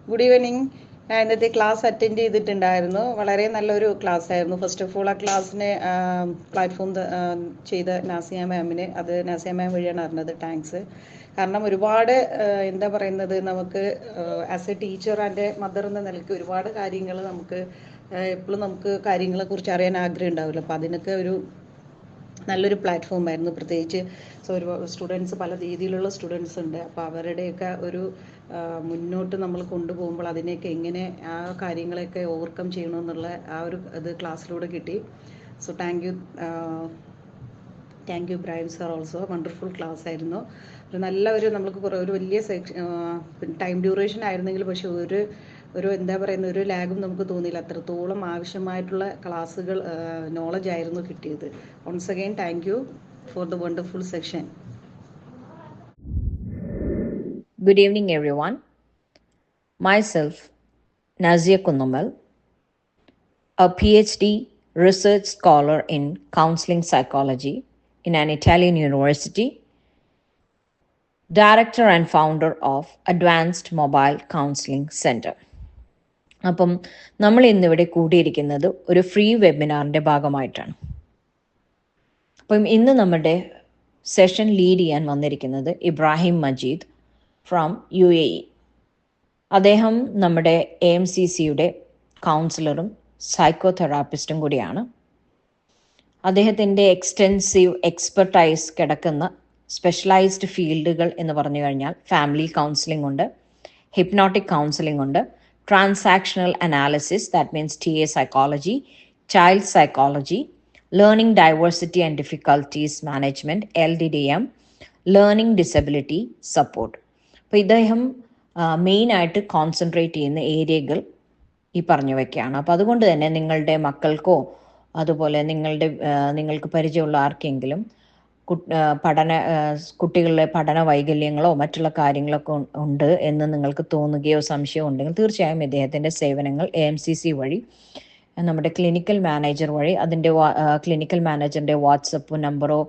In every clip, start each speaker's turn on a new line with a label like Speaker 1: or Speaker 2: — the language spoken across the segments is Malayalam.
Speaker 1: Good evening. ഞാൻ ഇന്നത്തെ ക്ലാസ് അറ്റൻഡ് ചെയ്തിട്ടുണ്ടായിരുന്നു. വളരെ നല്ലൊരു ക്ലാസ് ആയിരുന്നു. ഫസ്റ്റ് ഓഫ് ഓൾ ആ ക്ലാസ്സിനെ പ്ലാറ്റ്ഫോം ചെയ്ത നാസിയ മാമിന്, അത് നാസിയ മാം വഴിയാണ് അറിഞ്ഞത്. താങ്ക്സ്. കാരണം ഒരുപാട് എന്താ പറയുന്നത്, നമുക്ക് as A teacher and mother എന്ന നിലയ്ക്ക് ഒരുപാട് കാര്യങ്ങൾ നമുക്ക് എപ്പോഴും നമുക്ക് കാര്യങ്ങളെക്കുറിച്ച് അറിയാൻ ആഗ്രഹം ഉണ്ടാവില്ല. അപ്പോൾ അതിനൊക്കെ ഒരു നല്ലൊരു പ്ലാറ്റ്ഫോം ആയിരുന്നു. പ്രത്യേകിച്ച് ഒരു സ്റ്റുഡൻസ്, പല രീതിയിലുള്ള സ്റ്റുഡൻസ് ഉണ്ട്. അപ്പോൾ അവരുടെയൊക്കെ ഒരു മുന്നോട്ട് നമ്മൾ കൊണ്ടുപോകുമ്പോൾ അതിനെയൊക്കെ എങ്ങനെ ആ കാര്യങ്ങളെയൊക്കെ ഓവർകം ചെയ്യണമെന്നുള്ള ആ ഒരു ഇത് ക്ലാസ്സിലൂടെ കിട്ടി. So thank you brine sir also. Wonderful class ആയിരുന്നു. ഒരു നമുക്ക് ഒരു വലിയ ടൈം ഡ്യൂറേഷൻ ആയിരുന്നെങ്കിൽ പക്ഷെ ഒരു എന്താ പറയുന്ന ഒരു ലാഗും നമുക്ക് തോന്നിയില്ല. അത്രത്തോളം ആവശ്യമായിട്ടുള്ള ക്ലാസ്സുകൾ, നോളജ് ആയിരുന്നു കിട്ടിയത്. Once again thank you for the wonderful section.
Speaker 2: Good evening, everyone. Myself, Nazia Kunnamal, a PhD research scholar in counseling psychology in an Italian university, director and founder of Advanced Mobile Counseling Center. അപ്പം നമ്മൾ ഇന്നിവിടെ കൂടിയിരിക്കുന്നത് ഒരു ഫ്രീ വെബിനാറിൻ്റെ ഭാഗമായിട്ടാണ്. അപ്പം ഇന്ന് നമ്മുടെ സെഷൻ ലീഡ് ചെയ്യാൻ വന്നിരിക്കുന്നത് ഇബ്രാഹിം മജീദ് ഫ്രം UAE. അദ്ദേഹം നമ്മുടെ AMCCയുടെ കൗൺസിലറും സൈക്കോതെറാപ്പിസ്റ്റും കൂടിയാണ്. അദ്ദേഹത്തിൻ്റെ എക്സ്റ്റെൻസീവ് എക്സ്പെർട്ടൈസ് കിടക്കുന്ന സ്പെഷ്യലൈസ്ഡ് ഫീൽഡുകൾ എന്ന് പറഞ്ഞു കഴിഞ്ഞാൽ ഫാമിലി കൗൺസിലിംഗ് ഉണ്ട്, ഹിപ്നോട്ടിക് കൗൺസിലിംഗ് ഉണ്ട്, transactional analysis, that means TA psychology, child psychology, learning diversity and difficulties management LDDM, learning disability support. അപ്പോൾ ഇദ്ദേഹം മെയിനായിട്ട് കോൺസെൻട്രേറ്റ് ചെയ്യുന്ന ഏരിയകൾ ഈ പറഞ്ഞവയൊക്കെയാണ്. അപ്പോൾ അതുകൊണ്ട് തന്നെ നിങ്ങളുടെ മക്കൾക്കോ അതുപോലെ നിങ്ങൾക്ക് പരിചയമുള്ള ആർക്കെങ്കിലും കുട്ടികളുടെ പഠന വൈകല്യങ്ങളോ മറ്റുള്ള കാര്യങ്ങളൊക്കെ ഉണ്ട് എന്ന് നിങ്ങൾക്ക് തോന്നുകയോ സംശയമോ ഉണ്ടെങ്കിൽ തീർച്ചയായും ഇദ്ദേഹത്തിൻ്റെ സേവനങ്ങൾ AMCC വഴി, നമ്മുടെ ക്ലിനിക്കൽ മാനേജർ വഴി, അതിൻ്റെ ക്ലിനിക്കൽ മാനേജറിൻ്റെ വാട്സപ്പ് നമ്പറോ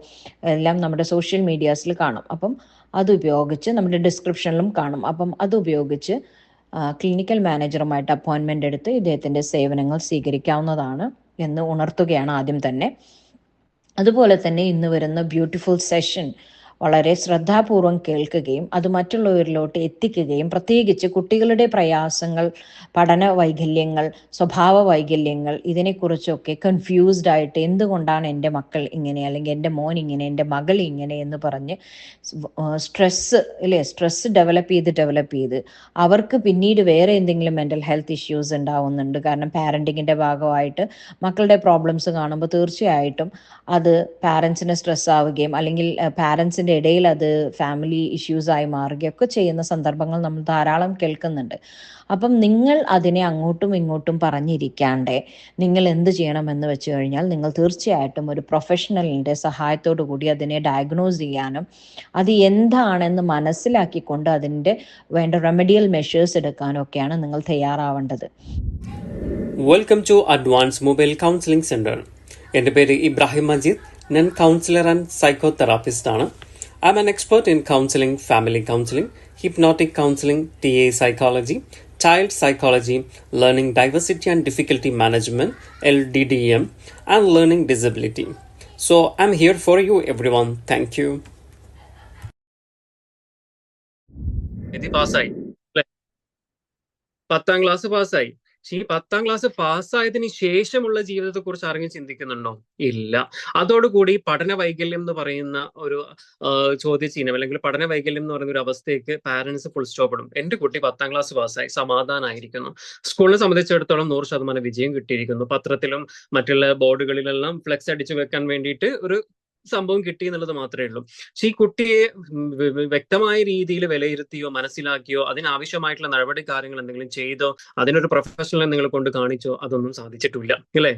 Speaker 2: എല്ലാം നമ്മുടെ സോഷ്യൽ മീഡിയാസിൽ കാണും. അപ്പം അതുപയോഗിച്ച് നമ്മുടെ ഡിസ്ക്രിപ്ഷനിലും കാണും. അപ്പം അതുപയോഗിച്ച് ക്ലിനിക്കൽ മാനേജറുമായിട്ട് അപ്പോയിൻമെൻ്റ് എടുത്ത് ഇദ്ദേഹത്തിൻ്റെ സേവനങ്ങൾ സ്വീകരിക്കാവുന്നതാണ് എന്ന് ഉണർത്തുകയാണ് ആദ്യം തന്നെ. അതുപോലെ തന്നെ ഇന്ന് വരുന്ന ബ്യൂട്ടിഫുൾ സെഷൻ വളരെ ശ്രദ്ധാപൂർവം കേൾക്കുകയും അത് മറ്റുള്ളവരിലോട്ട് എത്തിക്കുകയും പ്രത്യേകിച്ച് കുട്ടികളുടെ പ്രയാസങ്ങൾ, പഠന വൈകല്യങ്ങൾ, സ്വഭാവ വൈകല്യങ്ങൾ, ഇതിനെക്കുറിച്ചൊക്കെ കൺഫ്യൂസ്ഡ് ആയിട്ട് എന്തുകൊണ്ടാണ് എൻ്റെ മക്കൾ ഇങ്ങനെ, അല്ലെങ്കിൽ എൻ്റെ മോൻ ഇങ്ങനെ, എൻ്റെ മകൾ ഇങ്ങനെ എന്ന് പറഞ്ഞ് സ്ട്രെസ് ഡെവലപ്പ് ചെയ്ത് അവർക്ക് പിന്നീട് വേറെ എന്തെങ്കിലും മെൻ്റൽ ഹെൽത്ത് ഇഷ്യൂസ് ഉണ്ടാവുന്നുണ്ട്. കാരണം പാരൻറ്റിങ്ങിൻ്റെ ഭാഗമായിട്ട് മക്കളുടെ പ്രോബ്ലംസ് കാണുമ്പോൾ തീർച്ചയായിട്ടും അത് പാരൻസിന് സ്ട്രെസ് ആവുകയും അല്ലെങ്കിൽ പാരൻസിൻ്റെ ഇടയിൽ അത് ഫാമിലി ഇഷ്യൂസായി മാറുകയൊക്കെ ചെയ്യുന്ന സന്ദർഭങ്ങൾ നമ്മൾ ധാരാളം കേൾക്കുന്നുണ്ട്. അപ്പം നിങ്ങൾ അതിനെ അങ്ങോട്ടും ഇങ്ങോട്ടും പറഞ്ഞിരിക്കാണ്ടേ നിങ്ങൾ എന്ത് ചെയ്യണമെന്ന് വെച്ച് കഴിഞ്ഞാൽ നിങ്ങൾ തീർച്ചയായിട്ടും ഒരു പ്രൊഫഷണലിൻ്റെ സഹായത്തോടു കൂടി അതിനെ ഡയഗ്നോസ് ചെയ്യാനും അത് എന്താണെന്ന് മനസ്സിലാക്കിക്കൊണ്ട് അതിൻ്റെ വേണ്ട റെമഡിയൽ മെഷേഴ്സ് എടുക്കാനും ഒക്കെയാണ് നിങ്ങൾ തയ്യാറാവേണ്ടത്.
Speaker 3: Welcome to advance mobile counselling centre. എൻ്റെ പേര് ഇബ്രാഹിം മജീദ്. ഞാൻ കൗൺസിലർ ആൻഡ് സൈക്കോതെറാപ്പിസ്റ്റ് ആണ്. I am an expert in counselling, family counselling, hypnotic counselling, TA psychology, child psychology, learning diversity and difficulty management LDDM, and learning disability. So I'm here for you everyone. Thank you. ഇത് പാസ്സായി, 10ാം ക്ലാസ് പാസ്സായി. പക്ഷെ ഈ 10ാം ക്ലാസ് പാസ്സായതിനു ശേഷമുള്ള ജീവിതത്തെ കുറിച്ച് ആരെങ്കിലും ചിന്തിക്കുന്നുണ്ടോ? ഇല്ല. അതോടുകൂടി പഠന വൈകല്യം എന്ന് പറയുന്ന ഒരു ചോദ്യചിഹ്നം, അല്ലെങ്കിൽ പഠന വൈകല്യം എന്ന് പറയുന്ന ഒരു അവസ്ഥയ്ക്ക് പാരന്റ്സ് ഫുൾ സ്റ്റോപ്പ് ഇടും. എന്റെ കുട്ടി 10ാം ക്ലാസ് പാസ്സായി, സമാധാനമായിരിക്കുന്നു. സ്കൂളിനെ സംബന്ധിച്ചിടത്തോളം 100% വിജയം കിട്ടിയിരിക്കുന്നു. പത്രത്തിലും മറ്റുള്ള ബോർഡുകളിലെല്ലാം ഫ്ലെക്സ് അടിച്ചു വെക്കാൻ വേണ്ടിയിട്ട് ഒരു സംഭവം കിട്ടി എന്നുള്ളത് മാത്രമേ ഉള്ളൂ. പക്ഷെ ഈ കുട്ടിയെ വ്യക്തമായ രീതിയിൽ വിലയിരുത്തിയോ മനസ്സിലാക്കിയോ അതിനാവശ്യമായിട്ടുള്ള നടപടി കാര്യങ്ങൾ എന്തെങ്കിലും ചെയ്തോ അതിനൊരു പ്രൊഫഷണൽ നിങ്ങൾ കൊണ്ട് കാണിച്ചോ അതൊന്നും സാധിച്ചിട്ടില്ല, അല്ലേ?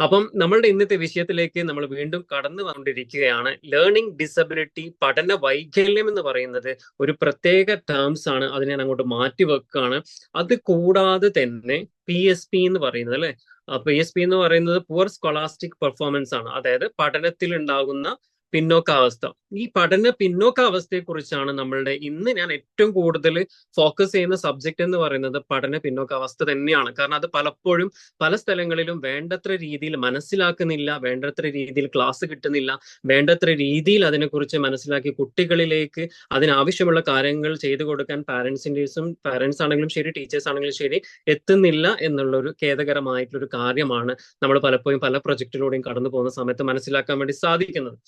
Speaker 3: അപ്പം നമ്മളുടെ ഇന്നത്തെ വിഷയത്തിലേക്ക് നമ്മൾ വീണ്ടും കടന്നു വന്നിരിക്കുകയാണ്. ലേണിംഗ് ഡിസബിലിറ്റി, പഠന വൈകല്യം എന്ന് പറയുന്നത് ഒരു പ്രത്യേക ടേംസ് ആണ്. അതിനെ ഞാൻ അങ്ങോട്ട് മാറ്റി വെക്കുകയാണ്. അത് കൂടാതെ തന്നെ PSP എന്ന് പറയുന്നത്, അല്ലെ, PSP എന്ന് പറയുന്നത് പുവർ സ്കോളാസ്റ്റിക് പെർഫോമൻസ് ആണ്. അതായത് പഠനത്തിൽ ഉണ്ടാകുന്ന പിന്നോക്കാവസ്ഥ. ഈ പഠന പിന്നോക്കാവസ്ഥയെ കുറിച്ചാണ് നമ്മളുടെ ഇന്ന് ഞാൻ ഏറ്റവും കൂടുതൽ ഫോക്കസ് ചെയ്യുന്ന സബ്ജക്ട് എന്ന് പറയുന്നത് പഠന പിന്നോക്കാവസ്ഥ തന്നെയാണ്. കാരണം അത് പലപ്പോഴും പല സ്ഥലങ്ങളിലും വേണ്ടത്ര രീതിയിൽ മനസ്സിലാക്കുന്നില്ല, വേണ്ടത്ര രീതിയിൽ ക്ലാസ് കിട്ടുന്നില്ല, വേണ്ടത്ര രീതിയിൽ അതിനെക്കുറിച്ച് മനസ്സിലാക്കി കുട്ടികളിലേക്ക് അതിനാവശ്യമുള്ള കാര്യങ്ങൾ ചെയ്തു കൊടുക്കാൻ പാരന്റ്സ് ആണെങ്കിലും ശരി, ടീച്ചേഴ്സ് ആണെങ്കിലും ശരി എത്തുന്നില്ല എന്നുള്ളൊരു ഖേദകരമായിട്ടുള്ളൊരു കാര്യമാണ് നമ്മൾ പലപ്പോഴും പല പ്രൊജക്റ്റിലൂടെയും കടന്നു പോകുന്ന സമയത്ത് മനസ്സിലാക്കാൻ വേണ്ടി സാധിക്കുന്നത്.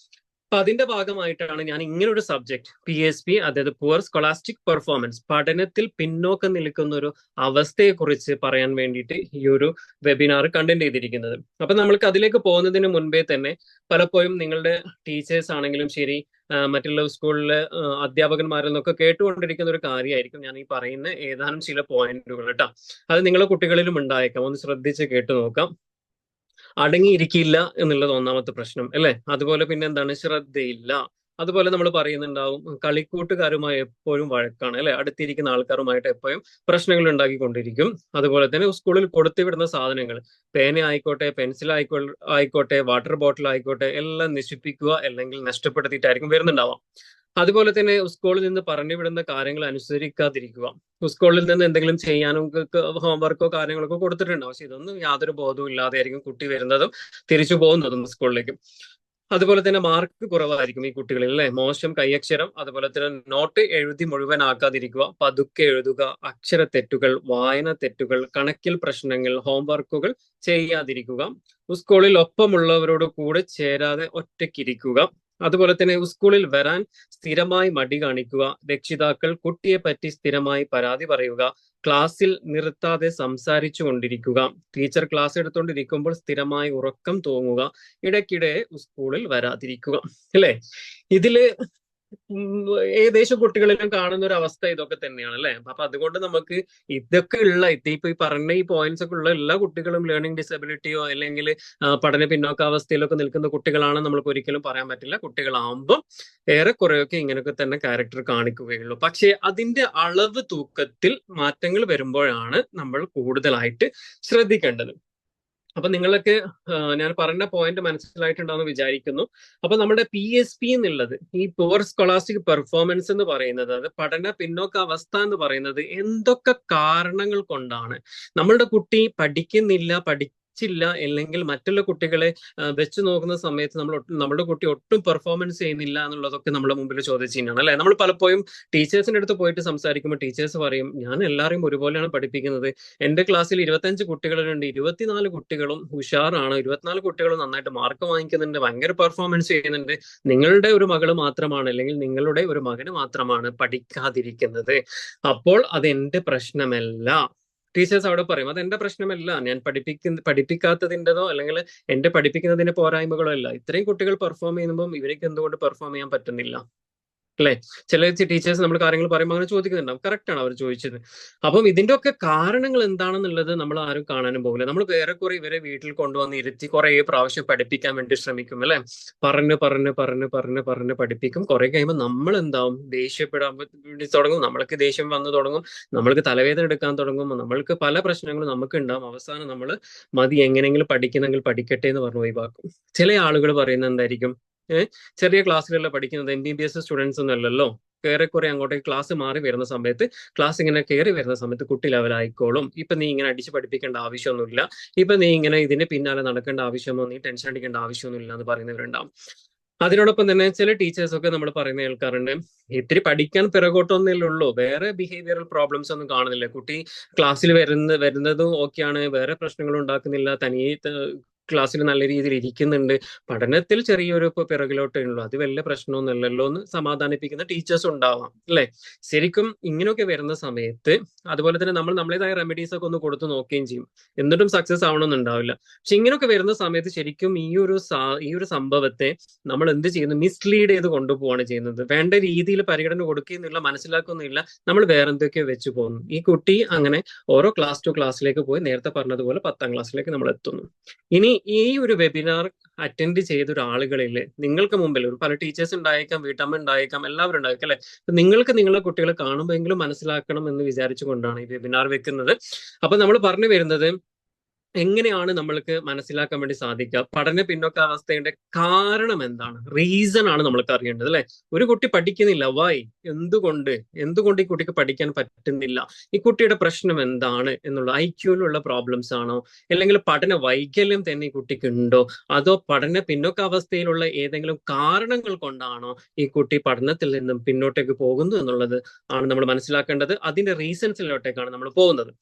Speaker 3: അപ്പൊ അതിന്റെ ഭാഗമായിട്ടാണ് ഞാൻ ഇങ്ങനെ ഒരു സബ്ജക്ട് PSP, അതായത് പുവർ സ്കോളാസ്റ്റിക് പെർഫോമൻസ്, പഠനത്തിൽ പിന്നോക്കം നിൽക്കുന്ന ഒരു അവസ്ഥയെ കുറിച്ച് പറയാൻ വേണ്ടിയിട്ട് ഈ ഒരു വെബിനാർ കണ്ടന്റ് ചെയ്തിരിക്കുന്നത്. അപ്പൊ നമ്മൾക്ക് അതിലേക്ക് പോകുന്നതിന് മുൻപേ തന്നെ പലപ്പോഴും നിങ്ങളുടെ ടീച്ചേഴ്സ് ആണെങ്കിലും ശരി, മറ്റുള്ള സ്കൂളിലെ അധ്യാപകന്മാരിൽ നിന്നൊക്കെ കേട്ടുകൊണ്ടിരിക്കുന്ന ഒരു കാര്യമായിരിക്കും ഞാൻ ഈ പറയുന്ന ഏതാനും ചില പോയിന്റുകൾ കേട്ടോ. അത് നിങ്ങളുടെ കുട്ടികളിലും ഉണ്ടായേക്കാം, ഒന്ന് ശ്രദ്ധിച്ച് കേട്ടു നോക്കാം. അടങ്ങിയിരിക്കില്ല എന്നുള്ളത് ഒന്നാമത്തെ പ്രശ്നം അല്ലെ. അതുപോലെ പിന്നെ എന്താണ്, ശ്രദ്ധയില്ല. അതുപോലെ നമ്മൾ പറയുന്നുണ്ടാവും കളിക്കൂട്ടുകാരുമായി എപ്പോഴും വഴക്കാണ് അല്ലെ, അടുത്തിരിക്കുന്ന ആൾക്കാരുമായിട്ട് എപ്പോഴും പ്രശ്നങ്ങൾ ഉണ്ടാക്കിക്കൊണ്ടിരിക്കും. അതുപോലെ തന്നെ സ്കൂളിൽ കൊടുത്തുവിടുന്ന സാധനങ്ങൾ, പേന ആയിക്കോട്ടെ, പെൻസിൽ ആയിക്കോട്ടെ, വാട്ടർ ബോട്ടിൽ ആയിക്കോട്ടെ, എല്ലാം നശിപ്പിക്കുക അല്ലെങ്കിൽ നഷ്ടപ്പെടുത്തിയിട്ടായിരിക്കും വരുന്നുണ്ടാവാം. അതുപോലെ തന്നെ സ്കൂളിൽ നിന്ന് പറഞ്ഞു വിടുന്ന കാര്യങ്ങൾ അനുസരിക്കാതിരിക്കുക. സ്കൂളിൽ നിന്ന് എന്തെങ്കിലും ചെയ്യാനും ഹോംവർക്കോ കാര്യങ്ങളൊക്കെ കൊടുത്തിട്ടുണ്ടാവും, പക്ഷെ ഇതൊന്നും യാതൊരു ബോധവും ഇല്ലാതെ ആയിരിക്കും കുട്ടി വരുന്നതും തിരിച്ചു പോകുന്നതും സ്കൂളിലേക്ക്. അതുപോലെ തന്നെ മാർക്ക് കുറവായിരിക്കും ഈ കുട്ടികളിൽ അല്ലെ, മോശം കൈയക്ഷരം. അതുപോലെ തന്നെ നോട്ട് എഴുതി മുഴുവനാക്കാതിരിക്കുക, പതുക്കെ എഴുതുക, അക്ഷരത്തെറ്റുകൾ, വായന തെറ്റുകൾ, കണക്കിൽ പ്രശ്നങ്ങൾ, ഹോംവർക്കുകൾ ചെയ്യാതിരിക്കുക, സ്കൂളിൽ ഒപ്പമുള്ളവരോട് കൂടെ ചേരാതെ ഒറ്റയ്ക്കിരിക്കുക. അതുപോലെ തന്നെ സ്കൂളിൽ വരാൻ സ്ഥിരമായി മടി കാണിക്കുക, രക്ഷിതാക്കൾ കുട്ടിയെ പറ്റി സ്ഥിരമായി പരാതി പറയുക, ക്ലാസ്സിൽ നിർത്താതെ സംസാരിച്ചു കൊണ്ടിരിക്കുക, ടീച്ചർ ക്ലാസ് എടുത്തുകൊണ്ടിരിക്കുമ്പോൾ സ്ഥിരമായി ഉറക്കം തൂങ്ങുക, ഇടയ്ക്കിടെ സ്കൂളിൽ വരാതിരിക്കുക അല്ലെ. ഇതില് ഏകദേശം കുട്ടികളിലും കാണുന്ന ഒരു അവസ്ഥ ഇതൊക്കെ തന്നെയാണ് അല്ലെ. അപ്പൊ അതുകൊണ്ട് നമുക്ക് ഇതൊക്കെ ഉള്ള ഇപ്പൊ ഈ പറഞ്ഞ ഈ പോയിന്റ്സ് ഒക്കെ ഉള്ള എല്ലാ കുട്ടികളും ലേണിംഗ് ഡിസബിലിറ്റിയോ അല്ലെങ്കിൽ പഠന പിന്നോക്കാവസ്ഥയിലൊക്കെ നിൽക്കുന്ന കുട്ടികളാണെന്ന് നമ്മൾക്ക് ഒരിക്കലും പറയാൻ പറ്റില്ല. കുട്ടികളാകുമ്പോൾ ഏറെക്കുറെയൊക്കെ ഇങ്ങനെയൊക്കെ തന്നെ ക്യാരക്ടർ കാണിക്കുകയുള്ളൂ. പക്ഷെ അതിന്റെ അളവ് തൂക്കത്തിൽ മാറ്റങ്ങൾ വരുമ്പോഴാണ് നമ്മൾ കൂടുതലായിട്ട് ശ്രദ്ധിക്കേണ്ടത്. അപ്പൊ നിങ്ങൾക്ക് ഞാൻ പറഞ്ഞ പോയിന്റ് മനസ്സിലായിട്ടുണ്ടാവുമെന്ന് വിചാരിക്കുന്നു. അപ്പൊ നമ്മുടെ PSP എന്നുള്ളത്, ഈ പുവർ സ്കോളാസ്റ്റിക് പെർഫോമൻസ് എന്ന് പറയുന്നത്, അത് പഠന പിന്നോക്കാവസ്ഥ എന്ന് പറയുന്നത് എന്തൊക്കെ കാരണങ്ങൾ കൊണ്ടാണ് നമ്മളുടെ കുട്ടി പഠിക്കുന്നില്ല, ില്ല അല്ലെങ്കിൽ മറ്റുള്ള കുട്ടികളെ വെച്ച് നോക്കുന്ന സമയത്ത് നമ്മുടെ കുട്ടി ഒട്ടും പെർഫോമൻസ് ചെയ്യുന്നില്ല എന്നുള്ളതൊക്കെ നമ്മുടെ മുമ്പിൽ ചോദിച്ചിട്ടാണ് അല്ലെ. നമ്മൾ പലപ്പോഴും ടീച്ചേഴ്സിന്റെ അടുത്ത് പോയിട്ട് സംസാരിക്കുമ്പോൾ ടീച്ചേഴ്സ് പറയും, ഞാൻ എല്ലാവരെയും ഒരുപോലെയാണ് പഠിപ്പിക്കുന്നത്, എന്റെ ക്ലാസ്സിൽ 25 കുട്ടികളുണ്ട്, 24 കുട്ടികളും ഉഷാറാണ്, 24 കുട്ടികളും നന്നായിട്ട് മാർക്ക് വാങ്ങിക്കുന്നുണ്ട്, ഭയങ്കര പെർഫോമൻസ് ചെയ്യുന്നുണ്ട്, നിങ്ങളുടെ ഒരു മകള് മാത്രമാണ് അല്ലെങ്കിൽ നിങ്ങളുടെ ഒരു മകന് മാത്രമാണ് പഠിക്കാതിരിക്കുന്നത്, അപ്പോൾ അത് എന്റെ പ്രശ്നമല്ല. ടീച്ചേഴ്സ് അവിടെ പറയും അത് എന്റെ പ്രശ്നമല്ല, ഞാൻ പഠിപ്പിക്കാത്തതിൻ്റെതോ അല്ലെങ്കിൽ എന്റെ പഠിപ്പിക്കുന്നതിന്റെ പോരായ്മകളോ അല്ല, ഇത്രയും കുട്ടികൾ പെർഫോം ചെയ്യുമ്പോൾ ഇവർക്ക് എന്തുകൊണ്ട് പെർഫോം ചെയ്യാൻ പറ്റുന്നില്ല അല്ലെ. ചില ടീച്ചേഴ്സ് നമ്മൾ കാര്യങ്ങൾ പറയുമ്പോൾ അങ്ങനെ ചോദിക്കുന്നുണ്ടാവും, കറക്റ്റ് ആണ് അവർ ചോദിച്ചത്. അപ്പം ഇതിന്റെ ഒക്കെ കാരണങ്ങൾ എന്താണെന്നുള്ളത് നമ്മൾ ആരും കാണാനും പോകില്ല. നമ്മൾ ഏറെക്കുറെ ഇവരെ വീട്ടിൽ കൊണ്ടുവന്ന് ഇരുത്തി കുറെ പ്രാവശ്യം പഠിപ്പിക്കാൻ വേണ്ടി ശ്രമിക്കും അല്ലെ. പറഞ്ഞ് പഠിപ്പിക്കും. കുറെ കഴിയുമ്പോൾ നമ്മൾ എന്താവും, ദേഷ്യപ്പെടാൻ വേണ്ടി തുടങ്ങും, നമ്മൾക്ക് ദേഷ്യം വന്നു തുടങ്ങും, നമ്മൾക്ക് തലവേദന എടുക്കാൻ തുടങ്ങും, നമ്മൾക്ക് പല പ്രശ്നങ്ങളും നമുക്ക് ഉണ്ടാവും. അവസാനം നമ്മൾ മതി, എങ്ങനെയെങ്കിലും പഠിക്കുന്നെങ്കിൽ പഠിക്കട്ടെ എന്ന് പറഞ്ഞ് ഒഴിവാക്കും. ചില ആളുകൾ പറയുന്നത് എന്തായിരിക്കും, ചെറിയ ക്ലാസ്സിലുള്ള പഠിക്കുന്നത് MBBS സ്റ്റുഡൻസ് ഒന്നും അല്ലല്ലോ, ഏറെക്കുറെ അങ്ങോട്ടേക്ക് ക്ലാസ് മാറി വരുന്ന സമയത്ത്, ക്ലാസ് ഇങ്ങനെ കയറി വരുന്ന സമയത്ത് കുട്ടി ലെവലായിക്കോളും, ഇപ്പൊ നീ ഇങ്ങനെ അടിച്ച് പഠിപ്പിക്കേണ്ട ആവശ്യമൊന്നുമില്ല, ഇപ്പൊ നീ ഇങ്ങനെ ഇതിന് പിന്നാലെ നടക്കേണ്ട ആവശ്യമോ, നീ ടെൻഷൻ അടിക്കേണ്ട ആവശ്യമൊന്നുമില്ല എന്ന് പറയുന്നവരുണ്ടാവും. അതിനോടൊപ്പം തന്നെ ചില ടീച്ചേഴ്സ് ഒക്കെ നമ്മൾ പറയുന്ന കേൾക്കാറുണ്ട്, ഇത്തിരി പഠിക്കാൻ പിറകോട്ടൊന്നല്ലേ ഉള്ളൂ, വേറെ ബിഹേവിയറൽ പ്രോബ്ലംസ് ഒന്നും കാണുന്നില്ല, കുട്ടി ക്ലാസ്സിൽ വരുന്നതും ഓക്കെയാണ്, വേറെ പ്രശ്നങ്ങളും ഉണ്ടാക്കുന്നില്ല, തനിയെ ക്ലാസ്സിൽ നല്ല രീതിയിൽ ഇരിക്കുന്നുണ്ട്, പഠനത്തിൽ ചെറിയൊരു പിറകിലോട്ടേ ഉള്ളൂ, അത് വലിയ പ്രശ്നമൊന്നുമല്ലല്ലോ എന്ന് സമാധാനിപ്പിക്കുന്ന ടീച്ചേഴ്സ് ഉണ്ടാവാം അല്ലെ. ശരിക്കും ഇങ്ങനെയൊക്കെ വരുന്ന സമയത്ത് അതുപോലെ തന്നെ നമ്മൾ നമ്മളേതായ റെമഡീസ് ഒക്കെ ഒന്ന് കൊടുത്തു നോക്കുകയും ചെയ്യും, എന്നിട്ടും സക്സസ് ആവണമെന്നുണ്ടാവില്ല. പക്ഷെ ഇങ്ങനെയൊക്കെ വരുന്ന സമയത്ത് ശരിക്കും ഈ ഒരു സംഭവത്തെ നമ്മൾ എന്ത് ചെയ്യുന്നു, മിസ്ലീഡ് ചെയ്ത് കൊണ്ടുപോവാണ് ചെയ്യുന്നത്. വേണ്ട രീതിയിൽ പരിഗണന കൊടുക്കുന്നില്ല, മനസ്സിലാക്കുന്നില്ല, നമ്മൾ വേറെ എന്തൊക്കെയോ വെച്ച് പോകുന്നു. ഈ കുട്ടി അങ്ങനെ ഓരോ ക്ലാസ് ടു ക്ലാസ്സിലേക്ക് പോയി നേരത്തെ പറഞ്ഞതുപോലെ 10ാം ക്ലാസ്സിലേക്ക് നമ്മൾ എത്തുന്നു. ഇനി ഈ ഒരു വെബിനാർ അറ്റൻഡ് ചെയ്ത ഒരാളുകളിൽ നിങ്ങൾക്ക് മുമ്പിൽ പല ടീച്ചേഴ്സ് ഉണ്ടായേക്കാം, വീട്ടമ്മ ഉണ്ടായേക്കാം, എല്ലാവരും ഉണ്ടായേക്കാം അല്ലെ. നിങ്ങൾക്ക് നിങ്ങളുടെ കുട്ടികളെ കാണുമ്പോഴെങ്കിലും മനസ്സിലാക്കണം എന്ന് വിചാരിച്ചുകൊണ്ടാണ് ഈ വെബിനാർ വെക്കുന്നത്. അപ്പൊ നമ്മൾ പറഞ്ഞു വരുന്നത്, എങ്ങനെയാണ് നമ്മൾക്ക് മനസ്സിലാക്കാൻ വേണ്ടി സാധിക്കുക? പഠന പിന്നോക്കാവസ്ഥയുടെ കാരണം എന്താണ്? റീസൺ ആണ് നമ്മൾക്ക് അറിയേണ്ടത്, അല്ലെ? ഒരു കുട്ടി പഠിക്കുന്നില്ല, വൈ? എന്തുകൊണ്ട് ഈ കുട്ടിക്ക് പഠിക്കാൻ പറ്റുന്നില്ല? ഈ കുട്ടിയുടെ പ്രശ്നം എന്താണ് എന്നുള്ള ഐക്യൂലുള്ള പ്രോബ്ലംസ് ആണോ, അല്ലെങ്കിൽ പഠന വൈകല്യം തന്നെ ഈ കുട്ടിക്ക് ഉണ്ടോ, അതോ പഠന പിന്നോക്കാവസ്ഥയിലുള്ള ഏതെങ്കിലും കാരണങ്ങൾ കൊണ്ടാണോ ഈ കുട്ടി പഠനത്തിൽ നിന്നും പിന്നോട്ടേക്ക് പോകുന്നു എന്നുള്ളത് ആണ് നമ്മൾ മനസ്സിലാക്കേണ്ടത്. അതിന്റെ റീസൺസിലോട്ടേക്കാണ് നമ്മൾ പോകുന്നത്.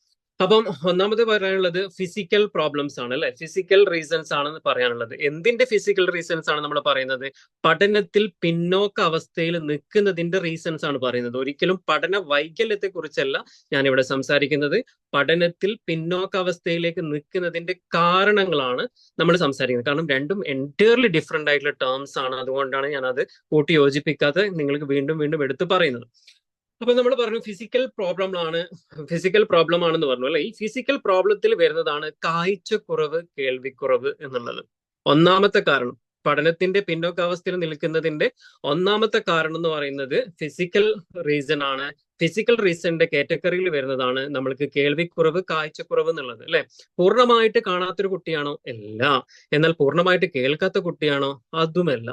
Speaker 3: അപ്പം ഒന്നാമത് പറയാനുള്ളത് ഫിസിക്കൽ പ്രോബ്ലംസ് ആണ്, അല്ലെ? ഫിസിക്കൽ റീസൺസ് ആണെന്ന് പറയാനുള്ളത്. എന്തിന്റെ ഫിസിക്കൽ റീസൺസ് ആണ് നമ്മൾ പറയുന്നത്? പഠനത്തിൽ പിന്നോക്ക അവസ്ഥയിൽ നിൽക്കുന്നതിന്റെ റീസൺസ് ആണ് പറയുന്നത്. ഒരിക്കലും പഠന വൈകല്യത്തെ കുറിച്ചല്ല ഞാൻ ഇവിടെ സംസാരിക്കുന്നത്. പഠനത്തിൽ പിന്നോക്ക അവസ്ഥയിലേക്ക് നിൽക്കുന്നതിന്റെ കാരണങ്ങളാണ് നമ്മൾ സംസാരിക്കുന്നത്. കാരണം രണ്ടും എൻറ്റയർലി ഡിഫറെന്റ് ആയിട്ടുള്ള ടേംസ് ആണ്. അതുകൊണ്ടാണ് ഞാൻ അത് കൂട്ടി യോജിപ്പിക്കാതെ നിങ്ങൾക്ക് വീണ്ടും വീണ്ടും എടുത്തു പറയുന്നത്. അപ്പൊ നമ്മൾ പറഞ്ഞു ഫിസിക്കൽ പ്രോബ്ലം ആണെന്ന് പറഞ്ഞു, അല്ലെ? ഈ ഫിസിക്കൽ പ്രോബ്ലത്തിൽ വരുന്നതാണ് കാഴ്ചക്കുറവ്, കേൾവിക്കുറവ് എന്നുള്ളത്. ഒന്നാമത്തെ കാരണം, പഠനത്തിന്റെ പിന്നോക്കാവസ്ഥയിൽ നിൽക്കുന്നതിന്റെ ഒന്നാമത്തെ കാരണം എന്ന് പറയുന്നത് ഫിസിക്കൽ റീസൺ ആണ്. ഫിസിക്കൽ റീസണിന്റെ കാറ്റഗറിയിൽ വരുന്നതാണ് നമ്മൾക്ക് കേൾവിക്കുറവ്, കാഴ്ചക്കുറവ് എന്നുള്ളത്, അല്ലെ? പൂർണ്ണമായിട്ട് കാണാത്തൊരു കുട്ടിയാണോ? അല്ല. എന്നാൽ പൂർണ്ണമായിട്ട് കേൾക്കാത്ത കുട്ടിയാണോ? അതുമല്ല.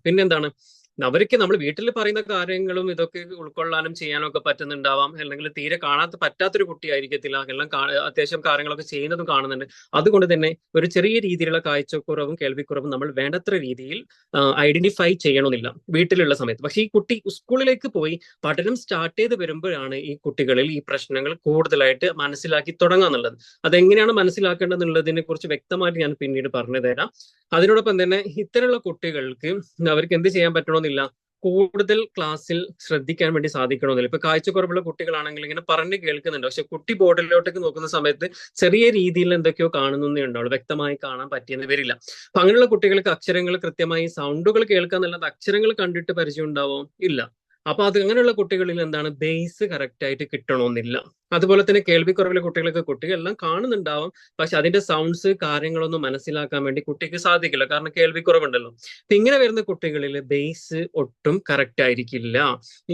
Speaker 3: പിന്നെന്താണ്? അവർക്ക് നമ്മൾ വീട്ടിൽ പറയുന്ന കാര്യങ്ങളും ഇതൊക്കെ ഉൾക്കൊള്ളാനും ചെയ്യാനും ഒക്കെ പറ്റുന്നുണ്ടാവാം. അല്ലെങ്കിൽ തീരെ പറ്റാത്തൊരു കുട്ടിയായിരിക്കത്തില്ല. എല്ലാം അത്യാവശ്യം കാര്യങ്ങളൊക്കെ ചെയ്യുന്നതും കാണുന്നുണ്ട്. അതുകൊണ്ട് തന്നെ ഒരു ചെറിയ രീതിയിലുള്ള കാഴ്ചക്കുറവും കേൾവിക്കുറവും നമ്മൾ വേണ്ടത്ര രീതിയിൽ ഐഡന്റിഫൈ ചെയ്യണമെന്നില്ല വീട്ടിലുള്ള സമയത്ത്. പക്ഷെ ഈ കുട്ടി സ്കൂളിലേക്ക് പോയി പഠനം സ്റ്റാർട്ട് ചെയ്ത് വരുമ്പോഴാണ് ഈ കുട്ടികളിൽ ഈ പ്രശ്നങ്ങൾ കൂടുതലായിട്ട് മനസ്സിലാക്കി തുടങ്ങാന്നുള്ളത്. അതെങ്ങനെയാണ് മനസ്സിലാക്കേണ്ടതെന്നുള്ളതിനെ കുറിച്ച് വ്യക്തമായിട്ട് ഞാൻ പിന്നീട് പറഞ്ഞു തരാം. അതിനോടൊപ്പം തന്നെ ഇത്തരമുള്ള കുട്ടികൾക്ക് അവർക്ക് എന്ത് ചെയ്യാൻ പറ്റണമെന്നില്ല, കൂടുതൽ ക്ലാസ്സിൽ ശ്രദ്ധിക്കാൻ വേണ്ടി സാധിക്കണമെന്നില്ല. ഇപ്പൊ കാഴ്ചക്കുറവുള്ള കുട്ടികളാണെങ്കിൽ ഇങ്ങനെ പറഞ്ഞ് കേൾക്കുന്നുണ്ട്, പക്ഷെ കുട്ടി ബോർഡിലോട്ടേക്ക് നോക്കുന്ന സമയത്ത് ചെറിയ രീതിയിൽ എന്തൊക്കെയോ കാണുന്നേ ഉണ്ടാവുള്ളൂ, വ്യക്തമായി കാണാൻ പറ്റിയെന്ന് വരില്ല. അപ്പൊ അങ്ങനെയുള്ള കുട്ടികൾക്ക് അക്ഷരങ്ങൾ കൃത്യമായി സൗണ്ടുകൾ കേൾക്കാന്നല്ലാതെ അക്ഷരങ്ങൾ കണ്ടിട്ട് പരിചയം ഉണ്ടാവോ? ഇല്ല. അപ്പൊ അങ്ങനെയുള്ള കുട്ടികളിൽ എന്താണ്, ബേസ് കറക്റ്റ് ആയിട്ട് കിട്ടണമെന്നില്ല. അതുപോലെ തന്നെ കേൾവിക്കുറവിലെ കുട്ടികളെല്ലാം കാണുന്നുണ്ടാവും, പക്ഷെ അതിന്റെ സൗണ്ട്സ് കാര്യങ്ങളൊന്നും മനസ്സിലാക്കാൻ വേണ്ടി കുട്ടിക്ക് സാധിക്കില്ല, കാരണം കേൾവിക്കുറവുണ്ടല്ലോ. അപ്പൊ ഇങ്ങനെ വരുന്ന കുട്ടികളിൽ ബേസ് ഒട്ടും കറക്റ്റ് ആയിരിക്കില്ല.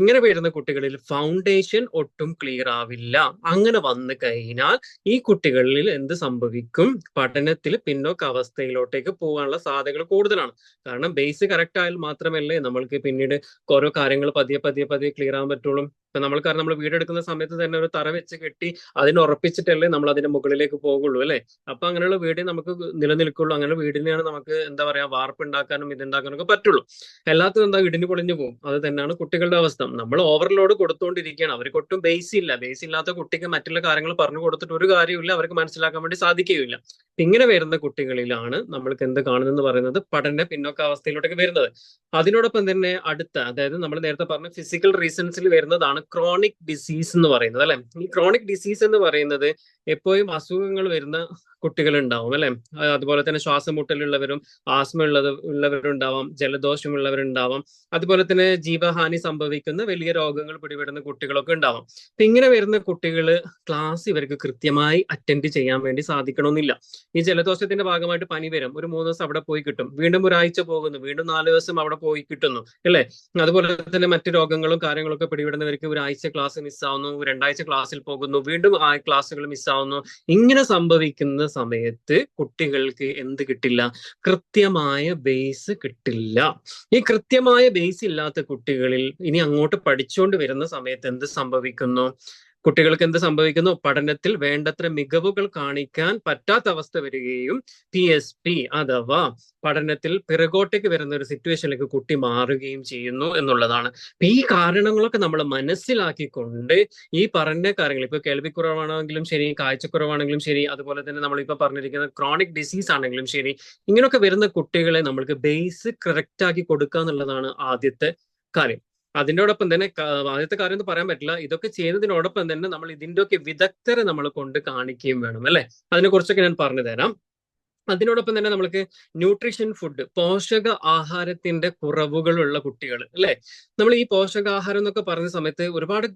Speaker 3: ഇങ്ങനെ വരുന്ന കുട്ടികളിൽ ഫൗണ്ടേഷൻ ഒട്ടും ക്ലിയർ ആവില്ല. അങ്ങനെ വന്നു കഴിഞ്ഞാൽ ഈ കുട്ടികളിൽ എന്ത് സംഭവിക്കും? പഠനത്തിൽ പിന്നോക്ക അവസ്ഥയിലോട്ടേക്ക് പോകാനുള്ള സാധ്യതകൾ കൂടുതലാണ്. കാരണം ബേസ് കറക്റ്റ് ആയാൽ മാത്രമല്ലേ നമ്മൾക്ക് പിന്നീട് ഓരോ കാര്യങ്ങൾ പതിയെ ക്ലിയർ ആവാൻ പറ്റുള്ളൂ. ഇപ്പൊ നമ്മൾക്കറിയാം, നമ്മൾ വീടെടുക്കുന്ന സമയത്ത് തന്നെ ഒരു തറ വെച്ച് കെട്ടി അതിനെ ഉറപ്പിച്ചിട്ടല്ലേ നമ്മൾ അതിന്റെ മുകളിലേക്ക് പോകുള്ളൂ, അല്ലെ? അപ്പൊ അങ്ങനെയുള്ള വീട് നമുക്ക് നിലനിൽക്കുള്ളൂ. അങ്ങനെ വീടിനെയാണ് നമുക്ക് എന്താ പറയാ, വാർപ്പ് ഉണ്ടാക്കാനും ഇതുണ്ടാക്കാനും ഒക്കെ പറ്റുള്ളൂ. എല്ലാത്തും എന്താ, ഇടിഞ്ഞു പൊളിഞ്ഞു പോകും. അത് തന്നെയാണ് കുട്ടികളുടെ അവസ്ഥ. നമ്മൾ ഓവർലോഡ് കൊടുത്തുകൊണ്ടിരിക്കുകയാണ്. അവർക്ക് ഒട്ടും ബേസ് ഇല്ലാത്ത കുട്ടിക്ക് മറ്റുള്ള കാര്യങ്ങൾ പറഞ്ഞു കൊടുത്തിട്ട് ഒരു കാര്യമില്ല, അവർക്ക് മനസ്സിലാക്കാൻ വേണ്ടി സാധിക്കുകയില്ല. ഇങ്ങനെ വരുന്ന കുട്ടികളിലാണ് നമ്മൾക്ക് എന്ത് കാണുന്നെന്ന് പറയുന്നത്, പഠന പിന്നോക്കാവസ്ഥയിലോട്ടേക്ക് വരുന്നത്. അതിനോടൊപ്പം തന്നെ അതായത് നമ്മൾ നേരത്തെ പറഞ്ഞ ഫിസിക്കൽ റീസൺസിൽ വരുന്നതാണ് ക്രോണിക് ഡിസീസ് എന്ന് പറയുന്നത്, അല്ലെ? ഈ ക്രോണിക് ഡിസീസ് എന്ന് പറയുന്നത് എപ്പോഴും അസുഖങ്ങൾ വരുന്ന കുട്ടികൾ ഉണ്ടാവും, അല്ലെ? അതുപോലെ തന്നെ ശ്വാസമുട്ടലുള്ളവരും ആസ്മ ഉള്ളവരുണ്ടാവാം, ജലദോഷമുള്ളവരുണ്ടാവാം, അതുപോലെ തന്നെ ജീവഹാനി സംഭവിക്കുന്ന വലിയ രോഗങ്ങൾ പിടിപെടുന്ന കുട്ടികളൊക്കെ ഉണ്ടാവാം. അപ്പൊ ഇങ്ങനെ വരുന്ന കുട്ടികൾ ക്ലാസ് ഇവർക്ക് കൃത്യമായി അറ്റൻഡ് ചെയ്യാൻ വേണ്ടി സാധിക്കണമെന്നില്ല. ഈ ജലദോഷത്തിന്റെ ഭാഗമായിട്ട് പനി വരും, ഒരു 3 ദിവസം അവിടെ പോയി കിട്ടും, വീണ്ടും ഒരാഴ്ച പോകുന്നു, വീണ്ടും 4 ദിവസം അവിടെ പോയി കിട്ടുന്നു, അല്ലെ? അതുപോലെ തന്നെ മറ്റു രോഗങ്ങളും കാര്യങ്ങളൊക്കെ പിടിപെടുന്നവർക്ക് ഒരാഴ്ച ക്ലാസ് മിസ്സാവുന്നു, 2 ആഴ്ച ക്ലാസ്സിൽ പോകുന്നു, വീണ്ടും ആ ക്ലാസ്സുകൾ മിസ്സാവുന്നു. ഇങ്ങനെ സംഭവിക്കുന്ന സമയത്ത് കുട്ടികൾക്ക് എന്ത് കിട്ടില്ല? കൃത്യമായ ബേസ് കിട്ടില്ല. ഈ കൃത്യമായ ബേസ് ഇല്ലാത്ത കുട്ടികളിൽ ഇനി അങ്ങോട്ട് പഠിച്ചുകൊണ്ട് വരുന്ന സമയത്ത് എന്ത് സംഭവിക്കുന്നു? കുട്ടികൾക്ക് എന്ത് സംഭവിക്കുന്നു? പഠനത്തിൽ വേണ്ടത്ര മികവുകൾ കാണിക്കാൻ പറ്റാത്ത അവസ്ഥ വരികയും PSP അഥവാ പഠനത്തിൽ പിറകോട്ടേക്ക് വരുന്ന ഒരു സിറ്റുവേഷനിലേക്ക് കുട്ടി മാറുകയും ചെയ്യുന്നു എന്നുള്ളതാണ്. ഈ കാരണങ്ങളൊക്കെ നമ്മൾ മനസ്സിലാക്കിക്കൊണ്ട് ഈ പറഞ്ഞ കാര്യങ്ങൾ, ഇപ്പൊ കേൾവിക്കുറവാണെങ്കിലും ശരി, കാഴ്ചക്കുറവാണെങ്കിലും ശരി, അതുപോലെ തന്നെ നമ്മളിപ്പോ പറഞ്ഞിരിക്കുന്ന ക്രോണിക് ഡിസീസ് ആണെങ്കിലും ശരി, ഇങ്ങനെയൊക്കെ വരുന്ന കുട്ടികളെ നമ്മൾക്ക് ബേസ് കറക്റ്റ് ആക്കി കൊടുക്കുക എന്നുള്ളതാണ് ആദ്യത്തെ കാര്യം. അതിനോടൊപ്പം തന്നെ ആദ്യത്തെ കാര്യം എന്ന് പറയാൻ പറ്റില്ല, ഇതൊക്കെ ചെയ്യുന്നതിനോടൊപ്പം തന്നെ നമ്മൾ ഇതിൻ്റെയൊക്കെ വിദഗ്ധരെ നമ്മൾ കൊണ്ട് കാണിക്കുകയും വേണം, അല്ലെ? അതിനെ കുറിച്ചൊക്കെ ഞാൻ പറഞ്ഞു തരാം. അതിനോടൊപ്പം തന്നെ നമ്മൾക്ക് ന്യൂട്രീഷൻ ഫുഡ്, പോഷക ആഹാരത്തിന്റെ കുറവുകളുള്ള കുട്ടികൾ അല്ലെ. നമ്മൾ ഈ പോഷകാഹാരം എന്നൊക്കെ പറയുന്ന സമയത്ത് ഒരുപാട്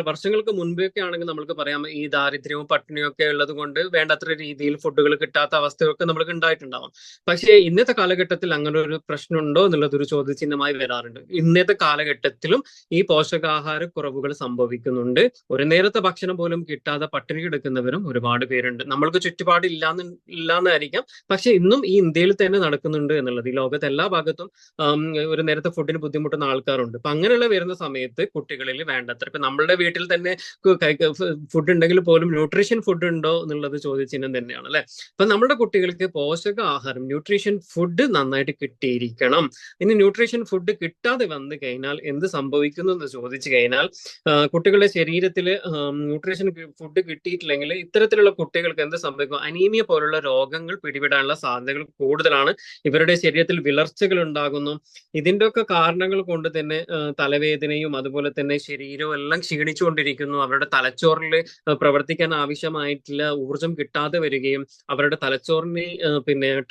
Speaker 3: വർഷങ്ങൾക്ക് മുൻപൊക്കെ ആണെങ്കിൽ നമ്മൾക്ക് പറയാം ഈ ദാരിദ്ര്യവും പട്ടിണിയും ഒക്കെ ഉള്ളത് കൊണ്ട് വേണ്ടത്ര രീതിയിൽ ഫുഡുകൾ കിട്ടാത്ത അവസ്ഥയൊക്കെ നമ്മൾക്ക് ഉണ്ടായിട്ടുണ്ടാവാം. പക്ഷേ ഇന്നത്തെ കാലഘട്ടത്തിൽ അങ്ങനെ ഒരു പ്രശ്നമുണ്ടോ എന്നുള്ളത് ഒരു ചോദ്യചിഹ്നമായി വരാറുണ്ട്. ഇന്നത്തെ കാലഘട്ടത്തിലും ഈ പോഷകാഹാര കുറവുകൾ സംഭവിക്കുന്നുണ്ട്. ഒരു നേരത്തെ ഭക്ഷണം പോലും കിട്ടാതെ പട്ടിണി കിടക്കുന്നവരും ഒരുപാട് പേരുണ്ട്. നമ്മൾക്ക് ചുറ്റുപാട് ഇല്ലാന്നായിരിക്കാം, പക്ഷെ ഇന്നും ഈ ഇന്ത്യയിൽ തന്നെ നടക്കുന്നുണ്ട് എന്നുള്ളത്. ഈ ലോകത്ത് എല്ലാ ഭാഗത്തും ഒരു നേരത്തെ ഫുഡിന് ബുദ്ധിമുട്ടുന്ന ആൾക്കാരുണ്ട്. അപ്പൊ അങ്ങനെയുള്ള വരുന്ന സമയത്ത് കുട്ടികളിൽ വേണ്ടത്ര, ഇപ്പൊ നമ്മളുടെ വീട്ടിൽ തന്നെ ഫുഡ് ഉണ്ടെങ്കിൽ പോലും ന്യൂട്രീഷൻ ഫുഡ് ഉണ്ടോ എന്നുള്ളത് ചോദ്യചിഹ്നം തന്നെയാണ് അല്ലെ. അപ്പൊ നമ്മുടെ കുട്ടികൾക്ക് പോഷക ആഹാരം, ന്യൂട്രീഷൻ ഫുഡ് നന്നായിട്ട് കിട്ടിയിരിക്കണം. ഇനി ന്യൂട്രീഷൻ ഫുഡ് കിട്ടാതെ വന്നു കഴിഞ്ഞാൽ എന്ത് സംഭവിക്കുന്നു എന്ന് ചോദിച്ചു കഴിഞ്ഞാൽ, കുട്ടികളുടെ ശരീരത്തിൽ ന്യൂട്രീഷൻ ഫുഡ് കിട്ടിയിട്ടില്ലെങ്കിൽ ഇത്തരത്തിലുള്ള കുട്ടികൾക്ക് എന്ത് സംഭവിക്കും? അനീമിയ പോലുള്ള രോഗങ്ങൾ പിടിപെടാനുള്ള സാധ്യതകൾ കൂടുതലാണ്. ഇവരുടെ ശരീരത്തിൽ വിളർച്ചകൾ ഉണ്ടാകുന്നു. ഇതിന്റെ ഒക്കെ കാരണങ്ങൾ കൊണ്ട് തന്നെ തലവേദനയും അതുപോലെ തന്നെ ശരീരവും എല്ലാം ക്ഷീണിച്ചുകൊണ്ടിരിക്കുന്നു. അവരുടെ തലച്ചോറിൽ പ്രവർത്തിക്കാൻ ആവശ്യമായിട്ടുള്ള ഊർജം കിട്ടാതെ വരികയും അവരുടെ തലച്ചോറിന്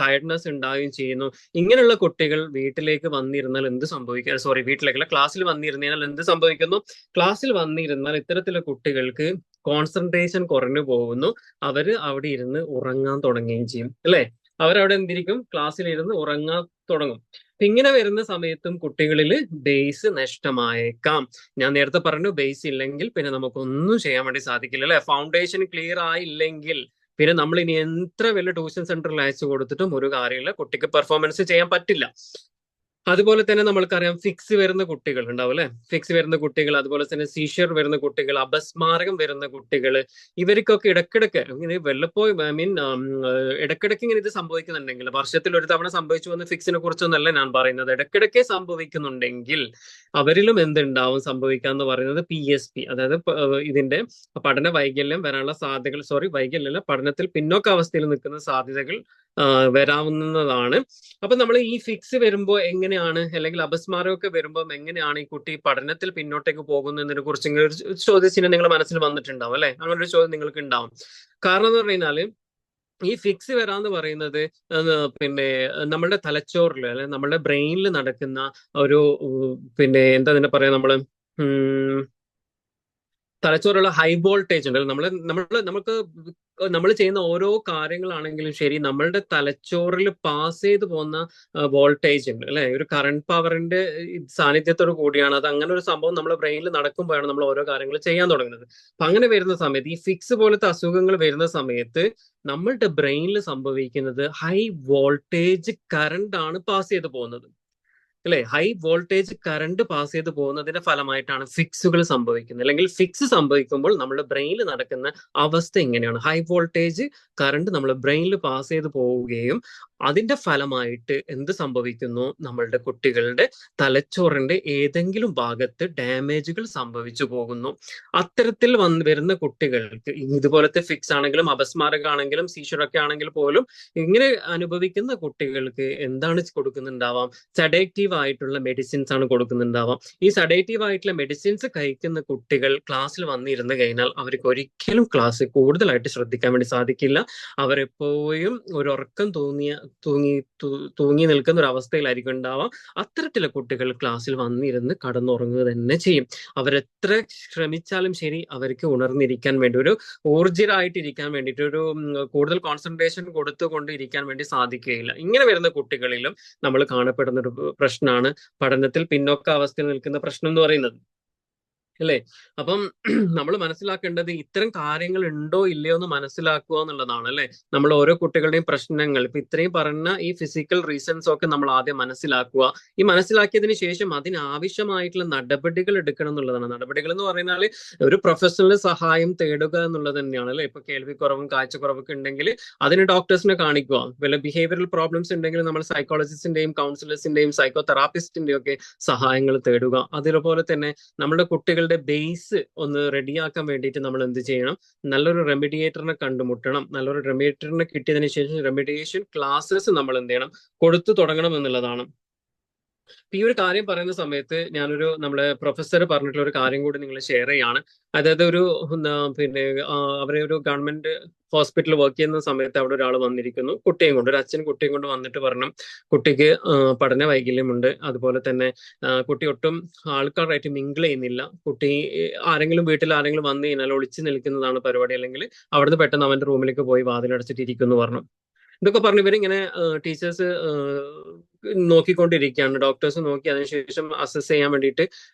Speaker 3: ടയർഡ്നെസ് ഉണ്ടാവുകയും ചെയ്യുന്നു. ഇങ്ങനെയുള്ള കുട്ടികൾ വീട്ടിലേക്ക് വന്നിരുന്നാൽ എന്ത് സംഭവിക്കുക, വീട്ടിലേക്കല്ല, ക്ലാസ്സിൽ വന്നിരുന്നാൽ എന്ത് സംഭവിക്കുന്നു? ക്ലാസ്സിൽ വന്നിരുന്നാൽ ഇത്തരത്തിലുള്ള കുട്ടികൾക്ക് കോൺസെൻട്രേഷൻ കുറഞ്ഞു പോകുന്നു. അവര് അവിടെ ഇരുന്ന് ഉറങ്ങാൻ തുടങ്ങുകയും ചെയ്യും അല്ലെ. അവരവിടെ എന്തിരിക്കും? ക്ലാസ്സിലിരുന്ന് ഉറങ്ങാൻ തുടങ്ങും. ഇങ്ങനെ വരുന്ന സമയത്തും കുട്ടികളിൽ ബേസ് നഷ്ടമായേക്കാം. ഞാൻ നേരത്തെ പറഞ്ഞു, ബേസ് ഇല്ലെങ്കിൽ പിന്നെ നമുക്കൊന്നും ചെയ്യാൻ വേണ്ടി സാധിക്കില്ല അല്ലെ. ഫൗണ്ടേഷൻ ക്ലിയർ ആയില്ലെങ്കിൽ പിന്നെ നമ്മൾ ഇനി എത്ര വലിയ ട്യൂഷൻ സെന്ററിൽ അയച്ചു കൊടുത്തിട്ടും ഒരു കാര്യമില്ല, കുട്ടിക്ക് പെർഫോമൻസ് ചെയ്യാൻ പറ്റില്ല. അതുപോലെ തന്നെ നമ്മൾക്കറിയാം ഫിക്സ് വരുന്ന കുട്ടികൾ ഉണ്ടാവും അല്ലെ. ഫിക്സ് വരുന്ന കുട്ടികൾ, അതുപോലെ തന്നെ സീഷർ വരുന്ന കുട്ടികൾ, അപസ്മാരകം വരുന്ന കുട്ടികൾ, ഇവർക്കൊക്കെ ഇടക്കിടക്ക് ഇങ്ങനെ വല്ലപ്പോഴും ഇടക്കിടക്ക് ഇങ്ങനെ ഇത് സംഭവിക്കുന്നുണ്ടെങ്കിൽ, വർഷത്തിൽ ഒരു തവണ സംഭവിച്ചു വന്ന ഫിക്സിനെ കുറിച്ചൊന്നല്ല ഞാൻ പറയുന്നത്, ഇടക്കിടക്കെ സംഭവിക്കുന്നുണ്ടെങ്കിൽ അവരിലും എന്തുണ്ടാവും സംഭവിക്കാന്ന് പറയുന്നത് PSP, അതായത് ഇതിന്റെ പഠന വൈകല്യം വരാനുള്ള സാധ്യതകൾ, വൈകല്യമല്ല, പഠനത്തിൽ പിന്നോക്കാവസ്ഥയിൽ നിൽക്കുന്ന സാധ്യതകൾ വരാവുന്നതാണ്. അപ്പൊ നമ്മൾ ഈ ഫിക്സ് വരുമ്പോൾ എങ്ങനെയാണ്, അല്ലെങ്കിൽ അപസ്മാരമൊക്കെ വരുമ്പോൾ എങ്ങനെയാണ് ഈ കുട്ടി പഠനത്തിൽ പിന്നോട്ടേക്ക് പോകുന്നതിനെ കുറിച്ച് ഇങ്ങനെ ഒരു ചോദ്യചിഹ്നം നിങ്ങളുടെ മനസ്സിൽ വന്നിട്ടുണ്ടാവും അല്ലെ. അങ്ങനെ ഒരു ചോദ്യം നിങ്ങൾക്ക് ഉണ്ടാവും. കാരണം എന്ന് പറഞ്ഞു കഴിഞ്ഞാല് ഈ ഫിക്സ് വരാന്ന് പറയുന്നത് നമ്മുടെ തലച്ചോറിൽ അല്ലെ നമ്മുടെ ബ്രെയിനിൽ നടക്കുന്ന ഒരു എന്താ തന്നെ പറയാ, തലച്ചോറുള്ള ഹൈ വോൾട്ടേജ് ഉണ്ട്. നമ്മൾ ചെയ്യുന്ന ഓരോ കാര്യങ്ങളാണെങ്കിലും ശരി, നമ്മളുടെ തലച്ചോറിൽ പാസ് ചെയ്ത് പോകുന്ന വോൾട്ടേജ് ഉണ്ട് അല്ലെ. ഒരു കറണ്ട് പവറിന്റെ സാന്നിധ്യത്തോട് കൂടിയാണ് അത്. അങ്ങനെ ഒരു സംഭവം നമ്മുടെ ബ്രെയിനിൽ നടക്കുമ്പോഴാണ് നമ്മൾ ഓരോ കാര്യങ്ങൾ ചെയ്യാൻ തുടങ്ങുന്നത്. അപ്പൊ അങ്ങനെ വരുന്ന സമയത്ത്, ഈ ഫിക്സ് പോലത്തെ അസുഖങ്ങൾ വരുന്ന സമയത്ത് നമ്മളുടെ ബ്രെയിനിൽ സംഭവിക്കുന്നത് ഹൈ വോൾട്ടേജ് കറണ്ട് ആണ് പാസ് ചെയ്ത് പോകുന്നത് അല്ലെ. ഹൈ വോൾട്ടേജ് കറണ്ട് പാസ് ചെയ്ത് പോകുന്നതിന്റെ ഫലമായിട്ടാണ് ഫിക്സുകൾ സംഭവിക്കുന്നത്. അല്ലെങ്കിൽ ഫിക്സ് സംഭവിക്കുമ്പോൾ നമ്മുടെ ബ്രെയിനിൽ നടക്കുന്ന അവസ്ഥ ഇങ്ങനെയാണ്. ഹൈ വോൾട്ടേജ് കറണ്ട് നമ്മുടെ ബ്രെയിനിൽ പാസ് ചെയ്ത് പോവുകയും അതിന്റെ ഫലമായിട്ട് എന്ത് സംഭവിക്കുന്നു? നമ്മളുടെ കുട്ടികളുടെ തലച്ചോറിന്റെ ഏതെങ്കിലും ഭാഗത്ത് ഡാമേജുകൾ സംഭവിച്ചു പോകുന്നു. അത്തരത്തിൽ വരുന്ന കുട്ടികൾക്ക് ഇതുപോലത്തെ ഫിക്സ് ആണെങ്കിലും അപസ്മാരകാണെങ്കിലും സീഷറൊക്കെ ആണെങ്കിൽ പോലും ഇങ്ങനെ അനുഭവിക്കുന്ന കുട്ടികൾക്ക് എന്താണ് കൊടുക്കുന്നുണ്ടാവാം? സെഡേറ്റീവ് ആയിട്ടുള്ള മെഡിസിൻസ് ആണ് കൊടുക്കുന്നുണ്ടാവാം. ഈ സെഡേറ്റീവ് ആയിട്ടുള്ള മെഡിസിൻസ് കഴിക്കുന്ന കുട്ടികൾ ക്ലാസ്സിൽ വന്നിരുന്നു കഴിഞ്ഞാൽ അവർക്ക് ഒരിക്കലും ക്ലാസ് കൂടുതലായിട്ട് ശ്രദ്ധിക്കാൻ വേണ്ടി സാധിക്കില്ല. അവരെപ്പോഴും ഒരു ഉറക്കം തൂങ്ങി നിൽക്കുന്ന ഒരു അവസ്ഥയിലായിരിക്കും ഉണ്ടാവാം. അത്തരത്തിലുള്ള കുട്ടികൾ ക്ലാസ്സിൽ വന്നിരുന്ന് കടന്നുറങ്ങുക തന്നെ ചെയ്യും. അവരെത്ര ശ്രമിച്ചാലും ശരി, അവർക്ക് ഉണർന്നിരിക്കാൻ വേണ്ടി, ഒരു ഊർജ്ജിതരായിട്ടിരിക്കാൻ വേണ്ടിയിട്ട്, ഒരു കൂടുതൽ കോൺസെൻട്രേഷൻ കൊടുത്തുകൊണ്ടിരിക്കാൻ വേണ്ടി സാധിക്കുകയില്ല. ഇങ്ങനെ വരുന്ന കുട്ടികളിലും നമ്മൾ കാണപ്പെടുന്ന ഒരു പ്രശ്നമാണ് പഠനത്തിൽ പിന്നോക്കാവസ്ഥയിൽ നിൽക്കുന്ന പ്രശ്നം എന്ന് പറയുന്നത് അല്ലേ. അപ്പം നമ്മൾ മനസ്സിലാക്കേണ്ടത് ഇത്തരം കാര്യങ്ങൾ ഉണ്ടോ ഇല്ലയോ എന്ന് മനസ്സിലാക്കുക എന്നുള്ളതാണ് അല്ലെ. നമ്മൾ ഓരോ കുട്ടികളുടെയും പ്രശ്നങ്ങൾ, ഇപ്പൊ ഇത്രയും പറഞ്ഞ ഈ ഫിസിക്കൽ റീസൺസ് ഒക്കെ നമ്മൾ ആദ്യം മനസ്സിലാക്കുക. ഈ മനസ്സിലാക്കിയതിന് ശേഷം അതിനാവശ്യമായിട്ടുള്ള നടപടികൾ എടുക്കണം എന്നുള്ളതാണ്. നടപടികൾ എന്ന് പറയുന്നത് ഒരു പ്രൊഫഷണൽ സഹായം തേടുക എന്നുള്ളത് തന്നെയാണ് അല്ലെ. ഇപ്പൊ കേൾവിക്കുറവും കാഴ്ചക്കുറവൊക്കെ ഉണ്ടെങ്കിൽ അതിന് ഡോക്ടേഴ്സിനെ കാണിക്കുക. വല്ല ബിഹേവിയറൽ പ്രോബ്ലംസ് ഉണ്ടെങ്കിൽ നമ്മൾ സൈക്കോളജിസ്റ്റിന്റെയും കൗൺസിലേഴ്സിന്റെയും സൈക്കോ തെറാപ്പിസ്റ്റിന്റെയും ഒക്കെ സഹായങ്ങൾ തേടുക. അതുപോലെ തന്നെ നമ്മുടെ കുട്ടികളുടെ ബേസ് ഒന്ന് റെഡിയാക്കാൻ വേണ്ടിയിട്ട് നമ്മൾ എന്ത് ചെയ്യണം? നല്ലൊരു റെമിഡിയേറ്ററിനെ കണ്ടുമുട്ടണം. നല്ലൊരു റെമിഡിയേറ്ററിനെ കിട്ടിയതിനു ശേഷം റെമിഡിയേഷൻ ക്ലാസ്സസ് നമ്മൾ എന്ത് ചെയ്യണം? കൊടുത്തു തുടങ്ങണം എന്നുള്ളതാണ്. ഈ ഒരു കാര്യം പറയുന്ന സമയത്ത് നമ്മളെ പ്രൊഫസർ പറഞ്ഞിട്ടുള്ള ഒരു കാര്യം കൂടി നിങ്ങൾ ഷെയർ ചെയ്യാണ്. അതായത് പിന്നെ അവരെ ഒരു ഗവൺമെന്റ് ഹോസ്പിറ്റലിൽ വർക്ക് ചെയ്യുന്ന സമയത്ത് അവിടെ ഒരാൾ വന്നിരിക്കുന്നു കുട്ടിയും കൊണ്ട്, ഒരു അച്ഛൻ കുട്ടിയും കൊണ്ട് വന്നിട്ട് പറഞ്ഞു കുട്ടിക്ക് പഠന വൈകല്യമുണ്ട്. അതുപോലെ തന്നെ കുട്ടി ഒട്ടും ആൾക്കാരായിട്ട് മിങ്കിൾ ചെയ്യുന്നില്ല. കുട്ടി വീട്ടിൽ ആരെങ്കിലും വന്നു കഴിഞ്ഞാൽ ഒളിച്ചു നിൽക്കുന്നതാണ് പരിപാടി, അല്ലെങ്കിൽ അവിടുന്ന് പെട്ടെന്ന് അവന്റെ റൂമിലേക്ക് പോയി വാതിലടച്ചിട്ട് ഇരിക്കുന്നു പറഞ്ഞു. ഇതൊക്കെ പറഞ്ഞു ഇവരിങ്ങനെ ടീച്ചേഴ്സ് നോക്കിക്കൊണ്ടിരിക്കുകയാണ്. ഡോക്ടേഴ്സ് നോക്കി അതിനുശേഷം അസസ് ചെയ്യാൻ വേണ്ടിയിട്ട്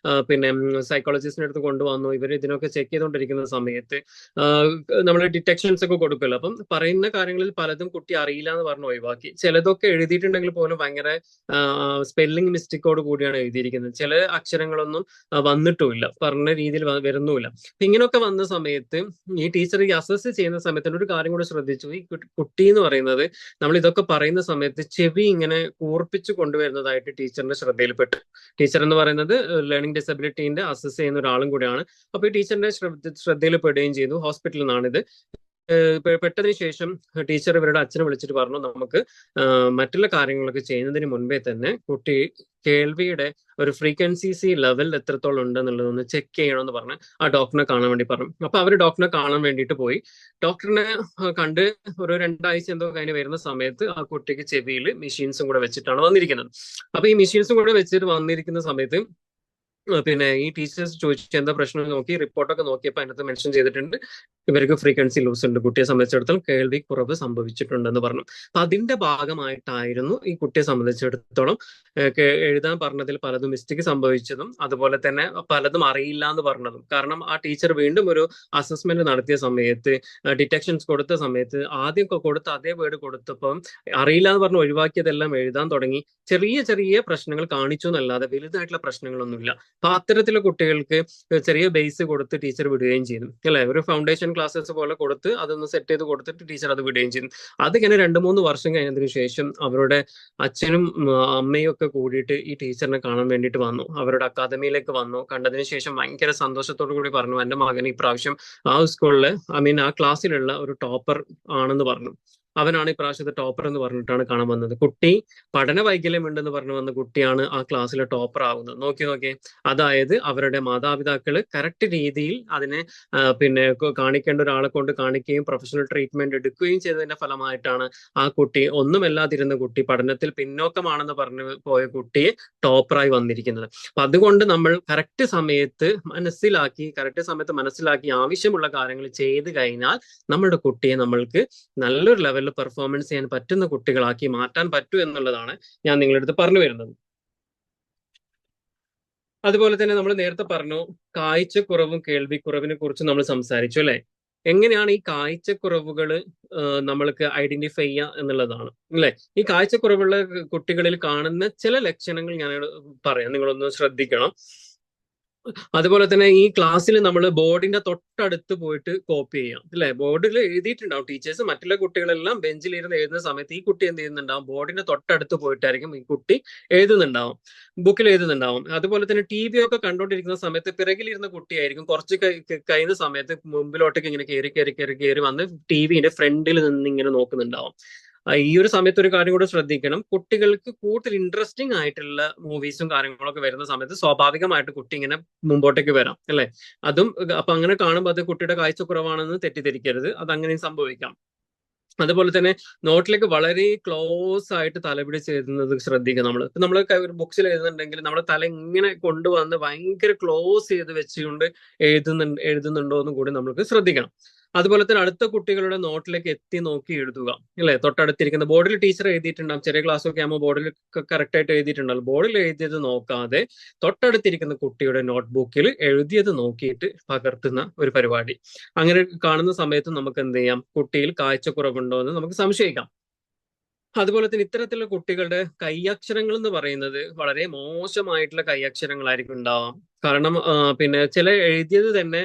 Speaker 3: പിന്നെ സൈക്കോളജിസ്റ്റിന്റെ അടുത്ത് കൊണ്ടുവന്നു. ഇവർ ഇതിനൊക്കെ ചെക്ക് ചെയ്തുകൊണ്ടിരിക്കുന്ന സമയത്ത് നമ്മൾ ഡിറ്റക്ഷൻസ് ഒക്കെ കൊടുക്കുമല്ലോ. അപ്പം പറയുന്ന കാര്യങ്ങളിൽ പലതും കുട്ടി അറിയില്ല എന്ന് പറഞ്ഞ് ഒഴിവാക്കി. ചിലതൊക്കെ എഴുതിയിട്ടുണ്ടെങ്കിൽ പോലും ഭയങ്കര സ്പെല്ലിംഗ് മിസ്റ്റേക്കോട് കൂടിയാണ് എഴുതിയിരിക്കുന്നത്. ചില അക്ഷരങ്ങളൊന്നും വന്നിട്ടുമില്ല, പറഞ്ഞ രീതിയിൽ വരുന്നുമില്ല. ഇങ്ങനെയൊക്കെ വന്ന സമയത്ത് ഈ ടീച്ചർ ഈ അസസ് ചെയ്യുന്ന സമയത്ത് ഒരു കാര്യം കൂടെ ശ്രദ്ധിച്ചു. ഈ കുട്ടി എന്ന് പറയുന്നത് നമ്മൾ ഇതൊക്കെ പറയുന്ന സമയത്ത് ചെവി ഇങ്ങനെ കൂർപ്പിച്ചു കൊണ്ടുവരുന്നതായിട്ട് ടീച്ചറിന്റെ ശ്രദ്ധയിൽപ്പെട്ടു. ടീച്ചർ എന്ന് പറയുന്നത് ലേണിംഗ് ഡിസബിലിറ്റീന്റെ അസസ് ചെയ്യുന്ന ഒരാളും കൂടിയാണ്. അപ്പൊ ഈ ടീച്ചറിന്റെ ശ്രദ്ധയിൽപ്പെടുകയും ചെയ്തു. ഹോസ്പിറ്റലിൽ നിന്നാണിത്. പെട്ടതിന് ശേഷം ടീച്ചർ ഇവരുടെ അച്ഛനെ വിളിച്ചിട്ട് പറഞ്ഞു നമുക്ക് മറ്റുള്ള കാര്യങ്ങളൊക്കെ ചെയ്യുന്നതിന് മുൻപേ തന്നെ കുട്ടി കേൾവിയുടെ ഒരു ഫ്രീക്വൻസി ലെവൽ എത്രത്തോളം ഉണ്ടെന്നുള്ളതൊന്ന് ചെക്ക് ചെയ്യണമെന്ന് പറഞ്ഞ് ആ ഡോക്ടറിനെ കാണാൻ വേണ്ടി പറഞ്ഞു. അപ്പൊ അവർ ഡോക്ടറിനെ കാണാൻ വേണ്ടിയിട്ട് പോയി. ഡോക്ടറിനെ കണ്ട് ഒരു 2 ആഴ്ച എന്തോ കഴിഞ്ഞ് വരുന്ന സമയത്ത് ആ കുട്ടിക്ക് ചെവിയിൽ മെഷീൻസും കൂടെ വെച്ചിട്ടാണ് വന്നിരിക്കുന്നത്. അപ്പൊ ഈ മെഷീൻസും കൂടെ വെച്ചിട്ട് വന്നിരിക്കുന്ന സമയത്ത് പിന്നെ ഈ ടീച്ചേഴ്സ് ചോദിച്ചു എന്താ പ്രശ്നം നോക്കി റിപ്പോർട്ടൊക്കെ നോക്കിയപ്പോൾ അതിനകത്ത് മെൻഷൻ ചെയ്തിട്ടുണ്ട് ഇവർക്ക് ഫ്രീക്വൻസി ലൂസ് ഉണ്ട്, കുട്ടിയെ സംബന്ധിച്ചിടത്തോളം കേൾവി കുറവ് സംഭവിച്ചിട്ടുണ്ടെന്ന് പറഞ്ഞു. അപ്പൊ അതിന്റെ ഭാഗമായിട്ടായിരുന്നു ഈ കുട്ടിയെ സംബന്ധിച്ചിടത്തോളം എഴുതാൻ പറഞ്ഞതിൽ പലതും മിസ്റ്റേക്ക് സംഭവിച്ചതും അതുപോലെ തന്നെ പലതും അറിയില്ല എന്ന് പറഞ്ഞതും. കാരണം ആ ടീച്ചർ വീണ്ടും ഒരു അസസ്മെന്റ് നടത്തിയ സമയത്ത് ഡിറ്റക്ഷൻസ് കൊടുത്ത സമയത്ത് ആദ്യം കൊടുത്ത അതേ വേർഡ് കൊടുത്തപ്പം അറിയില്ല എന്ന് പറഞ്ഞ് ഒഴിവാക്കിയതെല്ലാം എഴുതാൻ തുടങ്ങി. ചെറിയ ചെറിയ പ്രശ്നങ്ങൾ കാണിച്ചു എന്നല്ലാതെ വലുതായിട്ടുള്ള പ്രശ്നങ്ങളൊന്നുമില്ല. അപ്പൊ അത്തരത്തിലുള്ള കുട്ടികൾക്ക് ചെറിയ ബേസ് കൊടുത്ത് ടീച്ചർ വിടുകയും ചെയ്തു അല്ലെ. ഒരു ഫൗണ്ടേഷൻ ക്ലാസ്സസ് പോലെ കൊടുത്ത് അതൊന്ന് സെറ്റ് ചെയ്ത് കൊടുത്തിട്ട് ടീച്ചർ അത് വിടുകയും ചെയ്തു. അതിങ്ങനെ 2-3 വർഷം കഴിഞ്ഞതിന് ശേഷം അവരുടെ അച്ഛനും അമ്മയും ഒക്കെ കൂടിയിട്ട് ഈ ടീച്ചറിനെ കാണാൻ വേണ്ടിയിട്ട് വന്നു. അവരുടെ അക്കാദമിയിലേക്ക് വന്നു. കണ്ടതിന് ശേഷം ഭയങ്കര സന്തോഷത്തോടു കൂടി പറഞ്ഞു എന്റെ മകൻ ഈ പ്രാവശ്യം ആ സ്കൂളില് ആ ക്ലാസ്സിലുള്ള ഒരു ടോപ്പർ ആണെന്ന് പറഞ്ഞു. അവനാണ് ഈ പ്രാവശ്യത്തെ ടോപ്പർ എന്ന് പറഞ്ഞിട്ടാണ് കാണാൻ വന്നത്. കുട്ടി പഠന വൈകല്യം ഉണ്ടെന്ന് പറഞ്ഞു വന്ന കുട്ടിയാണ് ആ ക്ലാസ്സിലെ ടോപ്പർ ആവുന്നത്. നോക്കി അതായത് അവരുടെ മാതാപിതാക്കള് കറക്റ്റ് രീതിയിൽ അതിനെ പിന്നെ കാണിക്കേണ്ട ഒരാളെ കൊണ്ട് കാണിക്കുകയും പ്രൊഫഷണൽ ട്രീറ്റ്മെന്റ് എടുക്കുകയും ചെയ്തതിന്റെ ഫലമായിട്ടാണ് ആ കുട്ടി ഒന്നുമല്ലാതിരുന്ന കുട്ടി പഠനത്തിൽ പിന്നോക്കമാണെന്ന് പറഞ്ഞു പോയ കുട്ടിയെ ടോപ്പറായി വന്നിരിക്കുന്നത്. അപ്പൊ അതുകൊണ്ട് നമ്മൾ കറക്റ്റ് സമയത്ത് മനസ്സിലാക്കി ആവശ്യമുള്ള കാര്യങ്ങൾ ചെയ്ത് കഴിഞ്ഞാൽ നമ്മുടെ കുട്ടിയെ നമ്മൾക്ക് നല്ലൊരു ലെവലിൽ പെർഫോമൻസ് ചെയ്യാൻ പറ്റുന്ന കുട്ടികളാക്കി മാറ്റാൻ പറ്റൂ എന്നുള്ളതാണ് ഞാൻ നിങ്ങളുടെ അടുത്ത് പറഞ്ഞു വരുന്നത്. അതുപോലെ തന്നെ നമ്മൾ നേരത്തെ പറഞ്ഞു കാഴ്ചക്കുറവും കേൾവിക്കുറവിനെ കുറിച്ച് നമ്മൾ സംസാരിച്ചു അല്ലെ. എങ്ങനെയാണ് ഈ കാഴ്ചക്കുറവുകൾ നമ്മൾക്ക് ഐഡന്റിഫൈ ചെയ്യുക എന്നുള്ളതാണ് അല്ലെ. ഈ കാഴ്ചക്കുറവുള്ള കുട്ടികളിൽ കാണുന്ന ചില ലക്ഷണങ്ങൾ ഞാൻ പറയാം, നിങ്ങളൊന്ന് ശ്രദ്ധിക്കണം. അതുപോലെ തന്നെ ഈ ക്ലാസ്സിൽ നമ്മൾ ബോർഡിന്റെ തൊട്ടടുത്ത് പോയിട്ട് കോപ്പി ചെയ്യാം അല്ലെ. ബോർഡിൽ എഴുതിയിട്ടുണ്ടാവും ടീച്ചേഴ്സ്, മറ്റുള്ള കുട്ടികളെല്ലാം ബെഞ്ചിലിരുന്ന് എഴുതുന്ന സമയത്ത് ഈ കുട്ടി എന്ത് ചെയ്യുന്നുണ്ടാവും, ബോർഡിന്റെ തൊട്ടടുത്ത് പോയിട്ടായിരിക്കും ഈ കുട്ടി എഴുതുന്നുണ്ടാവും, ബുക്കിൽ എഴുതുന്നുണ്ടാവും. അതുപോലെ തന്നെ TV ഒക്കെ കണ്ടുകൊണ്ടിരിക്കുന്ന സമയത്ത് പിറകിലിരുന്ന കുട്ടിയായിരിക്കും കുറച്ച് കഴിയുന്ന സമയത്ത് മുമ്പിലോട്ടേക്ക് ഇങ്ങനെ കയറി വന്ന് TVന്റെ ഫ്രണ്ടിൽ നിന്ന് ഇങ്ങനെ നോക്കുന്നുണ്ടാവും. ഈ ഒരു സമയത്ത് ഒരു കാര്യം കൂടെ ശ്രദ്ധിക്കണം, കുട്ടികൾക്ക് കൂടുതൽ ഇൻട്രസ്റ്റിംഗ് ആയിട്ടുള്ള മൂവീസും കാര്യങ്ങളൊക്കെ വരുന്ന സമയത്ത് സ്വാഭാവികമായിട്ട് കുട്ടി ഇങ്ങനെ മുമ്പോട്ടേക്ക് വരാം അല്ലെ. അപ്പൊ അങ്ങനെ കാണുമ്പോൾ അത് കുട്ടിയുടെ കാഴ്ചക്കുറവാണെന്ന് തെറ്റിദ്ധരിക്കരുത്, അത് അങ്ങനെയും സംഭവിക്കാം. അതുപോലെ തന്നെ നോട്ടിലേക്ക് വളരെ ക്ലോസ് ആയിട്ട് തലപിടിച്ച് എഴുതുന്നത് ശ്രദ്ധിക്കുക. നമ്മൾ ബുക്സിൽ എഴുതുന്നുണ്ടെങ്കിൽ നമ്മുടെ തല ഇങ്ങനെ കൊണ്ടുവന്ന് ഭയങ്കര ക്ലോസ് ചെയ്ത് വെച്ചുകൊണ്ട് എഴുതുന്നുണ്ടോ എന്നും കൂടി നമുക്ക് ശ്രദ്ധിക്കണം. അതുപോലെ തന്നെ അടുത്ത കുട്ടികളുടെ നോട്ടിലേക്ക് എത്തി നോക്കി എഴുതുക അല്ലെ. തൊട്ടടുത്തിരിക്കുന്ന ബോർഡിൽ ടീച്ചർ എഴുതിയിട്ടുണ്ടാവും, ചെറിയ ക്ലാസ്സൊക്കെ ആകുമ്പോൾ ബോർഡിൽ കറക്റ്റ് ആയിട്ട് എഴുതിയിട്ടുണ്ടാവും. ബോർഡിൽ എഴുതിയത് നോക്കാതെ തൊട്ടടുത്തിരിക്കുന്ന കുട്ടിയുടെ നോട്ട്ബുക്കിൽ എഴുതിയത് നോക്കിയിട്ട് പകർത്തുന്ന ഒരു പരിപാടി. അങ്ങനെ കാണുന്ന സമയത്ത് നമുക്ക് എന്ത് ചെയ്യാം, കുട്ടിയിൽ കാഴ്ചക്കുറവുണ്ടോ എന്ന് നമുക്ക് സംശയിക്കാം. അതുപോലെ തന്നെ ഇത്തരത്തിലുള്ള കുട്ടികളുടെ കൈയക്ഷരങ്ങൾ എന്ന് പറയുന്നത് വളരെ മോശമായിട്ടുള്ള കൈയക്ഷരങ്ങളായിരിക്കും ഉണ്ടാവാം. കാരണം പിന്നെ ചില എഴുതിയത് തന്നെ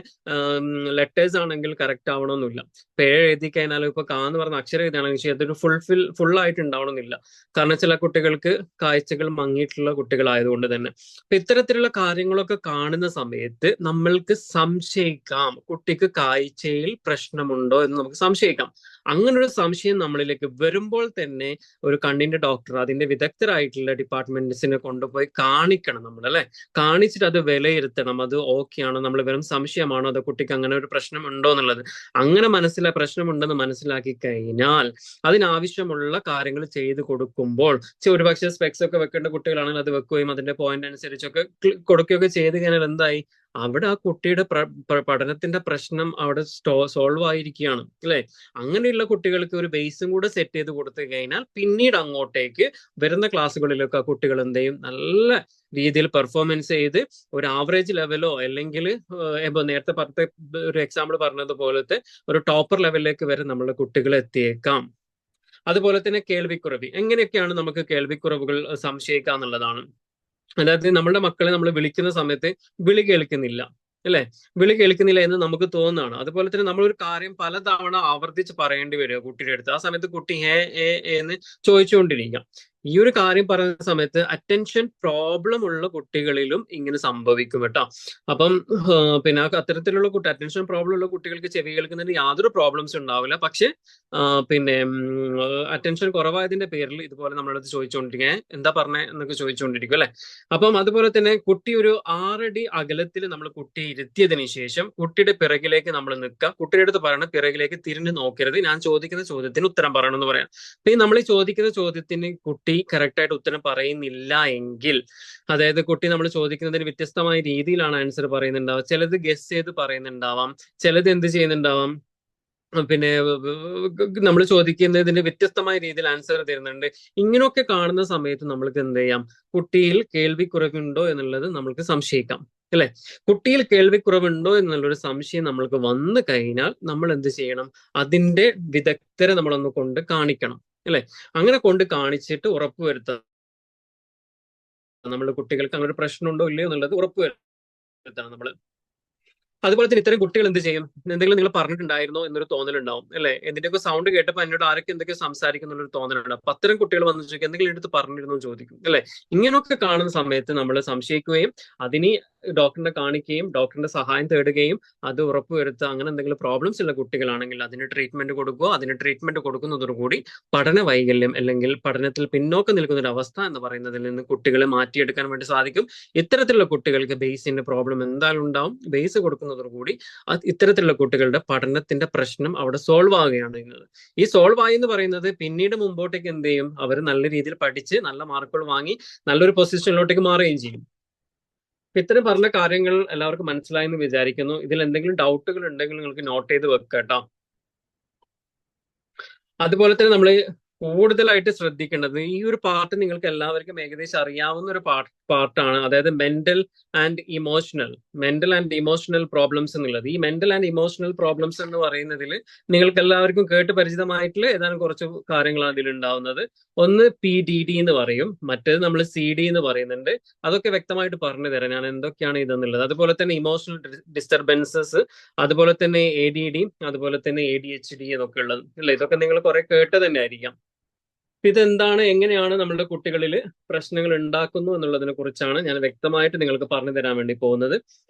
Speaker 3: ലെറ്റേഴ്സ് ആണെങ്കിൽ കറക്റ്റ് ആവണമെന്നില്ല. ഇപ്പൊ എഴുതി കഴിഞ്ഞാൽ ഇപ്പൊ എന്ന് പറഞ്ഞ അക്ഷരം എഴുതുകയാണെങ്കിൽ അതൊരു ഫുൾ ആയിട്ട് ഉണ്ടാവണമെന്നില്ല. കാരണം ചില കുട്ടികൾക്ക് കാഴ്ചകൾ മങ്ങിയിട്ടുള്ള കുട്ടികളായതുകൊണ്ട് തന്നെ. അപ്പൊ ഇത്തരത്തിലുള്ള കാര്യങ്ങളൊക്കെ കാണുന്ന സമയത്ത് നമ്മൾക്ക് സംശയിക്കാം, കുട്ടിക്ക് കാഴ്ചയിൽ പ്രശ്നമുണ്ടോ എന്ന് നമുക്ക് സംശയിക്കാം. അങ്ങനൊരു സംശയം നമ്മളിലേക്ക് വരുമ്പോൾ തന്നെ ഒരു കണ്ണിന്റെ ഡോക്ടർ, അതിന്റെ വിദഗ്ധരായിട്ടുള്ള ഡിപ്പാർട്ട്മെന്റ്സിനെ കൊണ്ടുപോയി കാണിക്കണം നമ്മൾ, അല്ലെ? കാണിച്ചിട്ട് അത് വിലയിരുത്തണം. അത് ഓക്കെ ആണോ, നമ്മൾ വെറും സംശയമാണോ, അതോ കുട്ടിക്ക് അങ്ങനെ ഒരു പ്രശ്നം ഉണ്ടോ എന്നുള്ളത്. അങ്ങനെ പ്രശ്നമുണ്ടെന്ന് മനസ്സിലാക്കി കഴിഞ്ഞാൽ അതിനാവശ്യമുള്ള കാര്യങ്ങൾ ചെയ്തു കൊടുക്കുമ്പോൾ, ഒരുപക്ഷെ സ്പെക്സ് ഒക്കെ വെക്കേണ്ട കുട്ടികളാണെങ്കിൽ അത് വെക്കുകയും അതിന്റെ പോയിന്റ് അനുസരിച്ചൊക്കെ കൊടുക്കുകയൊക്കെ ചെയ്ത് കഴിഞ്ഞാൽ എന്തായി, അവിടെ ആ കുട്ടിയുടെ പഠനത്തിന്റെ പ്രശ്നം അവിടെ സോൾവ് ആയിരിക്കുകയാണ്, അല്ലെ? അങ്ങനെയുള്ള കുട്ടികൾക്ക് ഒരു ബേസും കൂടെ സെറ്റ് ചെയ്ത് കൊടുത്തു കഴിഞ്ഞാൽ പിന്നീട് അങ്ങോട്ടേക്ക് വരുന്ന ക്ലാസ്സുകളിലൊക്കെ ആ കുട്ടികൾ എന്ത് ചെയ്യും, നല്ല രീതിയിൽ പെർഫോമൻസ് ചെയ്ത് ഒരു ആവറേജ് ലെവലോ അല്ലെങ്കിൽ നേരത്തെ ഒരു എക്സാമ്പിൾ പറഞ്ഞതുപോലത്തെ ഒരു ടോപ്പർ ലെവലിലേക്ക് വരെ നമ്മളുടെ കുട്ടികൾ എത്തിയേക്കാം. അതുപോലെ തന്നെ കേൾവിക്കുറവ്, എങ്ങനെയൊക്കെയാണ് നമുക്ക് കേൾവിക്കുറവുകൾ സംശയിക്കുക എന്നുള്ളതാണ്. അതായത് നമ്മളുടെ മക്കളെ നമ്മൾ വിളിക്കുന്ന സമയത്ത് വിളി കേൾക്കുന്നില്ല, അല്ലെ? വിളി കേൾക്കുന്നില്ല എന്ന് നമുക്ക് തോന്നുന്നതാണ്. അതുപോലെ തന്നെ നമ്മളൊരു കാര്യം പലതവണ ആവർത്തിച്ച് പറയേണ്ടി വരിക കുട്ടിയുടെ അടുത്ത്. ആ സമയത്ത് കുട്ടി എന്ന് ചോദിച്ചുകൊണ്ടിരിക്കുക. ഈ ഒരു കാര്യം പറയുന്ന സമയത്ത് അറ്റൻഷൻ പ്രോബ്ലം ഉള്ള കുട്ടികളിലും ഇങ്ങനെ സംഭവിക്കും കേട്ടോ. അപ്പം പിന്നെ അത്തരത്തിലുള്ള അറ്റൻഷൻ പ്രോബ്ലം ഉള്ള കുട്ടികൾക്ക് ചെവി കേൾക്കുന്നതിന് യാതൊരു പ്രോബ്ലംസ് ഉണ്ടാവില്ല. പക്ഷെ പിന്നെ അറ്റൻഷൻ കുറവായതിന്റെ പേരിൽ ഇതുപോലെ നമ്മളത് ചോദിച്ചുകൊണ്ടിരിക്കുക, എന്താ പറഞ്ഞേ എന്നൊക്കെ ചോദിച്ചുകൊണ്ടിരിക്കും, അല്ലെ? അപ്പം അതുപോലെ തന്നെ കുട്ടി ഒരു 6 അടി അകലത്തിൽ നമ്മൾ കുട്ടിയെ ഇരുത്തിയതിനു ശേഷം കുട്ടിയുടെ പിറകിലേക്ക് നമ്മൾ നിൽക്കുക. കുട്ടിയുടെ അടുത്ത് പറയണം, പിറകിലേക്ക് തിരിഞ്ഞു നോക്കരുത്, ഞാൻ ചോദിക്കുന്ന ചോദ്യത്തിന് ഉത്തരം പറയണം എന്ന് പറയാം. അപ്പൊ ഈ നമ്മൾ ഈ ചോദിക്കുന്ന ചോദ്യത്തിന് കുട്ടി കറക്റ്റ് ആയിട്ട് ഉത്തരം പറയുന്നില്ല എങ്കിൽ, അതായത് കുട്ടി നമ്മൾ ചോദിക്കുന്നതിന് വ്യത്യസ്തമായ രീതിയിലാണ് ആൻസർ പറയുന്നുണ്ടാവാം, ചിലത് ഗസ് ചെയ്ത് പറയുന്നുണ്ടാവാം, ചിലത് എന്ത് ചെയ്യുന്നുണ്ടാവാം, പിന്നെ നമ്മൾ ചോദിക്കുന്നതിന് വ്യത്യസ്തമായ രീതിയിൽ ആൻസർ തരുന്നുണ്ട്. ഇങ്ങനെയൊക്കെ കാണുന്ന സമയത്ത് നമ്മൾക്ക് എന്ത് ചെയ്യാം, കുട്ടിയിൽ കേൾവിക്കുറവുണ്ടോ എന്നുള്ളത് നമ്മൾക്ക് സംശയിക്കാം, അല്ലെ? കുട്ടിയിൽ കേൾവിക്കുറവുണ്ടോ എന്നുള്ളൊരു സംശയം നമ്മൾക്ക് വന്നു കഴിഞ്ഞാൽ നമ്മൾ എന്ത് ചെയ്യണം, അതിന്റെ വിദഗ്ധരെ നമ്മളൊന്ന് കൊണ്ട് കാണിക്കണം, അല്ലെ? അങ്ങനെ കൊണ്ട് കാണിച്ചിട്ട് ഉറപ്പുവരുത്തണം നമ്മുടെ കുട്ടികൾക്ക് അങ്ങനെ ഒരു പ്രശ്നമുണ്ടോ ഇല്ലയോ എന്നുള്ളത് ഉറപ്പുവരുത്തണം നമ്മൾ. അതുപോലെ തന്നെ ഇത്തരം കുട്ടികൾ എന്ത് ചെയ്യും, എന്തെങ്കിലും നിങ്ങൾ പറഞ്ഞിട്ടുണ്ടായിരുന്നോ എന്നൊരു തോന്നലുണ്ടാവും, അല്ലെ? എന്തിന്റെയൊക്കെ സൗണ്ട് കേട്ടപ്പോൾ എന്നോട് ആരൊക്കെ എന്തൊക്കെ സംസാരിക്കുന്നുള്ളൊരു തോന്നലുണ്ടാവും. അപ്പൊ അത്തരം കുട്ടികൾ വന്ന് ചോദിക്കും, എന്തെങ്കിലും എടുത്ത് പറഞ്ഞിരുന്നു ചോദിക്കും, അല്ലെ? ഇങ്ങനെയൊക്കെ കാണുന്ന സമയത്ത് നമ്മൾ സംശയിക്കുകയും അതിന് ഡോക്ടറിനെ കാണിക്കുകയും ഡോക്ടറിന്റെ സഹായം തേടുകയും അത് ഉറപ്പുവരുത്തുക. അങ്ങനെ എന്തെങ്കിലും പ്രോബ്ലംസ് ഉള്ള കുട്ടികളാണെങ്കിൽ അതിന് ട്രീറ്റ്മെന്റ് കൊടുക്കുക. അതിന് ട്രീറ്റ്മെന്റ് കൊടുക്കുന്നതോടുകൂടി പഠന വൈകല്യം അല്ലെങ്കിൽ പഠനത്തിൽ പിന്നോക്കം നിൽക്കുന്ന ഒരു അവസ്ഥ എന്ന് പറയുന്നതിൽ നിന്ന് കുട്ടികളെ മാറ്റിയെടുക്കാൻ വേണ്ടി സാധിക്കും. ഇത്തരത്തിലുള്ള കുട്ടികൾക്ക് ബേസിന്റെ പ്രോബ്ലം എന്തായാലും ഉണ്ടാവും. ബേസ് കൊടുക്കുന്നതോടുകൂടി ഇത്തരത്തിലുള്ള കുട്ടികളുടെ പഠനത്തിന്റെ പ്രശ്നം അവിടെ സോൾവ് ആവുകയാണ് ചെയ്യുന്നത്. ഈ സോൾവ് ആയി എന്ന് പറയുന്നത് പിന്നീട് മുമ്പോട്ടേക്ക് എന്ത് ചെയ്യും, അവർ നല്ല രീതിയിൽ പഠിച്ച് നല്ല മാർക്കുകൾ വാങ്ങി നല്ലൊരു പൊസിഷനിലോട്ടേക്ക് മാറുകയും ചെയ്യും. ഇത്തരം പറഞ്ഞ കാര്യങ്ങൾ എല്ലാവർക്കും മനസ്സിലായെന്ന് വിചാരിക്കുന്നു. ഇതിൽ എന്തെങ്കിലും ഡൗട്ടുകൾ ഉണ്ടെങ്കിൽ നിങ്ങൾക്ക് നോട്ട് ചെയ്ത് വെക്കുക കേട്ടോ. അതുപോലെ തന്നെ നമ്മൾ കൂടുതലായിട്ട് ശ്രദ്ധിക്കേണ്ടത് ഈ ഒരു പാർട്ട് നിങ്ങൾക്ക് എല്ലാവർക്കും ഏകദേശം അറിയാവുന്ന ഒരു പാർട്ടാണ്, അതായത് മെന്റൽ ആൻഡ് ഇമോഷണൽ പ്രോബ്ലംസ് എന്നുള്ളത്. ഈ മെന്റൽ ആൻഡ് ഇമോഷണൽ പ്രോബ്ലംസ് എന്ന് പറയുന്നതിൽ നിങ്ങൾക്ക് എല്ലാവർക്കും കേട്ട് പരിചിതമായിട്ടുള്ള ഏതാനും കുറച്ച് കാര്യങ്ങളാണ് ഇതിൽ ഉണ്ടാവുന്നത്. ഒന്ന് PDD എന്ന് പറയും, മറ്റേത് നമ്മൾ CD എന്ന് പറയുന്നുണ്ട്. അതൊക്കെ വ്യക്തമായിട്ട് പറഞ്ഞു തരാം ഞാൻ എന്തൊക്കെയാണ് ഇതെന്നുള്ളത്. അതുപോലെ തന്നെ ഇമോഷണൽ ഡിസ്റ്റർബൻസസ്, അതുപോലെ തന്നെ ADD, അതുപോലെ തന്നെ ADHD എന്നൊക്കെ ഉള്ളത്, അല്ലെ? ഇതൊക്കെ നിങ്ങൾ കുറെ കേട്ട് തന്നെ ആയിരിക്കാം. ഇതെന്താണ്, എങ്ങനെയാണ് നമ്മുടെ കുട്ടികളിൽ പ്രശ്നങ്ങൾ ഉണ്ടാക്കുന്നു എന്നുള്ളതിനെ കുറിച്ചാണ് ഞാൻ വ്യക്തമായിട്ട് നിങ്ങൾക്ക് പറഞ്ഞു തരാൻ വേണ്ടി പോകുന്നത്.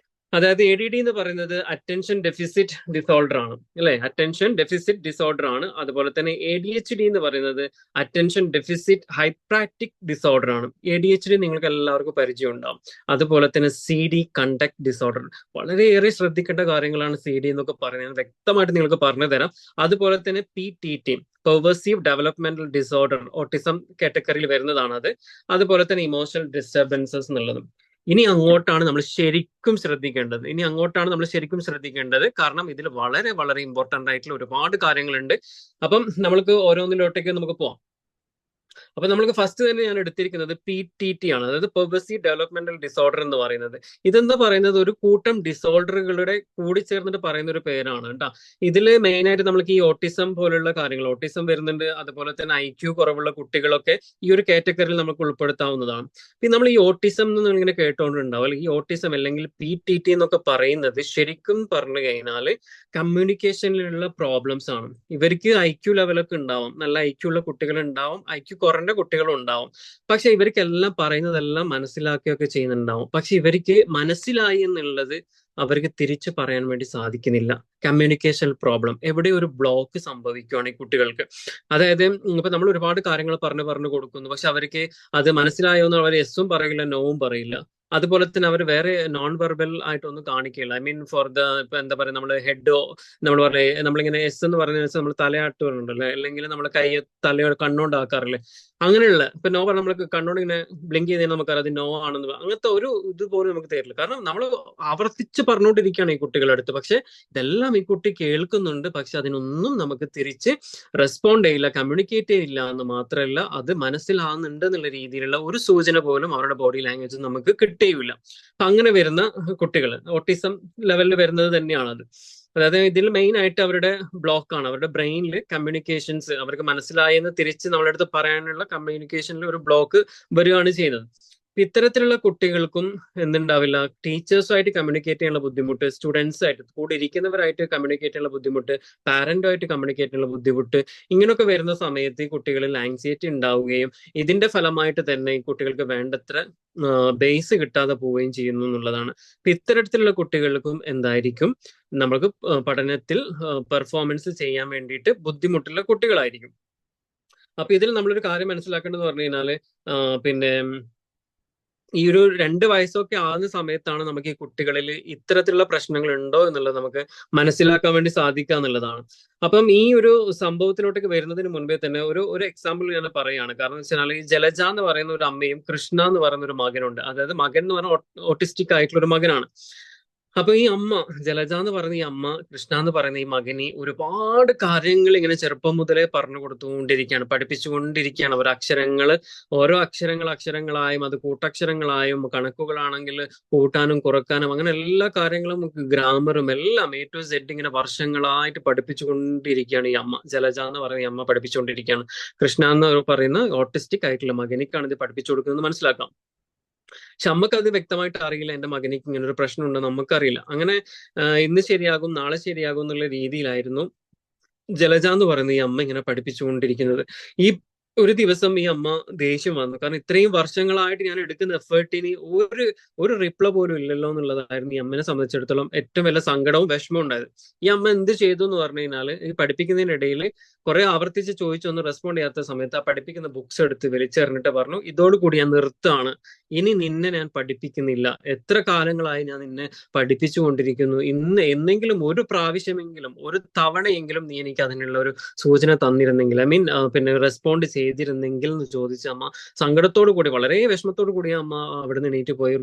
Speaker 3: അതായത് ADD എന്ന് പറയുന്നത് അറ്റൻഷൻ ഡെഫിസിറ്റ് ഡിസോർഡർ ആണ്, അല്ലെ? അറ്റൻഷൻ ഡെഫിസിറ്റ് ഡിസോർഡർ ആണ്. അതുപോലെ തന്നെ ADHD എന്ന് പറയുന്നത് അറ്റൻഷൻ ഡെഫിസിറ്റ് ഹൈപ്പറാക്റ്റിക് ഡിസോർഡർ ആണ്. ADHD നിങ്ങൾക്ക് എല്ലാവർക്കും പരിചയം ഉണ്ടാവും. അതുപോലെ തന്നെ CD കണ്ടക്ട് ഡിസോർഡർ, വളരെയേറെ ശ്രദ്ധിക്കേണ്ട കാര്യങ്ങളാണ് CD എന്നൊക്കെ പറയുന്നത്, വ്യക്തമായിട്ട് നിങ്ങൾക്ക് പറഞ്ഞു തരാം. അതുപോലെ തന്നെ PTT, pervasive developmental disorder, autism കാറ്റഗറിയിൽ വരുന്നതാണ് അത്. അതുപോലെ തന്നെ ഇമോഷണൽ ഡിസ്റ്റർബൻസസ് എന്നുള്ളതും. ഇനി അങ്ങോട്ടാണ് നമ്മൾ ശരിക്കും ശ്രദ്ധിക്കേണ്ടത്, കാരണം ഇതിൽ വളരെ വളരെ ഇമ്പോർട്ടന്റ് ആയിട്ടുള്ള ഒരുപാട് കാര്യങ്ങളുണ്ട്. അപ്പം നമ്മൾക്ക് ഓരോന്നിലോട്ടേക്ക് നമുക്ക് പോവാം. അപ്പൊ നമ്മൾക്ക് ഫസ്റ്റ് തന്നെ ഞാൻ എടുത്തിരിക്കുന്നത് PTT ആണ്, അതായത് പെർവസീവ് ഡെവലപ്മെന്റൽ ഡിസോർഡർ എന്ന് പറയുന്നത്. ഇതെന്ന് പറയുന്നത് ഒരു കൂട്ടം ഡിസോർഡറുകളുടെ കൂടിച്ചേർന്നിട്ട് പറയുന്ന ഒരു പേരാണ് കേട്ടോ. ഇതിൽ മെയിൻ ആയിട്ട് നമ്മൾക്ക് ഈ ഓട്ടിസം പോലുള്ള കാര്യങ്ങൾ, ഓട്ടിസം വരുന്നുണ്ട്, അതുപോലെ തന്നെ IQ കുറവുള്ള കുട്ടികളൊക്കെ ഈ ഒരു കാറ്റഗറിയിൽ നമുക്ക് ഉൾപ്പെടുത്താവുന്നതാണ്. പിന്നെ നമ്മൾ ഈ ഓട്ടിസം എന്ന് ഇങ്ങനെ കേട്ടോണ്ടുണ്ടാവും. ഈ ഓട്ടിസം അല്ലെങ്കിൽ PTT എന്നൊക്കെ പറയുന്നത് ശരിക്കും പറഞ്ഞു കഴിഞ്ഞാൽ കമ്മ്യൂണിക്കേഷനിലുള്ള പ്രോബ്ലംസ് ആണ്. ഇവർക്ക് IQ ലെവലൊക്കെ ഉണ്ടാവും, നല്ല IQ ഉള്ള കുട്ടികൾ ഉണ്ടാവും, IQ കുറഞ്ഞ കുട്ടികളും ഉണ്ടാവും. പക്ഷെ ഇവർക്കെല്ലാം പറയുന്നതെല്ലാം മനസ്സിലാക്കുകയൊക്കെ ചെയ്യുന്നുണ്ടാവും. പക്ഷെ ഇവർക്ക് മനസ്സിലായി എന്നുള്ളത് അവർക്ക് തിരിച്ചു പറയാൻ വേണ്ടി സാധിക്കുന്നില്ല. കമ്മ്യൂണിക്കേഷൻ പ്രോബ്ലം, എവിടെ ഒരു ബ്ലോക്ക് സംഭവിക്കുകയാണ് ഈ കുട്ടികൾക്ക്. അതായത് ഇപ്പൊ നമ്മൾ ഒരുപാട് കാര്യങ്ങൾ പറഞ്ഞു കൊടുക്കുന്നു, പക്ഷെ അവർക്ക് അത് മനസ്സിലായോ എന്ന് അവർ എസ്സും പറയില്ല, നോവും പറയില്ല. അതുപോലെ തന്നെ അവർ വേറെ നോൺ വെർബൽ ആയിട്ടൊന്നും കാണിക്കില്ല. ഐ മീൻ ഫോർ ദ ഇപ്പൊ എന്താ പറയുക, നമ്മൾ ഹെഡോ നമ്മൾ പറയുക, നമ്മളിങ്ങനെ എസ് എന്ന് പറയുന്ന നമ്മൾ തലയാട്ടുകളുണ്ടല്ലോ, അല്ലെങ്കിൽ നമ്മൾ കൈ തലയോട് കണ്ണോണ്ടാക്കാറില്ലേ, അങ്ങനെയുള്ള ഇപ്പൊ നോ പറഞ്ഞ നമ്മൾ കണ്ണോട് ഇങ്ങനെ ബ്ലിങ്ക് ചെയ്ത് നമുക്കറിയാം അത് നോ ആണെന്ന്. അങ്ങനത്തെ ഒരു ഇതുപോലും നമുക്ക് തരില്ല. കാരണം നമ്മൾ ആവർത്തിച്ച് പറഞ്ഞുകൊണ്ടിരിക്കുകയാണ് ഈ കുട്ടികളുടെ അടുത്ത്. പക്ഷെ ഇതെല്ലാം ഈ കുട്ടി കേൾക്കുന്നുണ്ട്, പക്ഷെ അതിനൊന്നും നമുക്ക് തിരിച്ച് റെസ്പോണ്ട് ചെയ്യില്ല, കമ്മ്യൂണിക്കേറ്റ് ചെയ്യില്ല എന്ന് മാത്രമല്ല, അത് മനസ്സിലാകുന്നുണ്ട് എന്നുള്ള രീതിയിലുള്ള ഒരു സൂചന പോലും അവരുടെ ബോഡി ലാംഗ്വേജ് നമുക്ക് കിട്ടുകയില്ല. അപ്പൊ അങ്ങനെ വരുന്ന കുട്ടികൾ ഓട്ടിസം ലെവലിൽ വരുന്നത് തന്നെയാണത്. അതായത് ഇതിൽ മെയിൻ ആയിട്ട് അവരുടെ ബ്ലോക്ക് ആണ്, അവരുടെ ബ്രെയിനിൽ കമ്മ്യൂണിക്കേഷൻസ് അവർക്ക് മനസ്സിലായെന്ന് തിരിച്ച് നമ്മളെ അടുത്ത് പറയാനുള്ള കമ്മ്യൂണിക്കേഷനിൽ ഒരു ബ്ലോക്ക് വരികയാണ് ചെയ്യുന്നത്. ഇത്തരത്തിലുള്ള കുട്ടികൾക്കും എന്തുണ്ടാവില്ല, ടീച്ചേഴ്സുമായിട്ട് കമ്മ്യൂണിക്കേറ്റ് ചെയ്യാനുള്ള ബുദ്ധിമുട്ട്, സ്റ്റുഡൻസ് ആയിട്ട് കൂടെ ഇരിക്കുന്നവരായിട്ട് കമ്മ്യൂണിക്കേറ്റ് ചെയ്യാനുള്ള ബുദ്ധിമുട്ട്, പാരന്റുമായിട്ട് കമ്മ്യൂണിക്കേറ്റ് ചെയ്യാനുള്ള ബുദ്ധിമുട്ട്, ഇങ്ങനെയൊക്കെ വരുന്ന സമയത്ത് ഈ കുട്ടികളിൽ ആങ്സൈറ്റി ഉണ്ടാവുകയും ഇതിന്റെ ഫലമായിട്ട് തന്നെ ഈ കുട്ടികൾക്ക് വേണ്ടത്ര ബേസ് കിട്ടാതെ പോവുകയും ചെയ്യുന്നു എന്നുള്ളതാണ്. ഇത്തരത്തിലുള്ള കുട്ടികൾക്കും എന്തായിരിക്കും, നമുക്ക് പഠനത്തിൽ പെർഫോമൻസ് ചെയ്യാൻ വേണ്ടിയിട്ട് ബുദ്ധിമുട്ടുള്ള കുട്ടികളായിരിക്കും. അപ്പൊ ഇതിൽ നമ്മളൊരു കാര്യം മനസ്സിലാക്കേണ്ടത് പറഞ്ഞു കഴിഞ്ഞാല് പിന്നെ ഈ ഒരു 2 വയസ്സൊക്കെ ആകുന്ന സമയത്താണ് നമുക്ക് ഈ കുട്ടികളിൽ ഇത്തരത്തിലുള്ള പ്രശ്നങ്ങൾ ഉണ്ടോ എന്നുള്ളത് നമുക്ക് മനസ്സിലാക്കാൻ വേണ്ടി സാധിക്കുക എന്നുള്ളതാണ്. അപ്പം ഈ ഒരു സംഭവത്തിലോട്ടേക്ക് വരുന്നതിന് മുൻപേ തന്നെ ഒരു എക്സാമ്പിൾ ഞാൻ പറയുകയാണ്. കാരണം വെച്ചാൽ ഈ ജലജ എന്ന് പറയുന്ന ഒരു അമ്മയും കൃഷ്ണ എന്ന് പറയുന്ന ഒരു മകനുണ്ട്. അതായത് മകൻ എന്ന് പറഞ്ഞാൽ ഓട്ടിസ്റ്റിക് ആയിട്ടുള്ള ഒരു മകനാണ്. അപ്പൊ ഈ അമ്മ ജലജ എന്ന് പറയുന്ന ഈ അമ്മ, കൃഷ്ണ എന്ന് പറയുന്ന ഈ മകന് ഒരുപാട് കാര്യങ്ങൾ ഇങ്ങനെ ചെറുപ്പം മുതലേ പറഞ്ഞു കൊടുത്തുകൊണ്ടിരിക്കുകയാണ്, പഠിപ്പിച്ചുകൊണ്ടിരിക്കുകയാണ്. ഓരോ അക്ഷരങ്ങളായും അത് കൂട്ടക്ഷരങ്ങളായും, കണക്കുകളാണെങ്കിൽ കൂട്ടാനും കുറക്കാനും, അങ്ങനെ എല്ലാ കാര്യങ്ങളും ഗ്രാമറും എല്ലാം A to Z ഇങ്ങനെ വർഷങ്ങളായിട്ട് പഠിപ്പിച്ചുകൊണ്ടിരിക്കുകയാണ് ഈ അമ്മ. ജലജ എന്ന് പറയുന്ന ഈ അമ്മ പഠിപ്പിച്ചുകൊണ്ടിരിക്കുകയാണ്. കൃഷ്ണ എന്ന് പറയുന്ന ഓട്ടിസ്റ്റിക് ആയിട്ടുള്ള മകനിക്കാണ് ഇത് പഠിപ്പിച്ചു കൊടുക്കുന്നത് മനസ്സിലാക്കാം. പക്ഷെ അമ്മക്ക് അത് വ്യക്തമായിട്ട് അറിയില്ല, എന്റെ മകനിക്ക് ഇങ്ങനെ ഒരു പ്രശ്നം ഉണ്ടെന്ന് നമുക്കറിയില്ല. അങ്ങനെ ഇന്ന് ശരിയാകും നാളെ ശരിയാകും എന്നുള്ള രീതിയിലായിരുന്നു ജലജ എന്ന് പറയുന്ന ഈ അമ്മ ഇങ്ങനെ പഠിപ്പിച്ചുകൊണ്ടിരിക്കുന്നത്. ഈ ഒരു ദിവസം ഈ അമ്മ ദേഷ്യം വന്നു. കാരണം ഇത്രയും വർഷങ്ങളായിട്ട് ഞാൻ എടുക്കുന്ന എഫേർട്ടിന് ഒരു റിപ്ലൈ പോലും ഇല്ലല്ലോ എന്നുള്ളതായിരുന്നു ഈ അമ്മനെ സംബന്ധിച്ചിടത്തോളം ഏറ്റവും വലിയ സങ്കടവും വിഷമവും ഉണ്ടായത്. ഈ അമ്മ എന്ത് ചെയ്തു എന്ന് പറഞ്ഞു കഴിഞ്ഞാല്, ഈ പഠിപ്പിക്കുന്നതിനിടയിൽ കുറെ ആവർത്തിച്ച് ചോദിച്ചൊന്നും റെസ്പോണ്ട് ചെയ്യാത്ത സമയത്ത് ആ പഠിപ്പിക്കുന്ന ബുക്സ് എടുത്ത് വലിച്ചെറിഞ്ഞിട്ട് പറഞ്ഞു, ഇതോടുകൂടി ഞാൻ നിർത്താണ്, ഇനി നിന്നെ ഞാൻ പഠിപ്പിക്കുന്നില്ല, എത്ര കാലങ്ങളായി ഞാൻ നിന്നെ പഠിപ്പിച്ചുകൊണ്ടിരിക്കുന്നു, എന്നെങ്കിലും ഒരു പ്രാവശ്യമെങ്കിലും ഒരു തവണയെങ്കിലും നീ എനിക്ക് അതിനുള്ള ഒരു സൂചന തന്നിരുന്നെങ്കിൽ, ഐ മീൻ പിന്നെ റെസ്പോണ്ട് ചെയ്തിരുന്നെങ്കിൽ എന്ന് ചോദിച്ച അമ്മ സങ്കടത്തോടു കൂടി, വളരെ വിഷമത്തോടു കൂടി അമ്മ അവിടെ നിന്ന് എണീറ്റ് പോയി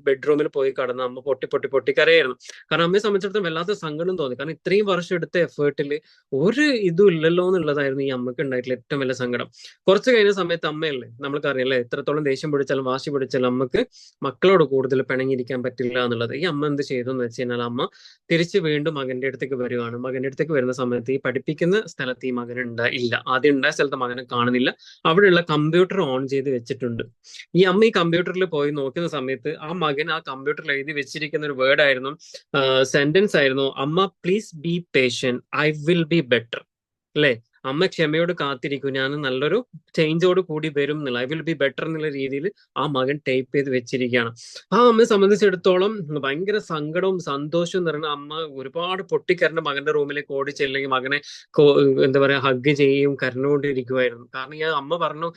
Speaker 3: ബെഡ്റൂമിൽ പോയി കടന്ന് അമ്മ പൊട്ടി കരയായിരുന്നു. കാരണം അമ്മയെ സംബന്ധിച്ചിടത്തോളം വല്ലാത്ത സങ്കടം തോന്നി. കാരണം ഇത്രയും വർഷം എടുത്ത എഫേർട്ടിൽ ഒരു ഇതും ഇല്ലല്ലോ എന്നുള്ളതായിരുന്നു ഈ അമ്മക്ക് ഉണ്ടായിട്ടുള്ള ഏറ്റവും വലിയ സങ്കടം. കുറച്ച് കഴിഞ്ഞ സമയത്ത് അമ്മയല്ലേ, നമ്മൾക്കറിയാലേ, എത്രത്തോളം ദേഷ്യം പിടിച്ചാലും വാശി പിടിച്ചാലും അമ്മക്ക് മക്കളോട് കൂടുതൽ പിണങ്ങിയിരിക്കാൻ പറ്റില്ല എന്നുള്ളത്. ഈ അമ്മ എന്ത് ചെയ്തു എന്ന് വെച്ച് കഴിഞ്ഞാൽ, അമ്മ തിരിച്ച് വീണ്ടും മകന്റെ അടുത്തേക്ക് വരുവാണ്. മകന്റെ അടുത്തേക്ക് വരുന്ന സമയത്ത് ഈ പഠിപ്പിക്കുന്ന സ്ഥലത്ത് ഈ മകൻ ഇല്ല, ആദ്യം ഉണ്ടായ സ്ഥലത്ത് മകനെ കാണുന്നില്ല. അവിടെയുള്ള കമ്പ്യൂട്ടർ ഓൺ ചെയ്ത് വെച്ചിട്ടുണ്ട്. ഈ അമ്മ ഈ കമ്പ്യൂട്ടറിൽ പോയി നോക്കുന്ന സമയത്ത് ആ മകൻ ആ കമ്പ്യൂട്ടറിൽ എഴുതി വെച്ചിരിക്കുന്ന ഒരു വേർഡ് ആയിരുന്നു, സെന്റൻസ് ആയിരുന്നു, അമ്മ please be patient, I will be better. അല്ലെ, അമ്മ ക്ഷമയോട് കാത്തിരിക്കും, ഞാൻ നല്ലൊരു ചേഞ്ചോട് കൂടി വരും എന്നുള്ള, ഐ വിൽ ബി ബെറ്റർ എന്നുള്ള രീതിയിൽ ആ മകൻ ടൈപ്പ് ചെയ്ത് വെച്ചിരിക്കുകയാണ്. ആ അമ്മയെ സംബന്ധിച്ചിടത്തോളം ഭയങ്കര സങ്കടവും സന്തോഷവും നിറഞ്ഞ അമ്മ ഒരുപാട് പൊട്ടിക്കരഞ്ഞ മകന്റെ റൂമിലേക്ക് ഓടിച്ചെല്ലെങ്കിൽ മകനെ എന്താ പറയാ ഹഗ് ചെയ്യും കരഞ്ഞുകൊണ്ടിരിക്കുമായിരുന്നു. കാരണം ഈ അമ്മ പറഞ്ഞു,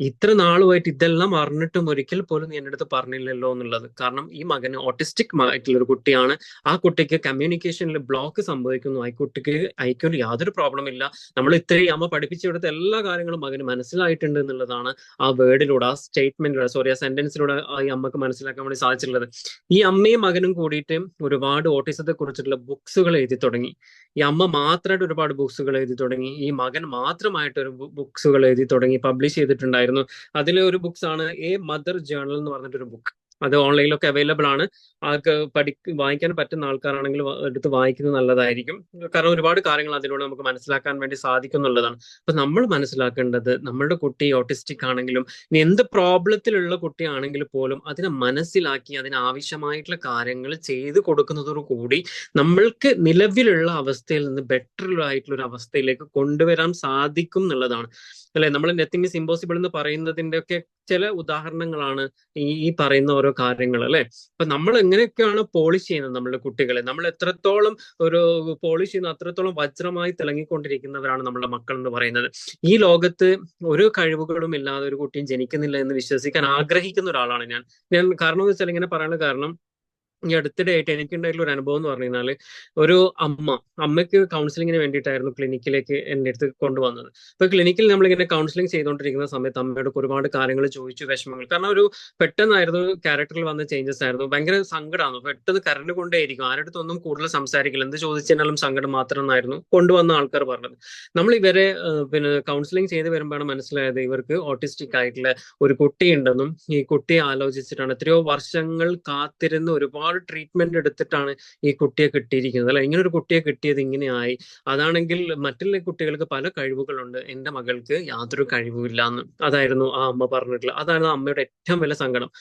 Speaker 3: ഇത്ര നാളുമായിട്ട് ഇതെല്ലാം അറിഞ്ഞിട്ടും ഒരിക്കൽ പോലും നീ എൻ്റെ അടുത്ത് പറഞ്ഞില്ലല്ലോ എന്നുള്ളത്. കാരണം ഈ മകന് ഓട്ടിസ്റ്റിക് ആയിട്ടുള്ള ഒരു കുട്ടിയാണ്. ആ കുട്ടിക്ക് കമ്മ്യൂണിക്കേഷനിൽ ബ്ലോക്ക് സംഭവിക്കുന്നു. ആ കുട്ടിക്ക് ഐക്യൂന് യാതൊരു പ്രോബ്ലം ഇല്ല. നമ്മൾ ഇത്രയും ശരി, അമ്മ പഠിപ്പിച്ചു കൊടുത്ത എല്ലാ കാര്യങ്ങളും മകന് മനസ്സിലായിട്ടുണ്ട് എന്നുള്ളതാണ് ആ വേർഡിലൂടെ, ആ സ്റ്റേറ്റ്മെന്റിലൂടെ, സോറി, ആ സെന്റൻസിലൂടെ ഈ അമ്മക്ക് മനസ്സിലാക്കാൻ വേണ്ടി സാധിച്ചിട്ടുള്ളത്. ഈ അമ്മയും മകനും കൂടിയിട്ട് ഒരുപാട് ഓട്ടിസത്തെ കുറിച്ചിട്ടുള്ള ബുക്സുകൾ എഴുതി തുടങ്ങി. ഈ അമ്മ മാത്രമായിട്ട് ഒരുപാട് ബുക്സുകൾ എഴുതി തുടങ്ങി, ഈ മകൻ മാത്രമായിട്ട് ഒരു ബുക്സുകൾ എഴുതി തുടങ്ങി, പബ്ലിഷ് ചെയ്തിട്ടുണ്ടായിരുന്നു. അതിലെ ഒരു ബുക്സ് ആണ് എ മദർ ജേർണൽ എന്ന് പറഞ്ഞിട്ടൊരു ബുക്ക്. അത് ഓൺലൈനിലൊക്കെ അവൈലബിൾ ആണ്. ആൾക്ക് വായിക്കാൻ പറ്റുന്ന ആൾക്കാരാണെങ്കിൽ എടുത്ത് വായിക്കുന്നത് നല്ലതായിരിക്കും. കാരണം ഒരുപാട് കാര്യങ്ങൾ അതിലൂടെ നമുക്ക് മനസ്സിലാക്കാൻ വേണ്ടി സാധിക്കും എന്നുള്ളതാണ്. അപ്പൊ നമ്മൾ മനസ്സിലാക്കേണ്ടത്, നമ്മളുടെ കുട്ടി ഓട്ടിസ്റ്റിക് ആണെങ്കിലും ഇനി എന്ത് പ്രോബ്ലത്തിലുള്ള കുട്ടിയാണെങ്കിൽ പോലും അതിനെ മനസ്സിലാക്കി അതിനാവശ്യമായിട്ടുള്ള കാര്യങ്ങൾ ചെയ്തു കൊടുക്കുന്നതോടു കൂടി നമ്മൾക്ക് നിലവിലുള്ള അവസ്ഥയിൽ നിന്ന് ബെറ്റർ ആയിട്ടുള്ള ഒരു അവസ്ഥയിലേക്ക് കൊണ്ടുവരാൻ സാധിക്കും എന്നുള്ളതാണ്. അല്ലെ, നമ്മൾ നത്തിങ് ഇസ് ഇമ്പോസിബിൾ എന്ന് പറയുന്നതിന്റെ ഒക്കെ ചില ഉദാഹരണങ്ങളാണ് ഈ പറയുന്ന ഓരോ കാര്യങ്ങൾ. അല്ലെ, അപ്പൊ നമ്മൾ എങ്ങനെയൊക്കെയാണ് പോളിഷ് ചെയ്യുന്നത് നമ്മളുടെ കുട്ടികളെ, നമ്മൾ എത്രത്തോളം ഒരു പോളിഷ് ചെയ്യുന്ന അത്രത്തോളം വജ്രമായി തിളങ്ങിക്കൊണ്ടിരിക്കുന്നവരാണ് നമ്മുടെ മക്കൾ എന്ന് പറയുന്നത്. ഈ ലോകത്ത് ഒരു കഴിവുകളും ഇല്ലാതെ ഒരു കുട്ടിയും ജനിക്കുന്നില്ല എന്ന് വിശ്വസിക്കാൻ ആഗ്രഹിക്കുന്ന ഒരാളാണ് ഞാൻ. കാരണം എന്ന് വെച്ചാൽ ഇങ്ങനെ പറയാനുള്ള കാരണം, ഈ അടുത്തിടെയായിട്ട് എനിക്കുണ്ടായിട്ടുള്ള ഒരു അനുഭവം എന്ന് പറഞ്ഞു കഴിഞ്ഞാൽ, ഒരു അമ്മയ്ക്ക് കൗൺസിലിങ്ങിന് വേണ്ടിയിട്ടായിരുന്നു ക്ലിനിക്കിലേക്ക് എൻ്റെ അടുത്ത് കൊണ്ടുവന്നത്. അപ്പൊ ക്ലിനിക്കിൽ നമ്മളിങ്ങനെ കൗൺസിലിംഗ് ചെയ്തുകൊണ്ടിരിക്കുന്ന സമയത്ത് അമ്മയോട് ഒരുപാട് കാര്യങ്ങൾ ചോദിച്ചു, വിഷമങ്ങൾ. കാരണം ഒരു പെട്ടെന്നായിരുന്നു ക്യാരക്ടറിൽ വന്ന ചേഞ്ചസ് ആയിരുന്നു. ഭയങ്കര സങ്കടമാണ്, പെട്ടെന്ന് കരണ്ട് കൊണ്ടേയിരിക്കും, ആരുടെ അടുത്തൊന്നും കൂടുതൽ സംസാരിക്കില്ല, എന്ത് ചോദിച്ചാലും സങ്കടം മാത്രം എന്നായിരുന്നു കൊണ്ടുവന്ന ആൾക്കാർ പറഞ്ഞത്. നമ്മൾ ഇവരെ പിന്നെ കൗൺസിലിംഗ് ചെയ്ത് വരുമ്പോഴാണ് മനസ്സിലായത് ഇവർക്ക് ഓട്ടിസ്റ്റിക് ആയിട്ടുള്ള ഒരു കുട്ടിയുണ്ടെന്നും, ഈ കുട്ടിയെ ആലോചിച്ചിട്ടാണ് എത്രയോ വർഷങ്ങൾ കാത്തിരുന്ന് ഒരുപാട് ട്രീറ്റ്മെന്റ് എടുത്തിട്ടാണ് ഈ കുട്ടിയെ കിട്ടിയിരിക്കുന്നത്. അല്ലെ, ഇങ്ങനെ ഒരു കുട്ടിയെ കിട്ടിയത് ഇങ്ങനെയായി. അതാണെങ്കിൽ മറ്റുള്ള കുട്ടികൾക്ക് പല കഴിവുകളുണ്ട്, എന്റെ മകൾക്ക് യാതൊരു കഴിവുമില്ല എന്ന്. അതായിരുന്നു ആ അമ്മ പറഞ്ഞിട്ടുള്ളത്. അതാണ് അമ്മയുടെ ഏറ്റവും വലിയ സങ്കടം.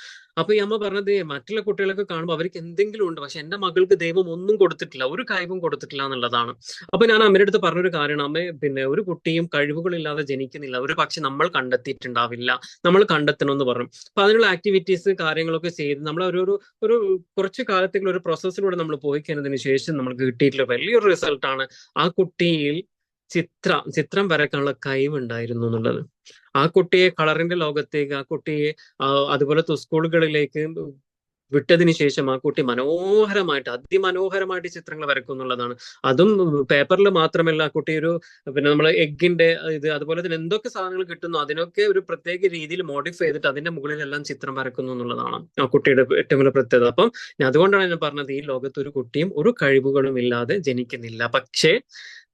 Speaker 3: അപ്പൊ ഈ അമ്മ പറഞ്ഞത്, മറ്റുള്ള കുട്ടികളൊക്കെ കാണുമ്പോൾ അവർക്ക് എന്തെങ്കിലും ഉണ്ട്, പക്ഷെ എന്റെ മകൾക്ക് ദൈവം ഒന്നും കൊടുത്തിട്ടില്ല, ഒരു കഴിവും കൊടുത്തിട്ടില്ല എന്നുള്ളതാണ്. അപ്പൊ ഞാൻ അമ്മയുടെ അടുത്ത് പറഞ്ഞൊരു കാര്യമാണ്, അമ്മ പിന്നെ ഒരു കുട്ടിയും കഴിവുകളില്ലാതെ ജനിക്കുന്നില്ല, ഒരു പക്ഷെ നമ്മൾ കണ്ടെത്തിയിട്ടുണ്ടാവില്ല, നമ്മൾ കണ്ടെത്തണമെന്ന് പറഞ്ഞു. അപ്പൊ അതിനുള്ള ആക്ടിവിറ്റീസ് കാര്യങ്ങളൊക്കെ ചെയ്ത് നമ്മൾ ഒരു കുറച്ച് കാലത്തേക്കുള്ള ഒരു പ്രോസസ്സിലൂടെ നമ്മൾ പോയി കഴിഞ്ഞതിന് ശേഷം നമുക്ക് കിട്ടിയിട്ടുള്ള വലിയൊരു റിസൾട്ടാണ് ആ കുട്ടിയിൽ ചിത്രം വരയ്ക്കാനുള്ള കഴിവുണ്ടായിരുന്നു എന്നുള്ളത്. ആ കുട്ടിയെ കളറിന്റെ ലോകത്തേക്ക്, ആ കുട്ടിയെ അതുപോലത്തെ സ്കൂളുകളിലേക്ക് വിട്ടതിന് ശേഷം ആ കുട്ടി മനോഹരമായിട്ട്, അതിമനോഹരമായിട്ട് ചിത്രങ്ങൾ വരക്കും എന്നുള്ളതാണ്. അതും പേപ്പറിൽ മാത്രമല്ല, ആ കുട്ടി പിന്നെ നമ്മൾ എഗ്ഗിന്റെ അതുപോലെ തന്നെ എന്തൊക്കെ സാധനങ്ങൾ കിട്ടുന്നു അതിനൊക്കെ ഒരു പ്രത്യേക രീതിയിൽ മോഡിഫൈ ചെയ്തിട്ട് അതിന്റെ മുകളിലെല്ലാം ചിത്രം വരക്കുന്നു എന്നുള്ളതാണ് ആ കുട്ടിയുടെ ഏറ്റവും വലിയ പ്രത്യേകത. അപ്പം അതുകൊണ്ടാണ് ഞാൻ പറഞ്ഞത്, ഈ ലോകത്ത് ഒരു കുട്ടിയും ഒരു കഴിവുകളും ഇല്ലാതെ ജനിക്കുന്നില്ല. പക്ഷേ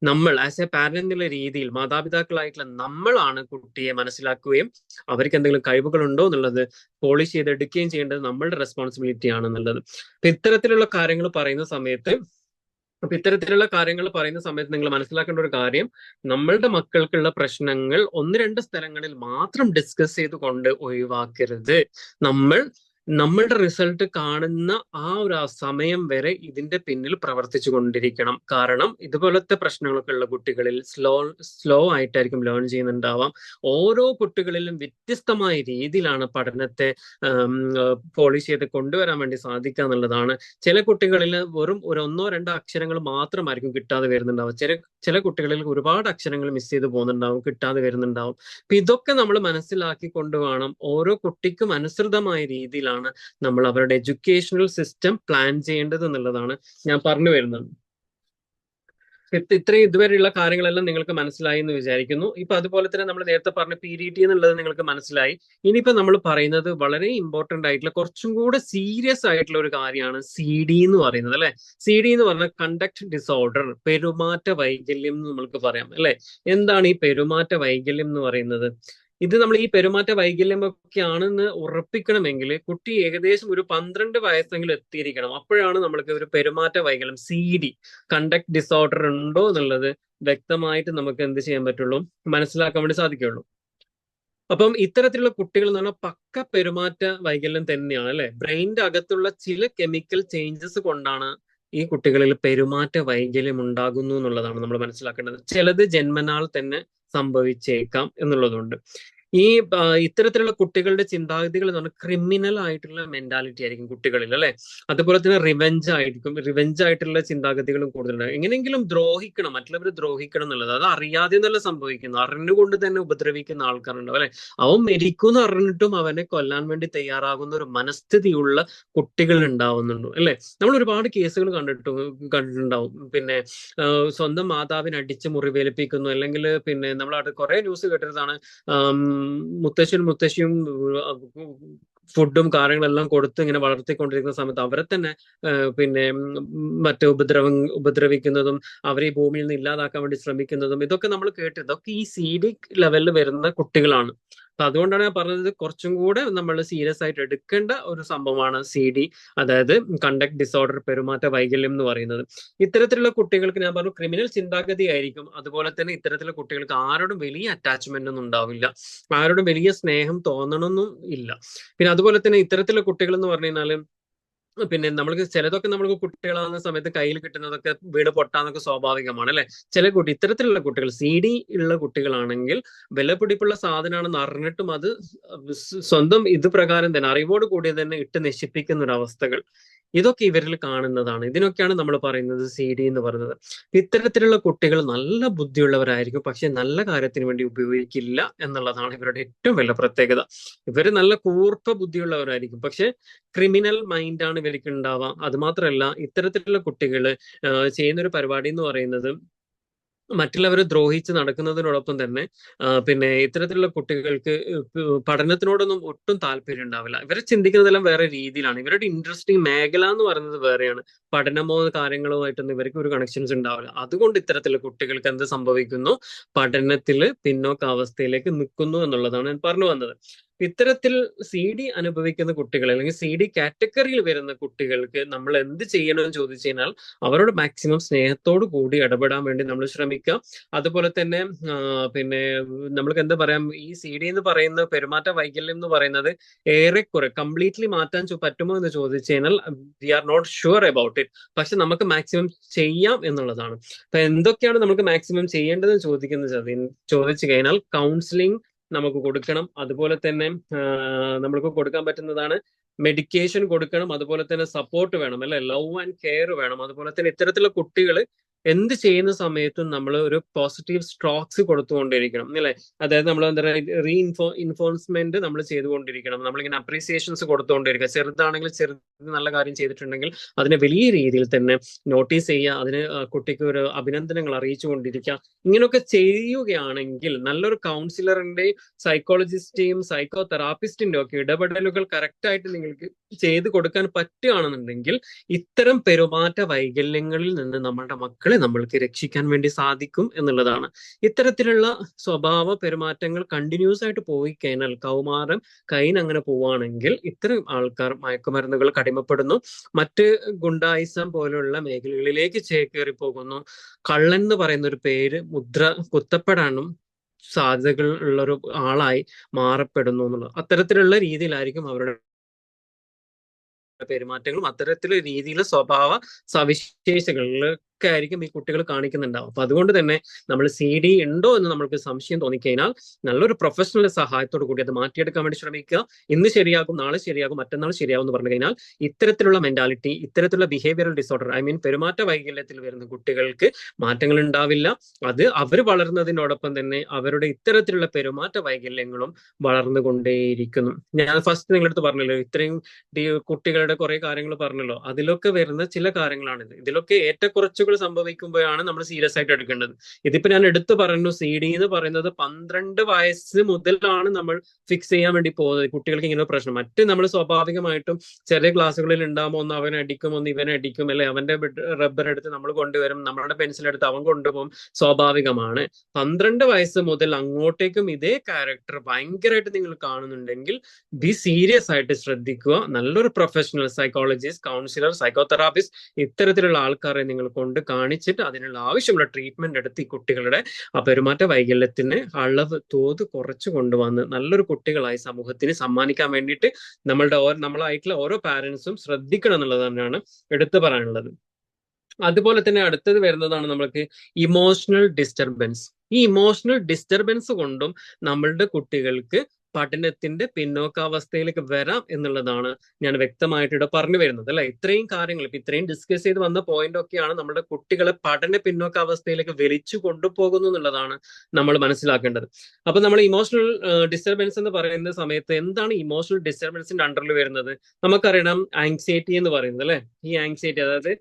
Speaker 3: നമ്മൾ ആസ് എ പാരന്റ് എന്നുള്ള രീതിയിൽ, മാതാപിതാക്കളായിട്ടുള്ള നമ്മളാണ് കുട്ടിയെ മനസ്സിലാക്കുകയും അവർക്ക് എന്തെങ്കിലും കഴിവുകളുണ്ടോ എന്നുള്ളത് പോളിഷ് ചെയ്തെടുക്കുകയും ചെയ്യേണ്ടത് നമ്മളുടെ റെസ്പോൺസിബിലിറ്റി ആണെന്നുള്ളത്. ഇത്തരത്തിലുള്ള കാര്യങ്ങൾ പറയുന്ന സമയത്ത് നിങ്ങൾ മനസ്സിലാക്കേണ്ട ഒരു കാര്യം, നമ്മളുടെ മക്കൾക്കുള്ള പ്രശ്നങ്ങൾ 1-2 സ്ഥലങ്ങളിൽ മാത്രം ഡിസ്കസ് ചെയ്തുകൊണ്ട് ഒഴിവാക്കരുത്. നമ്മളുടെ റിസൾട്ട് കാണുന്ന ആ ഒരു സമയം വരെ ഇതിന്റെ പിന്നിൽ പ്രവർത്തിച്ചു കൊണ്ടിരിക്കണം. കാരണം ഇതുപോലത്തെ പ്രശ്നങ്ങളൊക്കെ ഉള്ള കുട്ടികളിൽ സ്ലോ ആയിട്ടായിരിക്കും ലേൺ ചെയ്യുന്നുണ്ടാവാം. ഓരോ കുട്ടികളിലും വ്യത്യസ്തമായ രീതിയിലാണ് പഠനത്തെ പോളിഷ് ചെയ്ത് കൊണ്ടുവരാൻ വേണ്ടി സാധിക്കുക എന്നുള്ളതാണ്. ചില കുട്ടികളിൽ വെറും 1-2 അക്ഷരങ്ങൾ മാത്രമായിരിക്കും കിട്ടാതെ വരുന്നുണ്ടാവും. ചില കുട്ടികളിൽ ഒരുപാട് അക്ഷരങ്ങൾ മിസ് ചെയ്ത് പോകുന്നുണ്ടാവും, കിട്ടാതെ വരുന്നുണ്ടാവും. അപ്പൊ ഇതൊക്കെ നമ്മൾ മനസ്സിലാക്കി കൊണ്ടുവേണം ഓരോ കുട്ടിക്കും അനുസൃതമായ രീതിയിലാണ് നമ്മൾ അവരുടെ എഡ്യൂക്കേഷണൽ സിസ്റ്റം പ്ലാൻ ചെയ്യേണ്ടത് എന്നുള്ളതാണ് ഞാൻ പറഞ്ഞു വരുന്നത്. ഇത്രയും ഇതുവരെയുള്ള കാര്യങ്ങളെല്ലാം നിങ്ങൾക്ക് മനസ്സിലായി എന്ന് വിചാരിക്കുന്നു. ഇപ്പൊ അതുപോലെ തന്നെ നമ്മൾ നേരത്തെ പറഞ്ഞ PDT എന്നുള്ളത് നിങ്ങൾക്ക് മനസ്സിലായി. ഇനിയിപ്പോ നമ്മൾ പറയുന്നത് വളരെ ഇമ്പോർട്ടന്റ് ആയിട്ടുള്ള, കുറച്ചും കൂടെ സീരിയസ് ആയിട്ടുള്ള ഒരു കാര്യമാണ് CD എന്ന് പറയുന്നത്. അല്ലെ, CD എന്ന് പറഞ്ഞാൽ കണ്ടക്ട് ഡിസോർഡർ, പെരുമാറ്റ വൈകല്യം എന്ന് നമുക്ക് പറയാം. അല്ലെ, എന്താണ് ഈ പെരുമാറ്റ വൈകല്യം എന്ന് പറയുന്നത്? ഇത് നമ്മൾ ഈ പെരുമാറ്റ വൈകല്യം ഒക്കെ ആണെന്ന് ഉറപ്പിക്കണമെങ്കിൽ കുട്ടി ഏകദേശം ഒരു 12 വയസ്സെങ്കിലും എത്തിയിരിക്കണം. അപ്പോഴാണ് നമ്മൾക്ക് ഒരു പെരുമാറ്റ വൈകല്യം CD, കണ്ടക്ട് ഡിസോർഡർ ഉണ്ടോ എന്നുള്ളത് വ്യക്തമായിട്ട് നമുക്ക് എന്ത് ചെയ്യാൻ പറ്റുള്ളൂ, മനസ്സിലാക്കാൻ വേണ്ടി സാധിക്കുള്ളൂ. അപ്പം ഇത്തരത്തിലുള്ള കുട്ടികൾ എന്ന് പറഞ്ഞാൽ പക്ക പെരുമാറ്റ വൈകല്യം തന്നെയാണ്. അല്ലെ, ബ്രെയിനിന്റെ അകത്തുള്ള ചില കെമിക്കൽ ചേഞ്ചസ് കൊണ്ടാണ് ഈ കുട്ടികളിൽ പെരുമാറ്റ വൈകല്യം ഉണ്ടാകുന്നു എന്നുള്ളതാണ് നമ്മൾ മനസ്സിലാക്കേണ്ടത്. ചിലത് ജന്മനാൽ തന്നെ സംഭവിച്ചേക്കാം എന്നുള്ളതുണ്ട്. ഈ ഇത്തരത്തിലുള്ള കുട്ടികളുടെ ചിന്താഗതികൾ എന്ന് പറഞ്ഞാൽ ക്രിമിനൽ ആയിട്ടുള്ള മെന്റാലിറ്റി ആയിരിക്കും കുട്ടികളിൽ, അല്ലെ? അതുപോലെ തന്നെ റിവെഞ്ച് ആയിട്ടുള്ള ചിന്താഗതികളും കൂടുതലുണ്ടാകും. എങ്ങനെയെങ്കിലും ദ്രോഹിക്കണം, മറ്റുള്ളവരെ ദ്രോഹിക്കണം എന്നുള്ളത്, അത് അറിയാതെ എന്നല്ല സംഭവിക്കുന്നു, അറിഞ്ഞുകൊണ്ട് തന്നെ ഉപദ്രവിക്കുന്ന ആൾക്കാരുണ്ടാവും, അല്ലെ? അവൻ മരിക്കുമെന്ന് അറിഞ്ഞിട്ടും അവനെ കൊല്ലാൻ വേണ്ടി തയ്യാറാകുന്ന ഒരു മനസ്ഥിതിയുള്ള കുട്ടികൾ ഉണ്ടാവുന്നുണ്ട്, അല്ലെ? നമ്മൾ ഒരുപാട് കേസുകൾ കണ്ടിട്ടുണ്ടാവും. പിന്നെ സ്വന്തം മാതാവിനെ അടിച്ച് മുറിവേൽപ്പിക്കുന്നു, അല്ലെങ്കിൽ പിന്നെ നമ്മൾ കുറെ ന്യൂസ് കേട്ടിരുന്നതാണ്. മുത്തശ്ശിയും ഫുഡും കാര്യങ്ങളെല്ലാം കൊടുത്ത് ഇങ്ങനെ വളർത്തിക്കൊണ്ടിരിക്കുന്ന സമയത്ത് അവരെ തന്നെ പിന്നെ മറ്റു ഉപദ്രവിക്കുന്നതും അവരെ ഈ ഭൂമിയിൽ നിന്ന് ഇല്ലാതാക്കാൻ വേണ്ടി ശ്രമിക്കുന്നതും ഇതൊക്കെ നമ്മൾ കേട്ടിരുന്നു. ഇതൊക്കെ ഈ CD ലെവലിൽ വരുന്ന കുട്ടികളാണ്. അപ്പൊ അതുകൊണ്ടാണ് ഞാൻ പറഞ്ഞത് കുറച്ചും കൂടെ നമ്മൾ സീരിയസ് ആയിട്ട് എടുക്കേണ്ട ഒരു സംഭവമാണ് CD, അതായത് കണ്ടക്ട് ഡിസോർഡർ, പെരുമാറ്റ വൈകല്യം എന്ന് പറയുന്നത്. ഇത്തരത്തിലുള്ള കുട്ടികൾക്ക് ഞാൻ പറഞ്ഞു ക്രിമിനൽ ചിന്താഗതി ആയിരിക്കും. അതുപോലെ തന്നെ ഇത്തരത്തിലുള്ള കുട്ടികൾക്ക് ആരോടും വലിയ അറ്റാച്ച്മെന്റ് ഒന്നും ഉണ്ടാവില്ല, ആരോടും വലിയ സ്നേഹം തോന്നണമെന്നും ഇല്ല. പിന്നെ അതുപോലെ തന്നെ ഇത്തരത്തിലുള്ള കുട്ടികൾ എന്ന് പറഞ്ഞു കഴിഞ്ഞാൽ പിന്നെ നമ്മൾക്ക് ചിലതൊക്കെ നമ്മൾക്ക് കുട്ടികളാകുന്ന സമയത്ത് കയ്യിൽ കിട്ടുന്നതൊക്കെ വീണ് പൊട്ടാന്നൊക്കെ സ്വാഭാവികമാണ്, അല്ലെ? ഇത്തരത്തിലുള്ള കുട്ടികൾ CD ഉള്ള കുട്ടികളാണെങ്കിൽ വിലപിടിപ്പുള്ള സാധനമാണെന്ന് അറിഞ്ഞിട്ടും അത് സ്വന്തം ഇത് പ്രകാരം തന്നെ അറിവോട് കൂടി തന്നെ ഇട്ട് നശിപ്പിക്കുന്ന ഒരു അവസ്ഥകൾ, ഇതൊക്കെ ഇവരിൽ കാണുന്നതാണ്. ഇതിനൊക്കെയാണ് നമ്മൾ പറയുന്നത് CD എന്ന് പറയുന്നത്. ഇത്തരത്തിലുള്ള കുട്ടികൾ നല്ല ബുദ്ധിയുള്ളവരായിരിക്കും, പക്ഷെ നല്ല കാര്യത്തിന് വേണ്ടി ഉപയോഗിക്കില്ല എന്നുള്ളതാണ് ഇവരുടെ ഏറ്റവും വലിയ പ്രത്യേകത. ഇവര് നല്ല കൂർപ്പ ബുദ്ധിയുള്ളവരായിരിക്കും, പക്ഷെ ക്രിമിനൽ മൈൻഡാണ് ഇവർക്ക് ഉണ്ടാവുക. അത് മാത്രമല്ല, ഇത്തരത്തിലുള്ള കുട്ടികൾ ചെയ്യുന്നൊരു പരിപാടി എന്ന് പറയുന്നത് മറ്റുള്ളവരെ ദ്രോഹിച്ച് നടക്കുന്നതിനോടൊപ്പം തന്നെ പിന്നെ ഇത്തരത്തിലുള്ള കുട്ടികൾക്ക് പഠനത്തിനോടൊന്നും ഒട്ടും താല്പര്യം ഉണ്ടാവില്ല. ഇവരെ ചിന്തിക്കുന്നതെല്ലാം വേറെ രീതിയിലാണ്. ഇവരുടെ ഇൻട്രസ്റ്റിംഗ് മേഖല എന്ന് പറയുന്നത് വേറെയാണ്. പഠനമോ കാര്യങ്ങളുമായിട്ടൊന്നും ഇവർക്ക് ഒരു കണക്ഷൻസ് ഉണ്ടാവില്ല. അതുകൊണ്ട് ഇത്തരത്തിലുള്ള കുട്ടികൾക്ക് എന്ത് സംഭവിക്കുന്നു? പഠനത്തിൽ പിന്നോക്കാവസ്ഥയിലേക്ക് നിൽക്കുന്നു എന്നുള്ളതാണ് ഞാൻ പറഞ്ഞു വന്നത്. ഇത്തരത്തിൽ CD അനുഭവിക്കുന്ന കുട്ടികൾ അല്ലെങ്കിൽ CD കാറ്റഗറിയിൽ വരുന്ന കുട്ടികൾക്ക് നമ്മൾ എന്ത് ചെയ്യണമെന്ന് ചോദിച്ചു കഴിഞ്ഞാൽ അവരോട് മാക്സിമം സ്നേഹത്തോടു കൂടി ഇടപെടാൻ വേണ്ടി നമ്മൾ ശ്രമിക്കുക. അതുപോലെ തന്നെ പിന്നെ നമ്മൾക്ക് എന്താ പറയാം, ഈ CD എന്ന് പറയുന്ന പെരുമാറ്റ വൈകല്യം എന്ന് പറയുന്നത് ഏറെക്കുറെ കംപ്ലീറ്റ്ലി മാറ്റാൻ പറ്റുമോ എന്ന് ചോദിച്ചു കഴിഞ്ഞാൽ we are not sure about it. പക്ഷെ നമുക്ക് മാക്സിമം ചെയ്യാം എന്നുള്ളതാണ്. അപ്പൊ എന്തൊക്കെയാണ് നമുക്ക് മാക്സിമം ചെയ്യേണ്ടതെന്ന് ചോദിച്ചു കഴിഞ്ഞാൽ കൗൺസിലിംഗ് നമുക്ക് കൊടുക്കണം. അതുപോലെ തന്നെ നമ്മൾക്ക് കൊടുക്കാൻ പറ്റുന്നതാണ് മെഡിക്കേഷൻ കൊടുക്കണം. അതുപോലെ തന്നെ സപ്പോർട്ട് വേണം, അല്ലെ? ലവ് ആൻഡ് കെയർ വേണം. അതുപോലെ തന്നെ ഇത്തരത്തിലുള്ള കുട്ടികൾ എന്ത് ചെയ്യുന്ന സമയത്തും നമ്മൾ ഒരു പോസിറ്റീവ് സ്ട്രോക്സ് കൊടുത്തുകൊണ്ടിരിക്കണം, അല്ലെ? അതായത് നമ്മൾ എന്താ പറയുക, ഇൻഫോഴ്സ്മെന്റ് നമ്മൾ ചെയ്തുകൊണ്ടിരിക്കണം. നമ്മളിങ്ങനെ അപ്രീസിയേഷൻസ് കൊടുത്തുകൊണ്ടിരിക്കുക. ചെറുതാണെങ്കിൽ നല്ല കാര്യം ചെയ്തിട്ടുണ്ടെങ്കിൽ അതിനെ വലിയ രീതിയിൽ തന്നെ നോട്ടീസ് ചെയ്യുക, അതിന് കുട്ടിക്ക് ഒരു അഭിനന്ദനങ്ങൾ അറിയിച്ചുകൊണ്ടിരിക്കുക. ഇങ്ങനെയൊക്കെ ചെയ്യുകയാണെങ്കിൽ നല്ലൊരു കൗൺസിലറിന്റെയും സൈക്കോളജിസ്റ്റിന്റെയും സൈക്കോ തെറാപ്പിസ്റ്റിന്റെയും ഒക്കെ ഇടപെടലുകൾ കറക്റ്റായിട്ട് നിങ്ങൾക്ക് ചെയ്തു കൊടുക്കാൻ പറ്റുകയാണെന്നുണ്ടെങ്കിൽ ഇത്തരം പെരുമാറ്റ വൈകല്യങ്ങളിൽ നിന്ന് നമ്മളുടെ മക്കളെ നമ്മൾക്ക് രക്ഷിക്കാൻ വേണ്ടി സാധിക്കും എന്നുള്ളതാണ്. ഇത്തരത്തിലുള്ള സ്വഭാവ പെരുമാറ്റങ്ങൾ കണ്ടിന്യൂസ് ആയിട്ട് പോയി കഴിഞ്ഞാൽ കൗമാരം അങ്ങനെ പോവുകയാണെങ്കിൽ ഇത്തരം ആൾക്കാർ മയക്കുമരുന്നുകൾ അടിമപ്പെടുന്നു, മറ്റ് ഗുണ്ടായിസം പോലുള്ള മേഖലകളിലേക്ക് ചേക്കേറി പോകുന്നു. കള്ളൻ എന്ന് പറയുന്ന ഒരു പേര് കുത്തപ്പെടാനും സാധ്യതകൾ ഉള്ള ഒരു ആളായി മാറപ്പെടുന്നു എന്നുള്ളത്. അത്തരത്തിലുള്ള രീതിയിലായിരിക്കും അവരുടെ പെരുമാറ്റങ്ങളും അത്തരത്തിലുള്ള രീതിയിലുള്ള സ്വഭാവ സവിശേഷതകളിലൊക്കെ ആയിരിക്കും ഈ കുട്ടികൾ കാണിക്കുന്നുണ്ടാവും. അപ്പൊ അതുകൊണ്ട് തന്നെ നമ്മൾ CD ഉണ്ടോ എന്ന് നമ്മൾക്ക് സംശയം തോന്നിക്കഴിഞ്ഞാൽ നല്ലൊരു പ്രൊഫഷണൽ സഹായത്തോടു കൂടി അത് മാറ്റിയെടുക്കാൻ വേണ്ടി ശ്രമിക്കുക. ഇന്ന് ശരിയാകും, നാളെ ശരിയാകും, മറ്റന്നാൾ ശരിയാകും എന്ന് പറഞ്ഞു കഴിഞ്ഞാൽ ഇത്തരത്തിലുള്ള മെന്റാലിറ്റി, ഇത്തരത്തിലുള്ള ബിഹേവിയറൽ ഡിസോർഡർ, പെരുമാറ്റ വൈകല്യത്തിൽ വരുന്ന കുട്ടികൾക്ക് മാറ്റങ്ങൾ ഉണ്ടാവില്ല. അത് അവർ വളർന്നതിനോടൊപ്പം തന്നെ അവരുടെ ഇത്തരത്തിലുള്ള പെരുമാറ്റ വൈകല്യങ്ങളും വളർന്നുകൊണ്ടേയിരിക്കുന്നു. ഞാൻ ഫസ്റ്റ് നിങ്ങളടുത്ത് പറഞ്ഞല്ലോ, ഇത്രയും കുട്ടികളുടെ കുറെ കാര്യങ്ങൾ പറഞ്ഞല്ലോ, അതിലൊക്കെ വരുന്ന ചില കാര്യങ്ങളാണിത്. ഇതിലൊക്കെ ഏറ്റക്കുറച്ചുകൾ സംഭവിക്കുമ്പോഴാണ് നമ്മൾ സീരിയസ് ആയിട്ട് എടുക്കേണ്ടത്. ഇതിപ്പോ ഞാൻ എടുത്തു പറഞ്ഞു, CD എന്ന് പറയുന്നത് 12 വയസ്സ് മുതലാണ് നമ്മൾ ഫിക്സ് ചെയ്യാൻ വേണ്ടി പോകുന്നത് കുട്ടികൾക്ക് ഇങ്ങനെ പ്രശ്നം. മറ്റ് നമ്മൾ സ്വാഭാവികമായിട്ടും ചെറിയ ക്ലാസ്സുകളിൽ ഉണ്ടാകുമ്പോൾ ഒന്ന് അവനെ അടിക്കും, ഒന്ന് ഇവനെ അടിക്കും, അല്ലെ? അവന്റെ റബ്ബർ എടുത്ത് നമ്മൾ കൊണ്ടുവരും, നമ്മളുടെ പെൻസിൽ എടുത്ത് അവൻ കൊണ്ടുപോകും, സ്വാഭാവികമാണ്. 12 വയസ്സ് മുതൽ അങ്ങോട്ടേക്കും ഇതേ ക്യാരക്ടർ ഭയങ്കരമായിട്ട് നിങ്ങൾ കാണുന്നുണ്ടെങ്കിൽ ബി സീരിയസ് ആയിട്ട് ശ്രദ്ധിക്കുക. നല്ലൊരു പ്രൊഫഷണൽ സൈക്കോളജിസ്റ്റ്, കൗൺസിലർ, സൈക്കോതെറാപ്പിസ്റ്റ് ഇത്തരത്തിലുള്ള ആൾക്കാരെ നിങ്ങൾ കൊണ്ട് കാണിച്ചിട്ട് അതിനുള്ള ആവശ്യമുള്ള ട്രീറ്റ്മെന്റ് എടുത്ത് ഈ കുട്ടികളുടെ ആ പെരുമാറ്റ വൈകല്യത്തിന് തോത് കുറച്ച് കൊണ്ടുവന്ന് നല്ലൊരു കുട്ടികളായി സമൂഹത്തിന് സമ്മാനിക്കാൻ വേണ്ടിയിട്ട് നമ്മളായിട്ടുള്ള ഓരോ പാരന്റ്സും ശ്രദ്ധിക്കണം എന്നുള്ളത് തന്നെയാണ് എടുത്തു പറയാനുള്ളത്. അതുപോലെ തന്നെ അടുത്തത് വരുന്നതാണ് നമ്മൾക്ക് ഇമോഷണൽ ഡിസ്റ്റർബൻസ്. ഈ ഇമോഷണൽ ഡിസ്റ്റർബൻസ് കൊണ്ടും നമ്മളുടെ കുട്ടികൾക്ക് പഠനത്തിന്റെ പിന്നോക്കാവസ്ഥയിലേക്ക് വരാം എന്നുള്ളതാണ് ഞാൻ വ്യക്തമായിട്ട് ഇവിടെ പറഞ്ഞു വരുന്നത് അല്ലെ. ഇത്രയും കാര്യങ്ങൾ ഇപ്പൊ ഇത്രയും ഡിസ്കസ് ചെയ്ത് വന്ന പോയിന്റ് ഒക്കെയാണ് നമ്മുടെ കുട്ടികളെ പഠന പിന്നോക്കാവസ്ഥയിലേക്ക് വലിച്ചു കൊണ്ടുപോകുന്നു എന്നുള്ളതാണ് നമ്മൾ മനസ്സിലാക്കേണ്ടത്. അപ്പൊ നമ്മൾ ഇമോഷണൽ ഡിസ്റ്റർബൻസ് എന്ന് പറയുന്ന സമയത്ത് എന്താണ് ഇമോഷണൽ ഡിസ്റ്റർബൻസിന്റെ അണ്ടറിൽ വരുന്നത്? നമുക്കറിയണം ആങ്സൈറ്റി എന്ന് പറയുന്നത് അല്ലെ. ഈ ആങ്സൈറ്റി അതായത്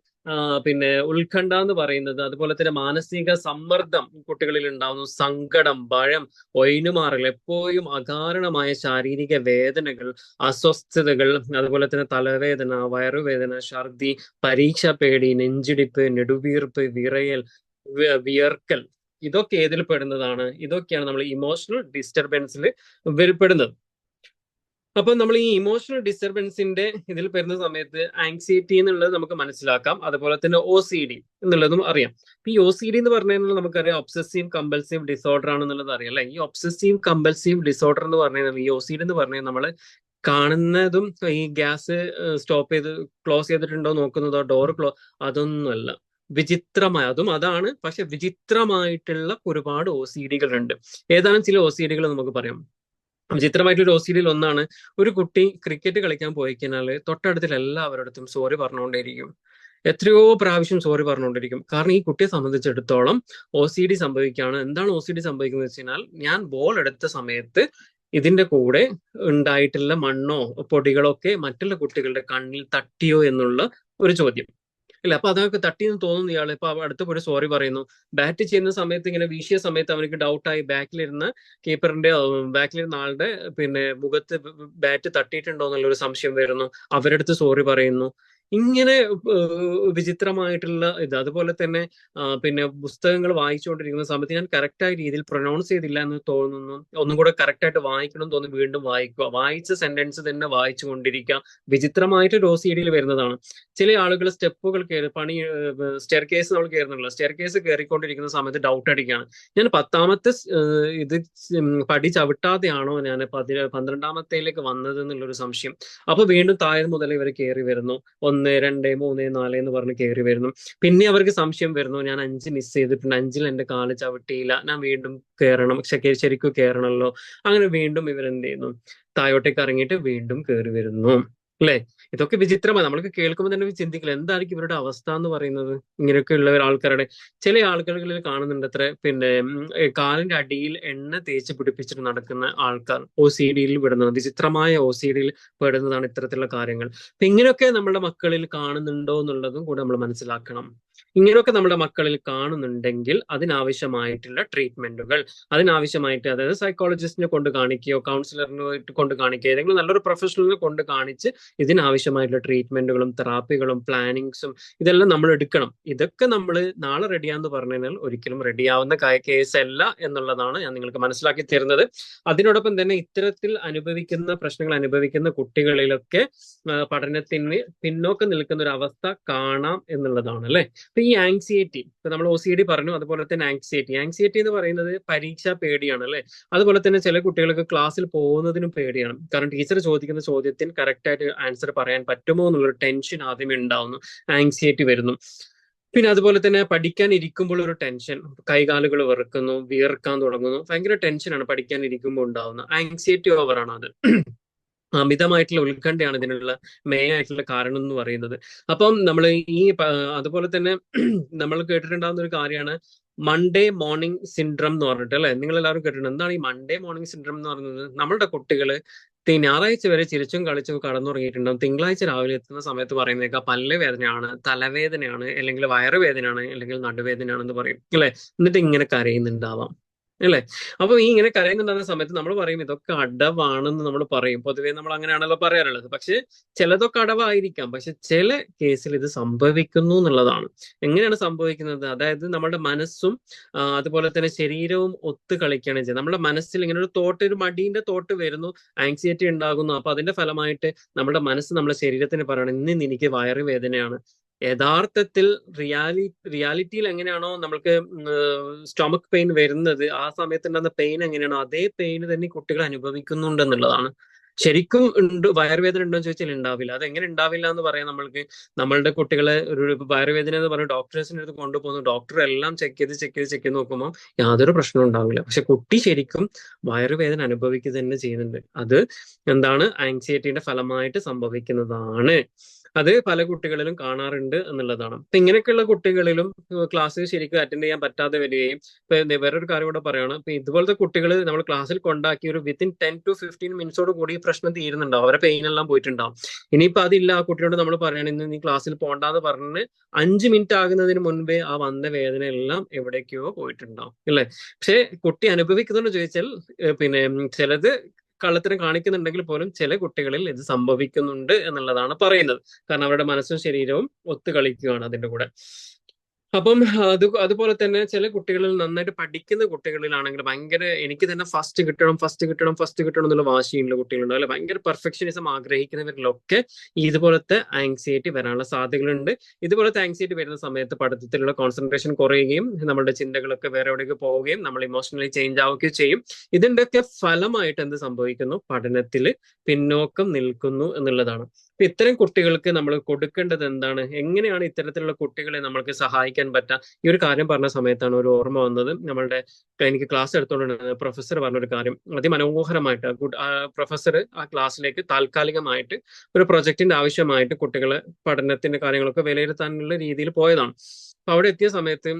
Speaker 3: പിന്നെ ഉത്കണ്ഠ എന്ന് പറയുന്നത്, അതുപോലെ തന്നെ മാനസിക സമ്മർദ്ദം കുട്ടികളിൽ ഉണ്ടാവുന്നു, സങ്കടം, ഭയം, ഒഴിഞ്ഞുമാറൽ, എപ്പോഴും അകാരണമായ ശാരീരിക വേദനകൾ, അസ്വസ്ഥതകൾ, അതുപോലെ തന്നെ തലവേദന, വയറുവേദന, ഛർദി, പരീക്ഷ പേടി, നെഞ്ചിടിപ്പ്, നെടുവീർപ്പ്, വിറയൽ, വിയർക്കൽ, ഇതൊക്കെ ഏതിൽ പെടുന്നതാണ്? ഇതൊക്കെയാണ് നമ്മൾ ഇമോഷണൽ ഡിസ്റ്റർബൻസിൽ പെടുന്നത്. അപ്പൊ നമ്മൾ ഈ ഇമോഷണൽ ഡിസ്റ്റർബൻസിന്റെ ഇതിൽ വരുന്ന സമയത്ത് ആങ്സൈറ്റി എന്നുള്ളത് നമുക്ക് മനസ്സിലാക്കാം. അതുപോലെ തന്നെ OCD എന്നുള്ളതും അറിയാം. ഈ OCD എന്ന് പറഞ്ഞു കഴിഞ്ഞാൽ നമുക്കറിയാം ഒബ്സസീവ് കമ്പൽസീവ് ഡിസോർഡർ ആണെന്നുള്ളത് അറിയാം അല്ലെ. ഈ ഒബ്സസീവ് കമ്പൽസീവ് ഡിസോർഡർ എന്ന് പറഞ്ഞു കഴിഞ്ഞാൽ, ഈ OCD എന്ന് പറഞ്ഞു കഴിഞ്ഞാൽ നമ്മൾ കാണുന്നതും ഈ ഗ്യാസ് സ്റ്റോപ്പ് ചെയ്ത് ക്ലോസ് ചെയ്തിട്ടുണ്ടോ നോക്കുന്നതോ, ഡോർ അതൊന്നുമല്ല. വിചിത്രമായ, അതും അതാണ്, പക്ഷെ വിചിത്രമായിട്ടുള്ള ഒരുപാട് OCDകൾ ഉണ്ട്. ഏതാനും ചില OCDകൾ നമുക്ക് പറയാം. വിചിത്രമായിട്ടൊരു OCDയിൽ ഒന്നാണ്, ഒരു കുട്ടി ക്രിക്കറ്റ് കളിക്കാൻ പോയി കഴിഞ്ഞാൽ തൊട്ടടുത്തിൽ എല്ലാവരുടെ സോറി പറഞ്ഞുകൊണ്ടേയിരിക്കും. എത്രയോ പ്രാവശ്യം സോറി പറഞ്ഞുകൊണ്ടിരിക്കും. കാരണം ഈ കുട്ടിയെ സംബന്ധിച്ചിടത്തോളം OCD സംഭവിക്കുകയാണ്. എന്താണ് OCD സംഭവിക്കുന്നത് വെച്ച് കഴിഞ്ഞാൽ, ഞാൻ ബോൾ എടുത്ത സമയത്ത് ഇതിന്റെ കൂടെ ഉണ്ടായിട്ടുള്ള മണ്ണോ പൊടികളോ ഒക്കെ മറ്റുള്ള കുട്ടികളുടെ കണ്ണിൽ തട്ടിയോ എന്നുള്ള ഒരു ചോദ്യം ഇല്ല. അപ്പൊ അതൊക്കെ തട്ടിയെന്ന് തോന്നുന്നു ഇയാൾ. ഇപ്പൊ അടുത്ത് പോയി സോറി പറയുന്നു. ബാറ്റ് ചെയ്യുന്ന സമയത്ത് ഇങ്ങനെ വീശിയ സമയത്ത് അവർക്ക് ഡൗട്ടായി, ബാക്കിലിരുന്ന കീപ്പറിന്റെ ബാക്കിലിരുന്ന ആളുടെ പിന്നെ മുഖത്ത് ബാറ്റ് തട്ടിയിട്ടുണ്ടോ എന്നുള്ളൊരു സംശയം വരുന്നു. അവരുടെ അടുത്ത് സോറി പറയുന്നു. ഇങ്ങനെ വിചിത്രമായിട്ടുള്ള ഇത്. അതുപോലെ തന്നെ പിന്നെ പുസ്തകങ്ങൾ വായിച്ചുകൊണ്ടിരിക്കുന്ന സമയത്ത് ഞാൻ കറക്റ്റായ രീതിയിൽ പ്രൊനൗൺസ് ചെയ്തില്ല എന്ന് തോന്നുന്നു, ഒന്നും കൂടെ കറക്റ്റായിട്ട് വായിക്കണം എന്ന് തോന്നി വീണ്ടും വായിക്കുക, വായിച്ച സെന്റൻസ് തന്നെ വായിച്ചു കൊണ്ടിരിക്കുക. വിചിത്രമായിട്ട് OCDയിൽ വരുന്നതാണ്. ചില ആളുകൾ സ്റ്റെപ്പുകൾ സ്റ്റെയർ കേസ് നമ്മൾ കയറുന്നുള്ളൂ. സ്റ്റെയർ കേസ് കയറിക്കൊണ്ടിരിക്കുന്ന സമയത്ത് ഡൗട്ട് അടിക്കുകയാണ്, ഞാൻ 10ാമത്തെ ഇത് പടി ചവിട്ടാതെയാണോ ഞാൻ 12ാമത്തേലേക്ക് വന്നത് എന്നുള്ളൊരു സംശയം. അപ്പൊ വീണ്ടും താഴെ മുതൽ ഇവർ കയറി വരുന്നു. 1, 2, 3, 4 എന്ന് പറഞ്ഞ് കയറി വരുന്നു. പിന്നെ അവർക്ക് സംശയം വരുന്നു, ഞാൻ 5 മിസ് ചെയ്തിട്ടുണ്ട്, 5ൽ എന്റെ കാല് ചവിട്ടിയില്ല, ഞാൻ വീണ്ടും കയറണം, ശരിക്കും കയറണമല്ലോ. അങ്ങനെ വീണ്ടും ഇവരെന്ത് ചെയ്യുന്നു, താഴോട്ടേക്ക് ഇറങ്ങിയിട്ട് വീണ്ടും കയറി വരുന്നു അല്ലെ. ഇതൊക്കെ വിചിത്രമാണ്. നമ്മൾക്ക് കേൾക്കുമ്പോൾ തന്നെ ചിന്തിക്കില്ല, എന്തായിരിക്കും ഇവരുടെ അവസ്ഥ എന്ന് പറയുന്നത്. ഇങ്ങനെയൊക്കെ ഉള്ള ആൾക്കാരുടെ ചില ആൾക്കാർകളിൽ കാണുന്നുണ്ട് അത്ര പിന്നെ കാലിന്റെ അടിയിൽ എണ്ണ തേച്ച് പിടിപ്പിച്ചിട്ട് നടക്കുന്ന ആൾക്കാർ OCDയിൽ പെടുന്നത്. വിചിത്രമായ OCDയിൽ പെടുന്നതാണ് ഇത്തരത്തിലുള്ള കാര്യങ്ങൾ. അപ്പൊ ഇങ്ങനെയൊക്കെ നമ്മുടെ മക്കളിൽ കാണുന്നുണ്ടോ എന്നുള്ളതും കൂടെ നമ്മൾ മനസ്സിലാക്കണം. ഇങ്ങനെയൊക്കെ നമ്മുടെ മക്കളിൽ കാണുന്നുണ്ടെങ്കിൽ അതിനാവശ്യമായിട്ടുള്ള ട്രീറ്റ്മെന്റുകൾ, അതിനാവശ്യമായിട്ട് അതായത് സൈക്കോളജിസ്റ്റിനെ കൊണ്ട് കാണിക്കുകയോ കൗൺസിലറിനെ കൊണ്ട് കാണിക്കുകയോ ഏതെങ്കിലും നല്ലൊരു പ്രൊഫഷണലിനെ കൊണ്ട് കാണിച്ച് ഇതിനാവശ്യമായിട്ടുള്ള ട്രീറ്റ്മെന്റുകളും തെറാപ്പികളും പ്ലാനിങ്സും ഇതെല്ലാം നമ്മൾ എടുക്കണം. ഇതൊക്കെ നമ്മൾ നാളെ റെഡിയാന്ന് പറഞ്ഞു കഴിഞ്ഞാൽ ഒരിക്കലും റെഡിയാവുന്ന കേസല്ല എന്നുള്ളതാണ് ഞാൻ നിങ്ങൾക്ക് മനസ്സിലാക്കി തരുന്നത്. അതിനോടൊപ്പം തന്നെ ഇത്തരത്തിൽ പ്രശ്നങ്ങൾ അനുഭവിക്കുന്ന കുട്ടികളിലൊക്കെ പഠനത്തിന് പിന്നോക്കം നിൽക്കുന്ന ഒരു അവസ്ഥ കാണാം എന്നുള്ളതാണ് അല്ലെ. അപ്പൊ ഈ ആങ്സൈറ്റി, ഇപ്പൊ നമ്മൾ OCD പറഞ്ഞു, അതുപോലെ തന്നെ ആങ്സൈറ്റി എന്ന് പറയുന്നത് പരീക്ഷാ പേടിയാണ് അല്ലെ. അതുപോലെ തന്നെ ചില കുട്ടികൾക്ക് ക്ലാസ്സിൽ പോകുന്നതിനും പേടിയാണ്. കാരണം ടീച്ചർ ചോദിക്കുന്ന ചോദ്യത്തിന് കറക്റ്റായിട്ട് ആൻസർ പറയാൻ പറ്റുമോ എന്നുള്ളൊരു ടെൻഷൻ ആദ്യമേ ഉണ്ടാവുന്നു, ആങ്സൈറ്റി വരുന്നു. പിന്നെ അതുപോലെ തന്നെ പഠിക്കാൻ ഇരിക്കുമ്പോൾ ഒരു ടെൻഷൻ, കൈകാലുകൾ വിറക്കുന്നു, വിയർക്കാൻ തുടങ്ങുന്നു, ഭയങ്കര ടെൻഷനാണ് പഠിക്കാൻ ഇരിക്കുമ്പോൾ ഉണ്ടാവുന്നത്. ആങ്സൈറ്റി ഓവറാണ് അത്. അമിതമായിട്ടുള്ള ഉത്കണ്ഠയാണ് ഇതിനുള്ള മെയിൻ ആയിട്ടുള്ള കാരണം എന്ന് പറയുന്നത്. അപ്പം നമ്മൾ അതുപോലെ തന്നെ നമ്മൾ കേട്ടിട്ടുണ്ടാകുന്ന ഒരു കാര്യമാണ് മൺഡേ മോർണിംഗ് സിൻഡ്രം എന്ന് പറഞ്ഞിട്ട് അല്ലെ. നിങ്ങൾ എല്ലാവരും കേട്ടിട്ടുണ്ട്. എന്താണ് ഈ മൺഡേ മോർണിംഗ് സിൻഡ്രം എന്ന് പറയുന്നത്? നമ്മളുടെ കുട്ടികള് ഞായറാഴ്ച വരെ ചിരിച്ചും കളിച്ചും കടന്നുറങ്ങിയിട്ടുണ്ടാവും. തിങ്കളാഴ്ച രാവിലെ എത്തുന്ന സമയത്ത് പറയുന്നേക്കാം പല്ല് വേദനയാണ്, തലവേദനയാണ്, അല്ലെങ്കിൽ വയറുവേദനയാണ്, അല്ലെങ്കിൽ നടുവേദനയാണെന്ന് പറയും അല്ലെ. എന്നിട്ട് ഇങ്ങനെ കരയുന്നുണ്ടാവാം അല്ലെ. അപ്പൊ ഈ ഇങ്ങനെ കരയുന്നുണ്ടാകുന്ന സമയത്ത് നമ്മൾ പറയും ഇതൊക്കെ അടവാണെന്ന് നമ്മൾ പറയും. പൊതുവേ നമ്മൾ അങ്ങനെയാണല്ലോ പറയാറുള്ളത്. പക്ഷെ ചിലതൊക്കെ അടവായിരിക്കാം, പക്ഷെ ചില കേസിൽ ഇത് സംഭവിക്കുന്നു എന്നുള്ളതാണ്. എങ്ങനെയാണ് സംഭവിക്കുന്നത്? അതായത് നമ്മുടെ മനസ്സും അതുപോലെ തന്നെ ശരീരവും ഒത്തു കളിക്കുകയാണ് ചെയ്യുന്നത്. നമ്മുടെ മനസ്സിൽ ഇങ്ങനെ ഒരു മടീന്റെ തോട്ട് വരുന്നു, ആങ്സൈറ്റി ഉണ്ടാകുന്നു. അപ്പൊ അതിന്റെ ഫലമായിട്ട് നമ്മുടെ മനസ്സ് നമ്മുടെ ശരീരത്തിന് പറയണം ഇന്ന് എനിക്ക് വയറുവേദനയാണ്. യഥാർത്ഥത്തിൽ റിയാലിറ്റിയിൽ എങ്ങനെയാണോ നമ്മൾക്ക് സ്റ്റൊമക് പെയിൻ വരുന്നത്, ആ സമയത്ത് ഉണ്ടാകുന്ന പെയിൻ എങ്ങനെയാണോ അതേ പെയിൻ തന്നെ കുട്ടികൾ അനുഭവിക്കുന്നുണ്ട് എന്നുള്ളതാണ്. ശരിക്കും ഉണ്ട് വയറുവേദന ഉണ്ടോ എന്ന് ചോദിച്ചാൽ ഉണ്ടാവില്ല. അതെങ്ങനെ ഉണ്ടാവില്ല എന്ന് പറയാം? നമ്മളുടെ കുട്ടികളെ ഒരു വയറുവേദന എന്ന് പറഞ്ഞ് ഡോക്ടേഴ്സിന്റെ അടുത്ത് കൊണ്ടുപോകുന്നു, ഡോക്ടർ എല്ലാം ചെക്ക് ചെയ്ത് നോക്കുമ്പോൾ യാതൊരു പ്രശ്നവും ഉണ്ടാവില്ല. പക്ഷെ കുട്ടി ശരിക്കും വയറുവേദന അനുഭവിക്കുക തന്നെ ചെയ്യുന്നുണ്ട്. അത് എന്താണ്? ആങ്സൈറ്റിയുടെ ഫലമായിട്ട് സംഭവിക്കുന്നതാണ്. അത് പല കുട്ടികളിലും കാണാറുണ്ട് എന്നുള്ളതാണ്. അപ്പൊ ഇങ്ങനെയൊക്കെയുള്ള കുട്ടികളിലും ക്ലാസ് ശരിക്കും അറ്റൻഡ് ചെയ്യാൻ പറ്റാതെ വരികയും, ഇപ്പൊ വേറൊരു കാര്യം കൂടെ പറയണം, ഇപ്പൊ ഇതുപോലത്തെ കുട്ടികൾ നമ്മൾ ക്ലാസ്സിൽ കൊണ്ടാക്കി ഒരു വിത്തിൻ 10 to 15 മിനിറ്റ്സോട് കൂടി ഈ പ്രശ്നം തീരുന്നുണ്ടാവും, അവരെ പെയിൻ എല്ലാം പോയിട്ടുണ്ടാവും. ഇനിയിപ്പോ അതില്ല, ആ കുട്ടിയോട് നമ്മൾ പറയണം ഇന്ന് നീ ക്ലാസ്സിൽ പോണ്ടാന്ന് പറഞ്ഞ് 5 മിനിറ്റ് ആകുന്നതിന് മുൻപേ ആ വന്ന വേദന എല്ലാം എവിടേക്കോ പോയിട്ടുണ്ടാവും, അല്ലെ? പക്ഷെ കുട്ടി അനുഭവിക്കുന്നതെന്ന് ചോദിച്ചാൽ പിന്നെ ചിലത് കള്ളത്തരം കാണിക്കുന്നുണ്ടെങ്കിൽ പോലും ചില കുട്ടികളിൽ ഇത് സംഭവിക്കുന്നുണ്ട് എന്നുള്ളതാണ് പറയുന്നത്. കാരണം അവരുടെ മനസ്സും ശരീരവും ഒത്തു കളിക്കുകയാണ് അതിന്റെ കൂടെ. അപ്പം അതുപോലെ തന്നെ ചില കുട്ടികളിൽ നന്നായിട്ട് പഠിക്കുന്ന കുട്ടികളിലാണെങ്കിൽ ഭയങ്കര എനിക്ക് തന്നെ ഫസ്റ്റ് കിട്ടണം എന്നുള്ള വാശിയുള്ള കുട്ടികളുണ്ട്, അല്ലെ? ഭയങ്കര പെർഫെക്ഷനിസം ആഗ്രഹിക്കുന്നവരിലൊക്കെ ഇതുപോലത്തെ ആങ്സൈറ്റി വരാനുള്ള സാധ്യതകളുണ്ട്. ഇതുപോലത്തെ ആങ്സൈറ്റി വരുന്ന സമയത്ത് പഠിത്തത്തിലുള്ള കോൺസെൻട്രേഷൻ കുറയുകയും നമ്മുടെ ചിന്തകളൊക്കെ വേറെ എവിടേക്ക് പോവുകയും നമ്മൾ ഇമോഷണലി ചേഞ്ച് ആവുകയും ചെയ്യും. ഇതിന്റെയൊക്കെ ഫലമായിട്ട് എന്ത് സംഭവിക്കുന്നു? പഠനത്തിൽ പിന്നോക്കം നിൽക്കുന്നു എന്നുള്ളതാണ്. അപ്പൊ ഇത്തരം കുട്ടികൾക്ക് നമ്മൾ കൊടുക്കേണ്ടത് എന്താണ്? എങ്ങനെയാണ് ഇത്തരത്തിലുള്ള കുട്ടികളെ നമ്മൾക്ക് സഹായിക്കാൻ പറ്റുക? ഈ ഒരു കാര്യം പറഞ്ഞ സമയത്താണ് ഒരു ഓർമ്മ വന്നത്. എനിക്ക് ക്ലാസ് എടുത്തുകൊണ്ടിരുന്ന പ്രൊഫസർ പറഞ്ഞൊരു കാര്യം അതിമനോഹരമായിട്ട്. പ്രൊഫസർ ആ ക്ലാസ്സിലേക്ക് താൽക്കാലികമായിട്ട് ഒരു പ്രൊജക്ടിന്റെ ആവശ്യമായിട്ട് കുട്ടികളെ പഠനത്തിന്റെ കാര്യങ്ങളൊക്കെ വിലയിരുത്താനുള്ള രീതിയിൽ പോയതാണ്. അപ്പൊ അവിടെ എത്തിയ സമയത്ത്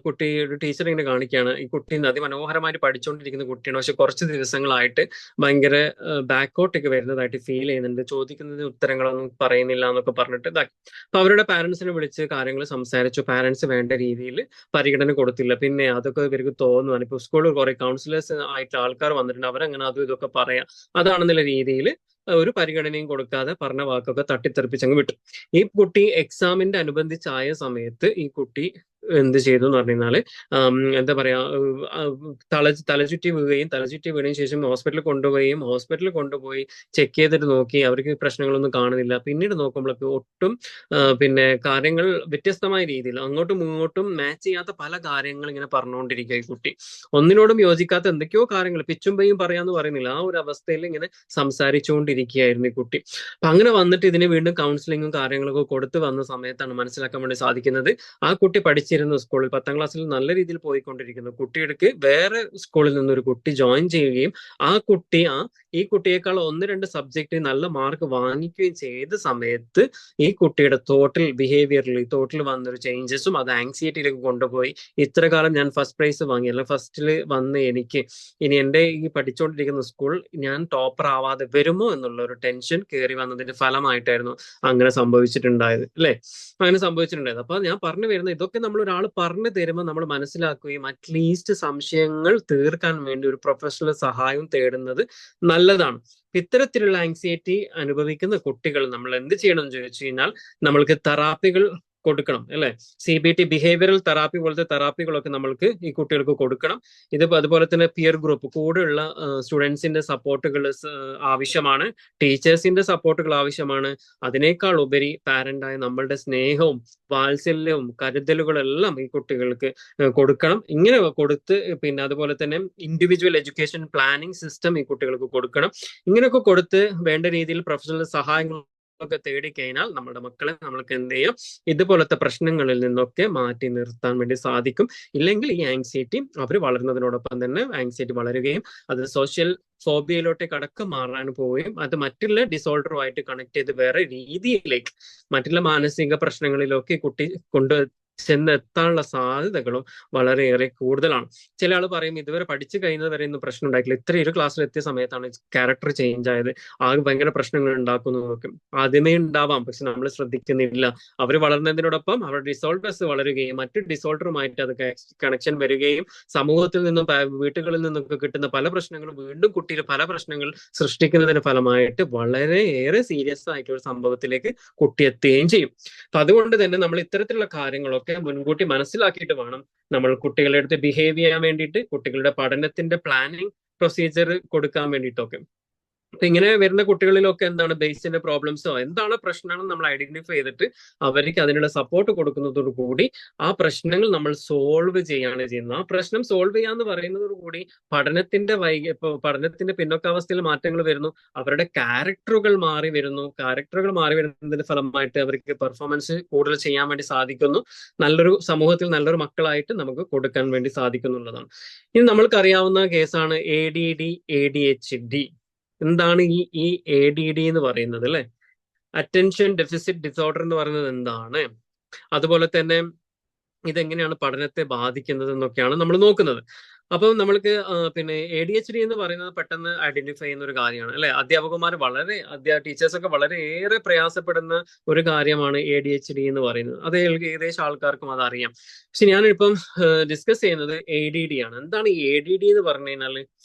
Speaker 3: കുട്ടി ഒരു ടീച്ചർ ഇങ്ങനെ കാണിക്കുകയാണ്, ഈ കുട്ടി അതിമനോഹരമായിട്ട് പഠിച്ചുകൊണ്ടിരിക്കുന്ന കുട്ടിയാണ്, പക്ഷെ കുറച്ച് ദിവസങ്ങളായിട്ട് ഭയങ്കര ബാക്കോട്ടൊക്കെ വരുന്നതായിട്ട് ഫീൽ ചെയ്യുന്നുണ്ട്, ചോദിക്കുന്നതിന് ഉത്തരങ്ങളൊന്നും പറയുന്നില്ല എന്നൊക്കെ പറഞ്ഞിട്ട് ഇതാക്കി. അപ്പൊ അവരുടെ പാരന്റ്സിനെ വിളിച്ച് കാര്യങ്ങൾ സംസാരിച്ചു. പാരന്റ്സ് വേണ്ട രീതിയിൽ പരിഗണന കൊടുത്തില്ല. പിന്നെ അതൊക്കെ ഇവർക്ക് തോന്നുവാണ്. ഇപ്പൊ സ്കൂളിൽ കുറെ കൗൺസിലേഴ്സ് ആയിട്ട് ആൾക്കാർ വന്നിട്ടുണ്ട്, അവരങ്ങനെ അതും ഇതൊക്കെ പറയാം. അതാണെന്നുള്ള രീതിയിൽ ഒരു പരിഗണനയും കൊടുക്കാതെ പറഞ്ഞ വാക്കൊക്കെ തട്ടിത്തെറിപ്പിച്ചങ്ങ് വിട്ടു. ഈ കുട്ടി എക്സാമിന്റെ അനുബന്ധിച്ചായ സമയത്ത് ഈ കുട്ടി എന്ത് ചെയ്തു എന്ന് പറഞ്ഞു കഴിഞ്ഞാല് എന്താ പറയാ, തലചുറ്റി വീണതിന് ശേഷം ഹോസ്പിറ്റലിൽ കൊണ്ടുപോയി ചെക്ക് ചെയ്തിട്ട് നോക്കി, അവർക്ക് പ്രശ്നങ്ങളൊന്നും കാണുന്നില്ല. പിന്നീട് നോക്കുമ്പോഴൊക്കെ ഒട്ടും പിന്നെ കാര്യങ്ങൾ വ്യത്യസ്തമായ രീതിയിൽ അങ്ങോട്ടും ഇങ്ങോട്ടും മാച്ച് ചെയ്യാത്ത പല കാര്യങ്ങൾ ഇങ്ങനെ പറഞ്ഞുകൊണ്ടിരിക്കുക. ഈ കുട്ടി ഒന്നിനോടും യോജിക്കാത്ത എന്തൊക്കെയോ കാര്യങ്ങൾ പിച്ചും പെയ്യും പറയാന്ന് പറയുന്നില്ല, ആ ഒരു അവസ്ഥയിൽ ഇങ്ങനെ സംസാരിച്ചുകൊണ്ടിരിക്കുകയായിരുന്നു ഈ കുട്ടി. അപ്പൊ അങ്ങനെ വന്നിട്ട് ഇതിന് വീണ്ടും കൗൺസിലിങ്ങും കാര്യങ്ങളൊക്കെ കൊടുത്ത് വന്ന സമയത്താണ് മനസ്സിലാക്കാൻ വേണ്ടി സാധിക്കുന്നത്, ആ കുട്ടി പഠിച്ചിരുന്ന സ്കൂളിൽ 10ാം ക്ലാസ്സിൽ നല്ല രീതിയിൽ പോയിക്കൊണ്ടിരിക്കുന്നു കുട്ടിയുടെ വേറെ സ്കൂളിൽ നിന്നൊരു കുട്ടി ജോയിൻ ചെയ്യുകയും ഈ കുട്ടിയേക്കാൾ 1-2 സബ്ജക്റ്റ് നല്ല മാർക്ക് വാങ്ങിക്കുകയും ചെയ്ത സമയത്ത് ഈ കുട്ടിയുടെ ടോട്ടൽ വന്നൊരു ചേഞ്ചസും അത് ആങ്സൈറ്റിയിലേക്ക് കൊണ്ടുപോയി. ഇത്ര കാലം ഞാൻ ഫസ്റ്റ് പ്രൈസ് വാങ്ങി, അല്ല ഫസ്റ്റിൽ വന്ന് എനിക്ക് ഇനി എൻ്റെ ഈ പഠിച്ചുകൊണ്ടിരിക്കുന്ന സ്കൂൾ ഞാൻ ടോപ്പർ ആവാതെ വരുമോ എന്നുള്ള ഒരു ടെൻഷൻ കയറി വന്നതിന്റെ ഫലമായിട്ടായിരുന്നു അങ്ങനെ സംഭവിച്ചിട്ടുണ്ടായത്, അല്ലെ? അങ്ങനെ സംഭവിച്ചിട്ടുണ്ടായത്. അപ്പൊ ഞാൻ പറഞ്ഞു വരുന്നത്, ഇതൊക്കെ നമ്മൾ ഒരാൾ പറഞ്ഞു തരുമ്പോൾ നമ്മൾ മനസ്സിലാക്കുകയും അറ്റ്ലീസ്റ്റ് സംശയങ്ങൾ തീർക്കാൻ വേണ്ടി ഒരു പ്രൊഫഷണൽ സഹായം തേടുന്നത് നല്ലതാണ്. ഇത്തരത്തിലുള്ള ആങ്സൈറ്റി അനുഭവിക്കുന്ന കുട്ടികൾ നമ്മൾ എന്ത് ചെയ്യണം എന്ന് ചോദിച്ചു കഴിഞ്ഞാൽ നമ്മൾക്ക് തെറാപ്പികൾ കൊടുക്കണം, അല്ലെ? CBT ബിഹേവിയറൽ തെറാപ്പി പോലത്തെ തെറാപ്പികളൊക്കെ നമ്മൾക്ക് ഈ കുട്ടികൾക്ക് കൊടുക്കണം. അതുപോലെ തന്നെ പിയർ ഗ്രൂപ്പ് കൂടെയുള്ള സ്റ്റുഡൻസിന്റെ സപ്പോർട്ടുകൾ ആവശ്യമാണ്, ടീച്ചേഴ്സിന്റെ സപ്പോർട്ടുകൾ ആവശ്യമാണ്. അതിനേക്കാൾ ഉപരി പാരന്റായ നമ്മളുടെ സ്നേഹവും വാത്സല്യവും കരുതലുകളെല്ലാം ഈ കുട്ടികൾക്ക് കൊടുക്കണം. ഇങ്ങനെ കൊടുത്ത് പിന്നെ അതുപോലെ തന്നെ ഇൻഡിവിജ്വൽ എഡ്യൂക്കേഷൻ പ്ലാനിങ് സിസ്റ്റം ഈ കുട്ടികൾക്ക് കൊടുക്കണം. ഇങ്ങനെയൊക്കെ കൊടുത്ത് വേണ്ട രീതിയിൽ പ്രൊഫഷണൽ സഹായങ്ങൾ ഒക്കെ തേടിക്കഴിഞ്ഞാൽ നമ്മുടെ മക്കളെ നമ്മൾക്ക് എന്ത് ചെയ്യാം, ഇതുപോലത്തെ പ്രശ്നങ്ങളിൽ നിന്നൊക്കെ മാറ്റി നിർത്താൻ വേണ്ടി സാധിക്കും. ഇല്ലെങ്കിൽ ഈ ആങ്സൈറ്റി അവർ വളരുന്നതിനോടൊപ്പം തന്നെ ആങ്സൈറ്റി വളരുകയും അത് സോഷ്യൽ ഫോബിയയിലോട്ടേക്ക് അടക്കം മാറാൻ പോവുകയും അത് മറ്റുള്ള ഡിസോർഡറുമായിട്ട് കണക്ട് ചെയ്ത് വേറെ രീതിയിലേക്ക് മറ്റുള്ള മാനസിക പ്രശ്നങ്ങളിലൊക്കെ കുട്ടി ചെന്നെത്താനുള്ള സാധ്യതകളും വളരെയേറെ കൂടുതലാണ്. ചില ആൾ പറയും ഇതുവരെ പഠിച്ചു കഴിയുന്നത് വരെ ഒന്നും പ്രശ്നം ഉണ്ടായിട്ടില്ല, ഇത്രയൊരു ക്ലാസ്സിൽ എത്തിയ സമയത്താണ് ക്യാരക്ടർ ചേഞ്ച് ആയത്, ആകെ ഭയങ്കര പ്രശ്നങ്ങൾ ഉണ്ടാക്കുന്നു നോക്കും. ആദ്യമേ ഉണ്ടാവാം, പക്ഷെ നമ്മൾ ശ്രദ്ധിക്കുന്നില്ല. അവർ വളർന്നതിനോടൊപ്പം അവരുടെ ഡിസോർഡേഴ്സ് വളരുകയും മറ്റു ഡിസോർഡറുമായിട്ട് അത് കണക്ഷൻ വരികയും സമൂഹത്തിൽ നിന്നും വീട്ടുകളിൽ നിന്നൊക്കെ കിട്ടുന്ന പല പ്രശ്നങ്ങളും വീണ്ടും കുട്ടിയിൽ പല പ്രശ്നങ്ങൾ സൃഷ്ടിക്കുന്നതിന് ഫലമായിട്ട് വളരെയേറെ സീരിയസ് ആയിട്ടുള്ള ഒരു സംഭവത്തിലേക്ക് കുട്ടി എത്തുകയും ചെയ്യും. അപ്പൊ അതുകൊണ്ട് തന്നെ നമ്മൾ ഇത്തരത്തിലുള്ള കാര്യങ്ങളൊക്കെ മുൻകൂട്ടി മനസ്സിലാക്കിയിട്ട് വേണം നമ്മൾ കുട്ടികളുടെ അടുത്ത് ബിഹേവ് ചെയ്യാൻ വേണ്ടിയിട്ട്, കുട്ടികളുടെ പഠനത്തിന്റെ പ്ലാനിങ് പ്രൊസീജിയർ കൊടുക്കാൻ വേണ്ടിയിട്ടൊക്കെ. അപ്പൊ ഇങ്ങനെ വരുന്ന കുട്ടികളിലൊക്കെ എന്താണ് ബേസിന്റെ പ്രോബ്ലംസോ എന്താണ് പ്രശ്നമാണെന്ന് നമ്മൾ ഐഡന്റിഫൈ ചെയ്തിട്ട് അവർക്ക് അതിനുള്ള സപ്പോർട്ട് കൊടുക്കുന്നതോടു കൂടി ആ പ്രശ്നങ്ങൾ നമ്മൾ സോൾവ് ചെയ്യാണ് ചെയ്യുന്നത്. ആ പ്രശ്നം സോൾവ് ചെയ്യാന്ന് പറയുന്നതോടു കൂടി ഇപ്പൊ പഠനത്തിന്റെ പിന്നോക്കാവസ്ഥയിൽ മാറ്റങ്ങൾ വരുന്നു, അവരുടെ ക്യാരക്ടറുകൾ മാറി വരുന്നു. ക്യാരക്ടറുകൾ മാറി വരുന്നതിന്റെ ഫലമായിട്ട് അവർക്ക് പെർഫോമൻസ് കൂടുതൽ ചെയ്യാൻ വേണ്ടി സാധിക്കുന്നു, നല്ലൊരു സമൂഹത്തിൽ നല്ലൊരു മക്കളായിട്ട് നമുക്ക് കൊടുക്കാൻ വേണ്ടി സാധിക്കുന്നുള്ളതാണ്. ഇനി നമ്മൾക്കറിയാവുന്ന കേസാണ് ADD, ADHD. എന്താണ് ഈ ADD എന്ന് പറയുന്നത് അല്ലെ? അറ്റൻഷൻ ഡെഫിസിറ്റ് ഡിസോർഡർ എന്ന് പറയുന്നത് എന്താണ്, അതുപോലെ തന്നെ ഇതെങ്ങനെയാണ് പഠനത്തെ ബാധിക്കുന്നത് എന്നൊക്കെയാണ് നമ്മൾ നോക്കുന്നത്. അപ്പം നമ്മൾക്ക് പിന്നെ ADHD എന്ന് പറയുന്നത് പെട്ടെന്ന് ഐഡന്റിഫൈ ചെയ്യുന്ന ഒരു കാര്യമാണ് അല്ലെ? അധ്യാപകന്മാർ ടീച്ചേഴ്സൊക്കെ വളരെയേറെ പ്രയാസപ്പെടുന്ന ഒരു കാര്യമാണ് ADHD എന്ന് പറയുന്നത്. അത് ഏകദേശം ആൾക്കാർക്കും അതറിയാം. പക്ഷെ ഞാനിപ്പം ഡിസ്കസ് ചെയ്യുന്നത് ADD ആണ്. എന്താണ് ഈ ADD എന്ന് പറഞ്ഞു കഴിഞ്ഞാൽ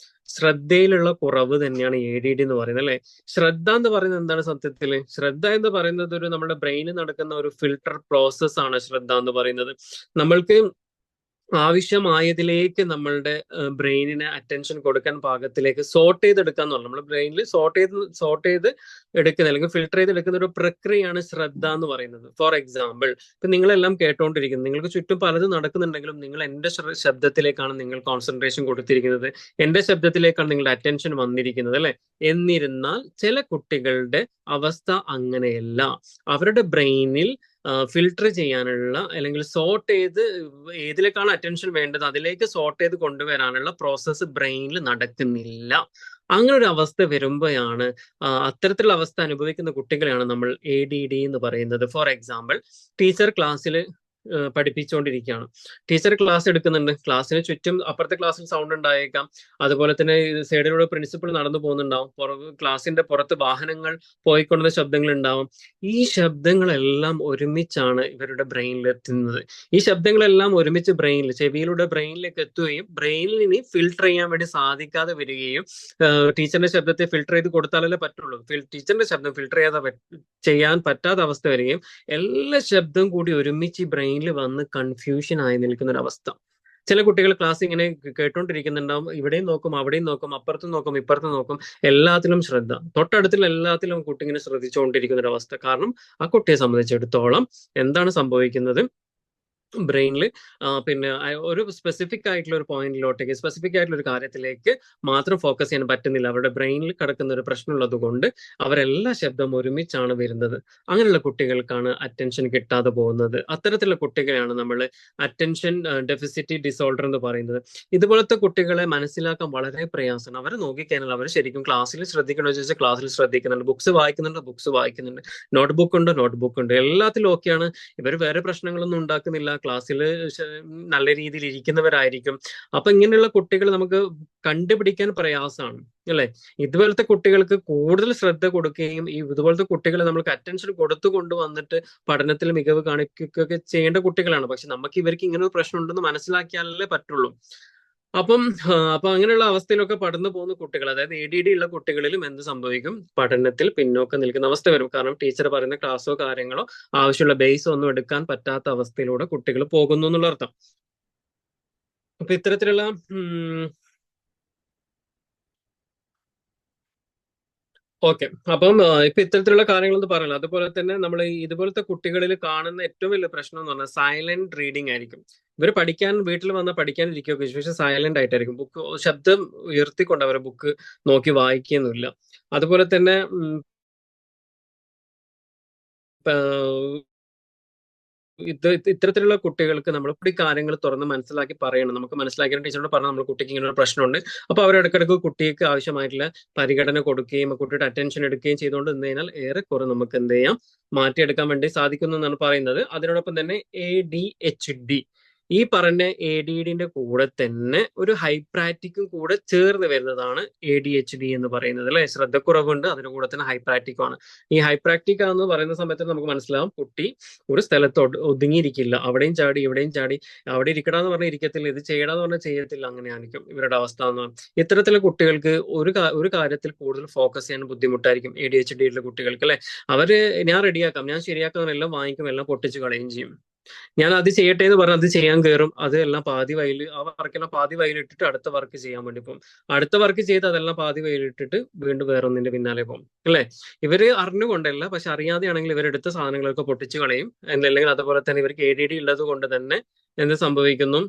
Speaker 3: ശ്രദ്ധയിലുള്ള കുറവ് തന്നെയാണ് ADD എന്ന് പറയുന്നത് അല്ലെ? ശ്രദ്ധ എന്ന് പറയുന്നത് എന്താണ് സത്യത്തില്? ശ്രദ്ധ എന്ന് പറയുന്നത് നമ്മുടെ ബ്രെയിനിൽ നടക്കുന്ന ഒരു ഫിൽട്ടർ പ്രോസസ് ആണ് ശ്രദ്ധ എന്ന് പറയുന്നത്. നമ്മൾക്ക് ആവശ്യമായതിലേക്ക് നമ്മളുടെ ബ്രെയിനിനെ അറ്റൻഷൻ കൊടുക്കാൻ പാകത്തിലേക്ക് സോർട്ട് ചെയ്തെടുക്കുക എന്ന് പറഞ്ഞാൽ നമ്മുടെ ബ്രെയിനിൽ സോർട്ട് ചെയ്ത് എടുക്കുന്ന അല്ലെങ്കിൽ ഫിൽട്ടർ ചെയ്ത് എടുക്കുന്ന ഒരു പ്രക്രിയയാണ് ശ്രദ്ധ എന്ന് പറയുന്നത്. ഫോർ എക്സാമ്പിൾ, ഇപ്പൊ നിങ്ങളെല്ലാം കേട്ടോണ്ടിരിക്കുന്നത്, നിങ്ങൾക്ക് ചുറ്റും പലതും നടക്കുന്നുണ്ടെങ്കിലും നിങ്ങൾ എന്റെ ശബ്ദത്തിലേക്കാണ് നിങ്ങൾ കോൺസെൻട്രേഷൻ കൊടുത്തിരിക്കുന്നത്, എന്റെ ശബ്ദത്തിലേക്കാണ് നിങ്ങളുടെ അറ്റൻഷൻ വന്നിരിക്കുന്നത് അല്ലെ? എന്നിരുന്നാൽ ചില കുട്ടികളുടെ അവസ്ഥ അങ്ങനെയല്ല. അവരുടെ ബ്രെയിനിൽ ഫിൽട്ടർ ചെയ്യാനുള്ള അല്ലെങ്കിൽ സോർട്ട് ചെയ്ത് ഏതിലേക്കാണ് അറ്റൻഷൻ വേണ്ടത് അതിലേക്ക് സോർട്ട് ചെയ്ത് കൊണ്ടുവരാനുള്ള പ്രോസസ്സ് ബ്രെയിനിൽ നടക്കുന്നില്ല. അങ്ങനെ ഒരു അവസ്ഥ വരുമ്പോഴാണ് അത്തരത്തിലുള്ള അവസ്ഥ അനുഭവിക്കുന്ന കുട്ടികളെയാണ് നമ്മൾ ADD എന്ന് പറയുന്നത്. ഫോർ എക്സാമ്പിൾ, ടീച്ചർ ക്ലാസ്സിൽ പഠിപ്പിച്ചുകൊണ്ടിരിക്കുകയാണ്, ടീച്ചർ ക്ലാസ് എടുക്കുന്നുണ്ട്, ക്ലാസ്സിന് ചുറ്റും അപ്പുറത്തെ ക്ലാസ്സിൽ സൗണ്ട് ഉണ്ടായേക്കാം, അതുപോലെ തന്നെ സൈഡിലൂടെ പ്രിൻസിപ്പൾ നടന്നു പോകുന്നുണ്ടാവും, ക്ലാസ്സിന്റെ പുറത്ത് വാഹനങ്ങൾ പോയിക്കൊണ്ടുള്ള ശബ്ദങ്ങൾ ഉണ്ടാവും. ഈ ശബ്ദങ്ങളെല്ലാം ഒരുമിച്ചാണ് ഇവരുടെ ബ്രെയിനിൽ എത്തുന്നത്. ഈ ശബ്ദങ്ങളെല്ലാം ഒരുമിച്ച് ചെവിയിലൂടെ ബ്രെയിനിലേക്ക് എത്തുകയും ബ്രെയിനിൽ ഇനി ഫിൽട്ടർ ചെയ്യാൻ വേണ്ടി സാധിക്കാതെ വരികയും, ടീച്ചറിന്റെ ശബ്ദത്തെ ഫിൽട്ടർ ചെയ്ത് കൊടുത്താലല്ലേ പറ്റുള്ളൂ, ടീച്ചറിന്റെ ശബ്ദം ഫിൽട്ടർ ചെയ്യാൻ പറ്റാത്ത അവസ്ഥ വരികയും എല്ലാ ശബ്ദം കൂടി ഒരുമിച്ച് ബ്രെയിനിൽ വന്ന് കൺഫ്യൂഷൻ ആയി നിൽക്കുന്ന ഒരു അവസ്ഥ. ചില കുട്ടികൾ ക്ലാസ് ഇങ്ങനെ കേട്ടോണ്ടിരിക്കുന്നുണ്ടാവും, ഇവിടെയും നോക്കും അവിടെയും നോക്കും അപ്പുറത്തും നോക്കും ഇപ്പുറത്തും നോക്കും, എല്ലാത്തിലും ശ്രദ്ധ, തൊട്ടടുത്തുള്ള എല്ലാത്തിലും കുട്ടി ഇങ്ങനെ ശ്രദ്ധിച്ചുകൊണ്ടിരിക്കുന്ന ഒരു അവസ്ഥ. കാരണം ആ കുട്ടിയെ സംബന്ധിച്ചിടത്തോളം എന്താണ് സംഭവിക്കുന്നത്, ബ്രെയിനിൽ പിന്നെ ഒരു സ്പെസിഫിക് ആയിട്ടുള്ള ഒരു പോയിന്റിലോട്ടേക്ക്, സ്പെസിഫിക് ആയിട്ടുള്ള ഒരു കാര്യത്തിലേക്ക് മാത്രം ഫോക്കസ് ചെയ്യാൻ പറ്റുന്നില്ല. അവരുടെ ബ്രെയിനിൽ കിടക്കുന്ന ഒരു പ്രശ്നമുള്ളത് കൊണ്ട് അവരെല്ലാ ശബ്ദം ഒരുമിച്ചാണ് വരുന്നത്. അങ്ങനെയുള്ള കുട്ടികൾക്കാണ് അറ്റൻഷൻ കിട്ടാതെ പോകുന്നത്. അത്തരത്തിലുള്ള കുട്ടികളെയാണ് നമ്മൾ അറ്റൻഷൻ ഡെഫിസിറ്റ് ഡിസോർഡർ എന്ന് പറയുന്നത്. ഇതുപോലത്തെ കുട്ടികളെ മനസ്സിലാക്കാൻ വളരെ പ്രയാസമാണ്. അവരെ നോക്കിക്കഴിഞ്ഞാൽ അവർ ശരിക്കും ക്ലാസ്സിൽ ശ്രദ്ധിക്കണമെന്ന് ചോദിച്ചാൽ ക്ലാസ്സിൽ ശ്രദ്ധിക്കുന്നുണ്ട്, ബുക്സ് വായിക്കുന്നുണ്ട്, നോട്ട്ബുക്ക് ഉണ്ട്, എല്ലാത്തിലും ഓക്കെയാണ്. ഇവർ വേറെ പ്രശ്നങ്ങളൊന്നും ഉണ്ടാക്കുന്നില്ല, ക്ലാസ്സിൽ നല്ല രീതിയിൽ ഇരിക്കുന്നവരായിരിക്കും. അപ്പൊ ഇങ്ങനെയുള്ള കുട്ടികൾ നമുക്ക് കണ്ടുപിടിക്കാൻ പ്രയാസമാണ് അല്ലെ? ഇതുപോലത്തെ കുട്ടികൾക്ക് കൂടുതൽ ശ്രദ്ധ കൊടുക്കുകയും ഇതുപോലത്തെ കുട്ടികളെ നമ്മൾക്ക് അറ്റൻഷൻ കൊടുത്തു കൊണ്ടുവന്നിട്ട് പഠനത്തിൽ മികവ് കാണിക്കുകയൊക്കെ ചെയ്യേണ്ട കുട്ടികളാണ്. പക്ഷെ നമുക്ക് ഇവർക്ക് ഇങ്ങനെ ഒരു പ്രശ്നം ഉണ്ടെന്ന് മനസ്സിലാക്കിയാലേ പറ്റുള്ളൂ. അപ്പൊ അങ്ങനെയുള്ള അവസ്ഥയിലൊക്കെ പഠന്നു പോകുന്ന കുട്ടികൾ, അതായത് ADD ഉള്ള കുട്ടികളിലും എന്ത് സംഭവിക്കും, പഠനത്തിൽ പിന്നോക്കം നിൽക്കുന്ന അവസ്ഥ വരും. കാരണം ടീച്ചർ പറയുന്ന ക്ലാസ്സോ കാര്യങ്ങളോ ആവശ്യമുള്ള ബേസോ ഒന്നും എടുക്കാൻ പറ്റാത്ത അവസ്ഥയിലൂടെ കുട്ടികൾ പോകുന്നു എന്നുള്ള അർത്ഥം. അപ്പൊ ഇത്തരത്തിലുള്ള ഓക്കെ, അപ്പം ഇപ്പൊ ഇത്തരത്തിലുള്ള കാര്യങ്ങളൊന്നും പറയണം. അതുപോലെ തന്നെ നമ്മൾ ഇതുപോലത്തെ കുട്ടികളിൽ കാണുന്ന ഏറ്റവും വലിയ പ്രശ്നം എന്ന് പറഞ്ഞാൽ സൈലന്റ് റീഡിങ് ആയിരിക്കും. ഇവർ വീട്ടിൽ വന്നാൽ പഠിക്കാനിരിക്കുകയൊക്കെ പക്ഷെ സൈലന്റ് ആയിട്ടായിരിക്കും, ബുക്ക് ശബ്ദം ഉയർത്തിക്കൊണ്ട് അവരെ ബുക്ക് നോക്കി വായിക്കുകയൊന്നുമില്ല. അതുപോലെ തന്നെ ഇത്തരത്തിലുള്ള കുട്ടികൾക്ക് നമ്മൾ ഈ കാര്യങ്ങൾ തുറന്ന് മനസ്സിലാക്കി പറയണം. നമുക്ക് മനസ്സിലാക്കിയ ടീച്ചറോട് പറഞ്ഞാൽ നമ്മൾ കുട്ടിക്ക് ഇങ്ങനെ ഒരു പ്രശ്നമുണ്ട്, അപ്പൊ അവരിടക്കിടക്ക് കുട്ടിക്ക് ആവശ്യമായിട്ടുള്ള പരിഗണന കൊടുക്കുകയും കുട്ടിയുടെ അറ്റൻഷൻ എടുക്കുകയും ചെയ്തുകൊണ്ട് നിന്ന് കഴിഞ്ഞാൽ ഏറെക്കുറെ നമുക്ക് എന്ത് ചെയ്യാം, മാറ്റിയെടുക്കാൻ വേണ്ടി സാധിക്കുന്നു എന്നാണ് പറയുന്നത്. അതിനോടൊപ്പം തന്നെ ADHD, ഈ പറഞ്ഞ ADD കൂടെ തന്നെ ഒരു ഹൈപ്രാക്റ്റിക്കും കൂടെ ചേർന്ന് വരുന്നതാണ് ADHD എന്ന് പറയുന്നത് അല്ലെ? ശ്രദ്ധക്കുറവുണ്ട്, അതിന്റെ കൂടെ തന്നെ ഹൈപ്രാക്റ്റിക്കും ആണ്. ഈ ഹൈപ്രാക്റ്റിക് എന്ന് പറയുന്ന സമയത്ത് നമുക്ക് മനസ്സിലാവും കുട്ടി ഒരു സ്ഥലത്ത് ഒതുങ്ങിയിരിക്കില്ല, അവിടെയും ചാടി ഇവിടെയും ചാടി, അവിടെ ഇരിക്കടാന്ന് പറഞ്ഞാൽ ഇരിക്കത്തില്ല, ഇത് ചെയ്യടാന്ന് പറഞ്ഞാൽ ചെയ്യത്തില്ല, അങ്ങനെയായിരിക്കും ഇവരുടെ അവസ്ഥ എന്ന് പറഞ്ഞാൽ. ഇത്തരത്തിലുള്ള കുട്ടികൾക്ക് ഒരു കാര്യത്തിൽ കൂടുതൽ ഫോക്കസ് ചെയ്യാൻ ബുദ്ധിമുട്ടായിരിക്കും ADHD ഉള്ള കുട്ടികൾക്ക് അല്ലെ? ഞാൻ റെഡിയാക്കാം, ഞാൻ ശരിയാക്കാം, എല്ലാം വാങ്ങിക്കും, എല്ലാം പൊട്ടിച്ച് കളയുകയും ചെയ്യും. ഞാൻ അത് ചെയ്യട്ടെ എന്ന് പറഞ്ഞ് അത് ചെയ്യാൻ കയറും, അതെല്ലാം പാതി വയലിൽ, ആ വർക്കെല്ലാം പാതി വയലിട്ടിട്ട് അടുത്ത വർക്ക് ചെയ്യാൻ വേണ്ടി പോകും. അടുത്ത വർക്ക് ചെയ്ത് അതെല്ലാം പാതി വയലിട്ടിട്ട് വീണ്ടും വേറൊന്നിന്റെ പിന്നാലെ പോകും. അല്ലെ? ഇവര് അറിഞ്ഞുകൊണ്ടല്ല, പക്ഷെ അറിയാതെയാണെങ്കിൽ ഇവരെടുത്ത സാധനങ്ങളൊക്കെ പൊട്ടിച്ചു കളയും. അല്ലെങ്കിൽ അതുപോലെ തന്നെ ഇവർക്ക് ADD ഉള്ളത് കൊണ്ട് തന്നെ എന്ത് സംഭവിക്കുന്നു?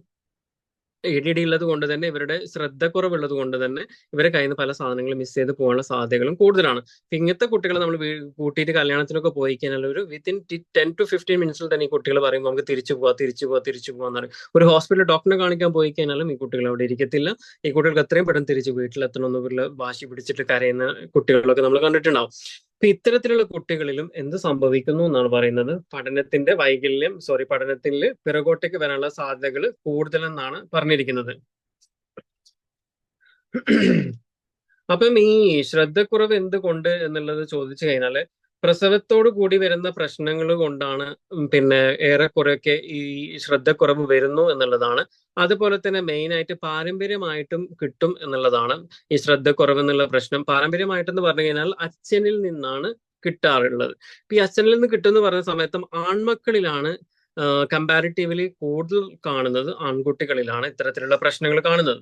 Speaker 3: ADD ഉള്ളത് കൊണ്ട് തന്നെ, ഇവരുടെ ശ്രദ്ധക്കുറവുള്ളത് കൊണ്ട് തന്നെ ഇവരെ കയ്യിൽ നിന്ന് പല സാധനങ്ങളും മിസ് ചെയ്ത് പോകാനുള്ള സാധ്യതകളും കൂടുതലാണ്. ഇങ്ങനത്തെ കുട്ടികളെ നമ്മൾ കൂട്ടിയിട്ട് കല്യാണത്തിനൊക്കെ പോയി കഴിഞ്ഞാൽ ഒരു വിത്തിൻ 10 to 15 മിനിറ്റ്സിൽ തന്നെ ഈ കുട്ടികൾ പറയും നമുക്ക് തിരിച്ചു പോകാന്ന് പറയും. ഒരു ഹോസ്പിറ്റലിൽ ഡോക്ടറെ കാണിക്കാൻ പോയി കഴിഞ്ഞാലും ഈ കുട്ടികൾ അവിടെ ഇരിക്കത്തില്ല. ഈ കുട്ടികൾക്ക് എത്രയും പെട്ടെന്ന് തിരിച്ച് വീട്ടിലെത്തണമെന്നുള്ള വാശി പിടിച്ചിട്ട് കരയുന്ന കുട്ടികളൊക്കെ നമ്മൾ കണ്ടിട്ടുണ്ടാവും. അപ്പൊ ഇത്തരത്തിലുള്ള കുട്ടികളിലും എന്ത് സംഭവിക്കുന്നു എന്നാണ് പറയുന്നത്? പഠനത്തിൽ പിറകോട്ടേക്ക് വരാനുള്ള സാധ്യതകൾ കൂടുതലെന്നാണ് പറഞ്ഞിരിക്കുന്നത്. അപ്പം ഈ ശ്രദ്ധക്കുറവ് എന്തുകൊണ്ട് എന്നുള്ളത് ചോദിച്ചു കഴിഞ്ഞാല് പ്രസവത്തോടു കൂടി വരുന്ന പ്രശ്നങ്ങൾ കൊണ്ടാണ് പിന്നെ ഏറെക്കുറെയൊക്കെ ഈ ശ്രദ്ധക്കുറവ് വരുന്നു എന്നുള്ളതാണ്. അതുപോലെ തന്നെ മെയിൻ ആയിട്ട് പാരമ്പര്യമായിട്ടും കിട്ടും എന്നുള്ളതാണ് ഈ ശ്രദ്ധക്കുറവ് എന്നുള്ള പ്രശ്നം. പാരമ്പര്യമായിട്ടെന്ന് പറഞ്ഞു കഴിഞ്ഞാൽ അച്ഛനിൽ നിന്നാണ് കിട്ടാറുള്ളത്. ഇപ്പൊ ഈ അച്ഛനിൽ നിന്ന് കിട്ടുമെന്ന് പറഞ്ഞ സമയത്തും ആൺമക്കളിലാണ് കമ്പാരിറ്റീവ്ലി കൂടുതൽ കാണുന്നത്, ആൺകുട്ടികളിലാണ് ഇത്തരത്തിലുള്ള പ്രശ്നങ്ങൾ കാണുന്നത്.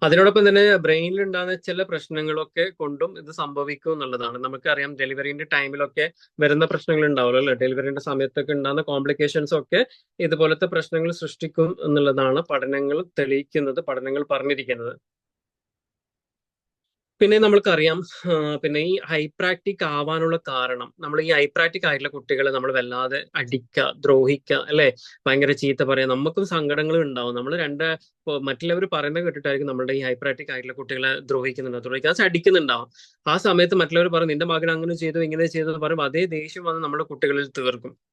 Speaker 3: അതിനോടൊപ്പം തന്നെ ബ്രെയിനിൽ ഉണ്ടാകുന്ന ചില പ്രശ്നങ്ങളൊക്കെ കൊണ്ടും ഇത് സംഭവിക്കും എന്നുള്ളതാണ്. നമുക്കറിയാം ഡെലിവറിന്റെ ടൈമിലൊക്കെ വരുന്ന പ്രശ്നങ്ങൾ ഉണ്ടാവുമല്ലോ അല്ലെ? ഡെലിവറിന്റെ സമയത്തൊക്കെ ഉണ്ടാകുന്ന കോംപ്ലിക്കേഷൻസ് ഒക്കെ ഇതുപോലത്തെ പ്രശ്നങ്ങൾ സൃഷ്ടിക്കും എന്നുള്ളതാണ് പഠനങ്ങൾ തെളിയിക്കുന്നത്, പഠനങ്ങൾ പറഞ്ഞിരിക്കുന്നത്. പിന്നെ നമ്മൾക്കറിയാം പിന്നെ ഈ ഹൈപ്രാക്ടിക് ആവാനുള്ള കാരണം, നമ്മൾ ഈ ഹൈപ്രാക്ടിക് ആയിട്ടുള്ള കുട്ടികളെ നമ്മൾ വല്ലാതെ അടിക്കുക, ദ്രോഹിക്കുക, അല്ലെ? ഭയങ്കര ചീത്ത പറയാം, നമുക്കും സങ്കടങ്ങളും ഉണ്ടാവും. നമ്മൾ മറ്റുള്ളവർ പറയുന്നത് കേട്ടിട്ടായിരിക്കും നമ്മളുടെ ഈ ഹൈപ്രാക്ടിക് ആയിട്ടുള്ള കുട്ടികളെ ദ്രോഹിക്കാൻ അടിക്കുന്നുണ്ടാവും. ആ സമയത്ത് മറ്റുള്ളവർ പറയും നിന്റെ മകൻ അങ്ങനെ ചെയ്തു ഇങ്ങനെ ചെയ്തു എന്ന് പറയുമ്പോൾ അതേ ദേഷ്യം വന്ന് നമ്മുടെ കുട്ടികളിൽ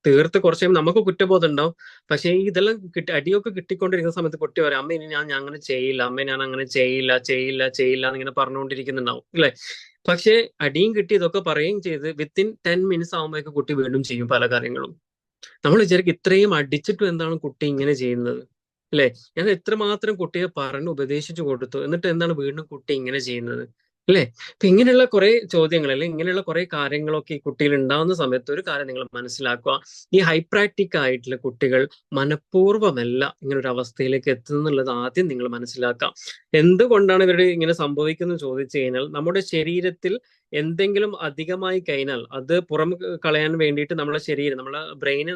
Speaker 3: തീർത്ത് കുറച്ച് കഴിയുമ്പോൾ നമുക്ക് കുറ്റബോധം ഉണ്ടാവും. പക്ഷേ ഇതെല്ലാം അടിയൊക്കെ കിട്ടിക്കൊണ്ടിരിക്കുന്ന സമയത്ത് കുട്ടി പറയും അമ്മ ഇനി ഞാൻ അങ്ങനെ ചെയ്യില്ല, അമ്മ ഞാൻ അങ്ങനെ ചെയ്യില്ല എന്നിങ്ങനെ പറഞ്ഞുകൊണ്ടിരിക്കുന്നുണ്ടാവും അല്ലെ? പക്ഷേ അടിയും കിട്ടി ഇതൊക്കെ പറയുകയും ചെയ്ത് വിത്തിൻ 10 മിനിറ്റ്സ് ആകുമ്പോഴേക്ക് കുട്ടി വീണ്ടും ചെയ്യും പല കാര്യങ്ങളും. നമ്മൾ വിചാരിക്കും ഇത്രയും അടിച്ചിട്ടും എന്താണ് കുട്ടി ഇങ്ങനെ ചെയ്യുന്നത് അല്ലെ? ഞാൻ എത്രമാത്രം കുട്ടിയെ പറഞ്ഞു ഉപദേശിച്ചു കൊടുത്തു, എന്നിട്ട് എന്താണ് വീണ്ടും കുട്ടി ഇങ്ങനെ ചെയ്യുന്നത് അല്ലെ? അപ്പൊ ഇങ്ങനെയുള്ള കുറെ ചോദ്യങ്ങൾ അല്ലെങ്കിൽ ഇങ്ങനെയുള്ള കുറെ കാര്യങ്ങളൊക്കെ ഈ കുട്ടിയിൽ ഉണ്ടാവുന്ന സമയത്ത് ഒരു കാര്യം നിങ്ങൾ മനസ്സിലാക്കുക, ഈ ഹൈപ്രാക്ടിക് ആയിട്ടുള്ള കുട്ടികൾ മനഃപൂർവ്വമല്ല ഇങ്ങനെ ഒരു അവസ്ഥയിലേക്ക് എത്തുന്നുള്ളത് ആദ്യം നിങ്ങൾ മനസ്സിലാക്കാം. എന്തുകൊണ്ടാണ് ഇവരുടെ ഇങ്ങനെ സംഭവിക്കുന്നത് ചോദിച്ചു കഴിഞ്ഞാൽ നമ്മുടെ ശരീരത്തിൽ എന്തെങ്കിലും അധികമായി കഴിഞ്ഞാൽ അത് പുറം കളയാൻ വേണ്ടിയിട്ട് നമ്മളെ ശരീരം, നമ്മളെ ബ്രെയിന്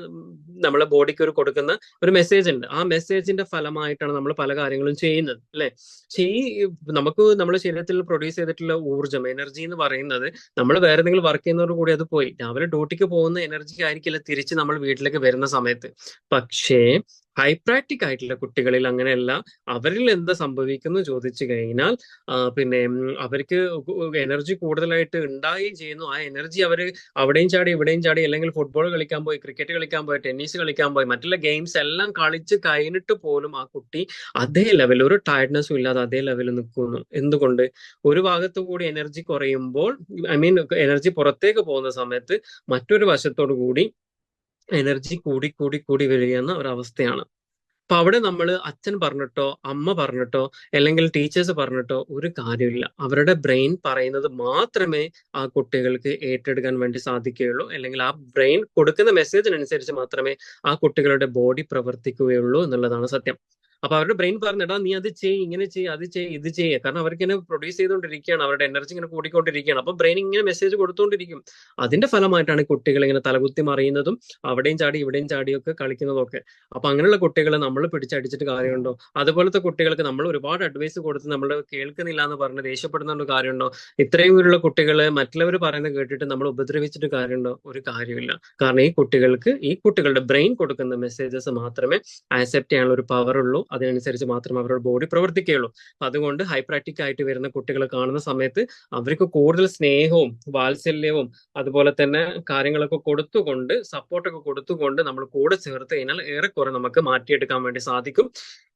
Speaker 3: നമ്മളെ ബോഡിക്ക് ഒരു കൊടുക്കുന്ന ഒരു മെസ്സേജ് ഉണ്ട്. ആ മെസ്സേജിന്റെ ഫലമായിട്ടാണ് നമ്മൾ പല കാര്യങ്ങളും ചെയ്യുന്നത് അല്ലെ? പക്ഷേ ഈ നമുക്ക് നമ്മുടെ ശരീരത്തിൽ പ്രൊഡ്യൂസ് ചെയ്തിട്ടുള്ള ഊർജ്ജം, എനർജി എന്ന് പറയുന്നത് നമ്മൾ വേറെ എന്തെങ്കിലും വർക്ക് ചെയ്യുന്നതോട് കൂടി അത് പോയി. രാവിലെ ഡ്യൂട്ടിക്ക് പോകുന്ന എനർജി ആയിരിക്കില്ല തിരിച്ച് നമ്മൾ വീട്ടിലേക്ക് വരുന്ന സമയത്ത്. പക്ഷേ ഹൈപ്രാക്ടിക് ആയിട്ടുള്ള കുട്ടികളിൽ അങ്ങനെയല്ല. അവരിൽ എന്താ സംഭവിക്കുന്നു ചോദിച്ചു കഴിഞ്ഞാൽ പിന്നെ അവർക്ക് എനർജി കൂടുതലായിട്ട് ഉണ്ടാവുകയും ചെയ്യുന്നു. ആ എനർജി അവർ അവിടെയും ചാടി ഇവിടെയും ചാടി, അല്ലെങ്കിൽ ഫുട്ബോൾ കളിക്കാൻ പോയി, ക്രിക്കറ്റ് കളിക്കാൻ പോയി, ടെന്നീസ് കളിക്കാൻ പോയി, മറ്റുള്ള ഗെയിംസ് എല്ലാം കളിച്ച് കഴിഞ്ഞിട്ട് പോലും ആ കുട്ടി അതേ ലെവൽ, ഒരു ടയർഡ്നെസ്സും ഇല്ലാതെ അതേ ലെവലിൽ നിൽക്കുന്നു. എന്തുകൊണ്ട്? ഒരു ഭാഗത്തു കൂടി എനർജി കുറയുമ്പോൾ, എനർജി പുറത്തേക്ക് പോകുന്ന സമയത്ത് മറ്റൊരു വശത്തോടു കൂടി എനർജി കൂടി വരികയെന്ന ഒരവസ്ഥയാണ്. അപ്പൊ അവിടെ നമ്മൾ അച്ഛൻ പറഞ്ഞിട്ടോ അമ്മ പറഞ്ഞിട്ടോ അല്ലെങ്കിൽ ടീച്ചേഴ്സ് പറഞ്ഞിട്ടോ ഒരു കാര്യമില്ല. അവരുടെ ബ്രെയിൻ പറയുന്നത് മാത്രമേ ആ കുട്ടികൾക്ക് ഏറ്റെടുക്കാൻ വേണ്ടി സാധിക്കുകയുള്ളൂ, അല്ലെങ്കിൽ ആ ബ്രെയിൻ കൊടുക്കുന്ന മെസ്സേജിനനുസരിച്ച് മാത്രമേ ആ കുട്ടികളുടെ ബോഡി പ്രവർത്തിക്കുകയുള്ളൂ എന്നുള്ളതാണ് സത്യം. അപ്പൊ അവരുടെ ബ്രെയിൻ പറഞ്ഞിടാ നീ അത് ചെയ്യ്, ഇങ്ങനെ ചെയ്യ്, അത് ചെയ്യ്, ഇത് ചെയ്യ്, കാരണം അവർക്ക് ഇങ്ങനെ പ്രൊഡ്യൂസ് ചെയ്തുകൊണ്ടിരിക്കുകയാണ്, അവരുടെ എനർജി ഇങ്ങനെ കൂടിക്കൊണ്ടിരിക്കുകയാണ്. അപ്പൊ ബ്രെയിൻ ഇങ്ങനെ മെസ്സേജ് കൊടുത്തുകൊണ്ടിരിക്കും. അതിന്റെ ഫലമായിട്ടാണ് കുട്ടികൾ ഇങ്ങനെ തലകുത്തി മറിയുന്നതും അവിടെയും ചാടി ഇവിടെയും ചാടിയൊക്കെ കളിക്കുന്നതൊക്കെ. അപ്പൊ അങ്ങനെയുള്ള കുട്ടികളെ നമ്മൾ പിടിച്ചടിച്ചിട്ട് കാര്യമുണ്ടോ? അതുപോലത്തെ കുട്ടികൾക്ക് നമ്മൾ ഒരുപാട് അഡ്വൈസ് കൊടുത്ത് നമ്മൾ കേൾക്കുന്നില്ല എന്ന് പറഞ്ഞ് ദേഷ്യപ്പെടുന്ന കാര്യമുണ്ടോ? ഇത്രയും ഉള്ള കുട്ടികളെ മറ്റുള്ളവർ പറയുന്നത് കേട്ടിട്ട് നമ്മൾ ഉപദ്രവിച്ചിട്ട് കാര്യമുണ്ടോ? ഒരു കാര്യമില്ല. കാരണം ഈ കുട്ടികളുടെ ബ്രെയിൻ കൊടുക്കുന്ന മെസ്സേജസ് മാത്രമേ ആക്സെപ്റ്റ് ചെയ്യാനുള്ള ഒരു പവർ ഉള്ളൂ. അതിനനുസരിച്ച് മാത്രമേ അവരുടെ ബോഡി പ്രവർത്തിക്കുകയുള്ളൂ. അതുകൊണ്ട് ഹൈപ്രാക്ടിക് ആയിട്ട് വരുന്ന കുട്ടികളെ കാണുന്ന സമയത്ത് അവർക്ക് കൂടുതൽ സ്നേഹവും വാത്സല്യവും അതുപോലെ തന്നെ കാര്യങ്ങളൊക്കെ കൊടുത്തുകൊണ്ട്, സപ്പോർട്ടൊക്കെ കൊടുത്തുകൊണ്ട് നമ്മൾ കൂടെ ചേർത്ത് കഴിഞ്ഞാൽ ഏറെക്കുറെ നമുക്ക് മാറ്റിയെടുക്കാൻ വേണ്ടി സാധിക്കും.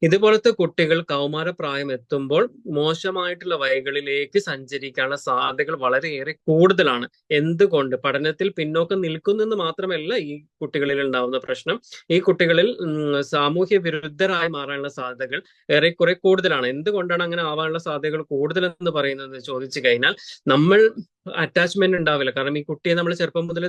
Speaker 3: ഇതുപോലത്തെ കുട്ടികൾ കൗമാരപ്രായം എത്തുമ്പോൾ മോശമായിട്ടുള്ള വഴികളിലേക്ക് സഞ്ചരിക്കാനുള്ള സാധ്യതകൾ വളരെയേറെ കൂടുതലാണ്. എന്തുകൊണ്ട്? പഠനത്തിൽ പിന്നോക്കം നിൽക്കുന്നെന്ന് മാത്രമല്ല ഈ കുട്ടികളിൽ ഉണ്ടാവുന്ന പ്രശ്നം, ഈ കുട്ടികളിൽ സാമൂഹ്യ വിരുദ്ധരായി മാറാനുള്ള സാധ്യതകൾ ഏറെക്കുറെ കൂടുതലാണ്. എന്തുകൊണ്ടാണ് അങ്ങനെ ആവാനുള്ള സാധ്യതകൾ കൂടുതലെന്ന് പറയുന്നത് ചോദിച്ചു കഴിഞ്ഞാൽ, നമ്മൾ അറ്റാച്ച്മെന്റ് ഉണ്ടാവില്ല. കാരണം ഈ കുട്ടിയെ നമ്മൾ ചെറുപ്പം മുതൽ